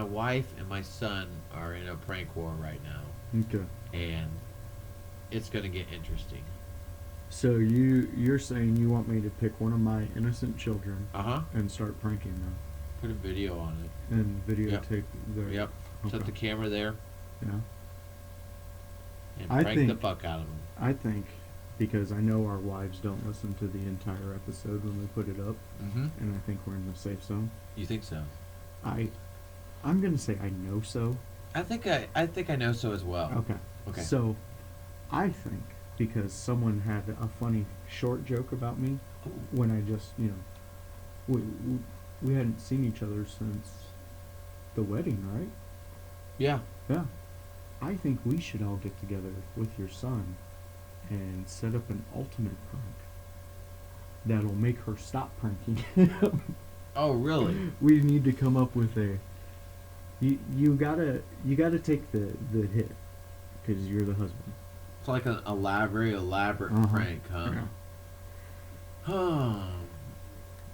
wife and my son are in a prank war right now. Okay. And it's going to get interesting. So you're saying you want me to pick one of my innocent children and start pranking them? Put a video on it. And videotape their... Yep. Okay. Set the camera there. Yeah. And prank the fuck out of them. I think, because I know our wives don't listen to the entire episode when we put it up, and I think we're in the safe zone. You think so? I'm gonna say I know so. I think I know so as well. Okay. So, I think because someone had a funny short joke about me when I just, we hadn't seen each other since the wedding, right? Yeah. Yeah. I think we should all get together with your son and set up an ultimate prank that'll make her stop pranking him. Oh, really? We need to come up with a... You gotta take the hit because you're the husband. It's like an elaborate prank, huh? Yeah.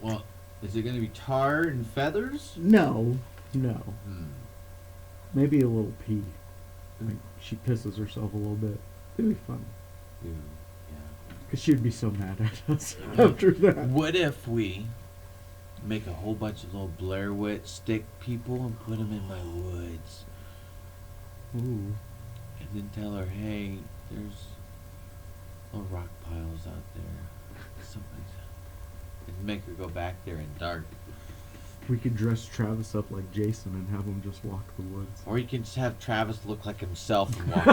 Well, is it gonna be tar and feathers? No. Maybe a little pee. Like she pisses herself a little bit. It'd be fun. Dude, yeah. Because she'd be so mad at us after that. What if we make a whole bunch of little Blair Witch stick people and put them in my woods? Ooh. And then tell her, hey, there's little rock piles out there. Somebody's... And make her go back there in dark. We could dress Travis up like Jason and have him just walk the woods. Or you can just have Travis look like himself and walk the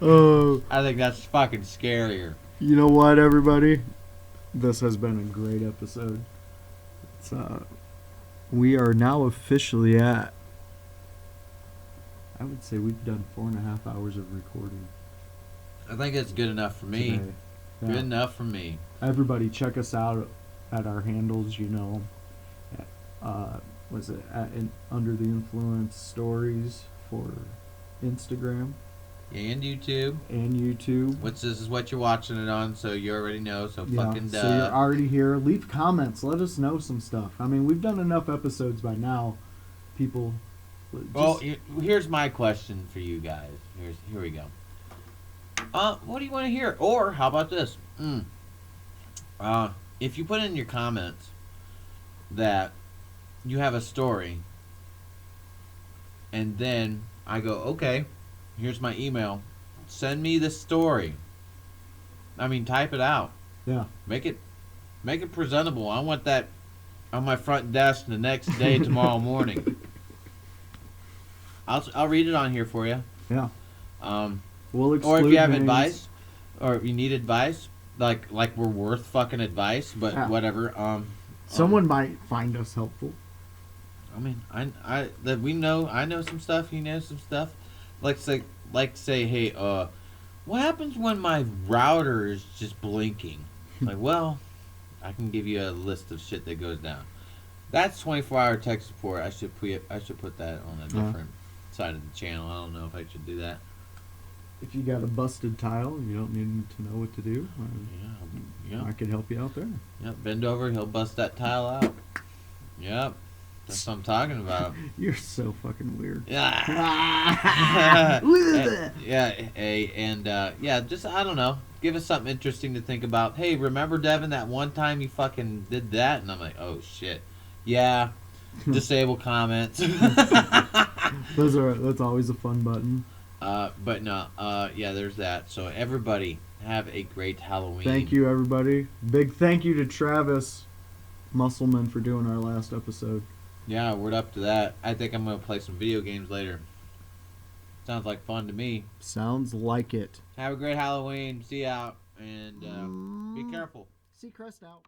woods. I think that's fucking scarier. You know what, everybody? This has been a great episode. It's, we are now officially at... I would say we've done 4.5 hours of recording. I think that's good enough for me. Today. Yeah. Good enough for me. Everybody check us out at our handles, was it at Under the Influence Stories for Instagram And YouTube. Which this is what you're watching it on, so you already know, so fucking duh. So you're already here. Leave comments. Let us know some stuff. I mean, we've done enough episodes by now. People... Well, here's my question for you guys. Here we go. What do you want to hear? Or, how about this? If you put in your comments that you have a story, and then I go, okay, here's my email. Send me the story. I mean, type it out. Yeah. Make it presentable. I want that on my front desk the next day, tomorrow morning. I'll read it on here for you. Yeah. Or if you have advice, or if you need advice, like we're worth fucking advice, but whatever. Someone might find us helpful. I mean, I know some stuff. He knows some stuff. Like say, hey, what happens when my router is just blinking? Like, well, I can give you a list of shit that goes down. That's 24-hour tech support. I should put that on a different side of the channel. I don't know if I should do that. If you got a busted tile and you don't need to know what to do, I can help you out there. Yep, bend over, he'll bust that tile out. Yep, that's what I'm talking about. You're so fucking weird. Yeah. Just, I don't know. Give us something interesting to think about. Hey, remember, Devin, that one time you fucking did that? And I'm like, oh, shit. Yeah. Disable comments. That's always a fun button. But no, there's that. So everybody, have a great Halloween. Thank you, everybody. Big thank you to Travis Musselman for doing our last episode. Yeah, we're up to that. I think I'm going to play some video games later. Sounds like fun to me. Sounds like it. Have a great Halloween. See you out. And be careful. Seacrest out.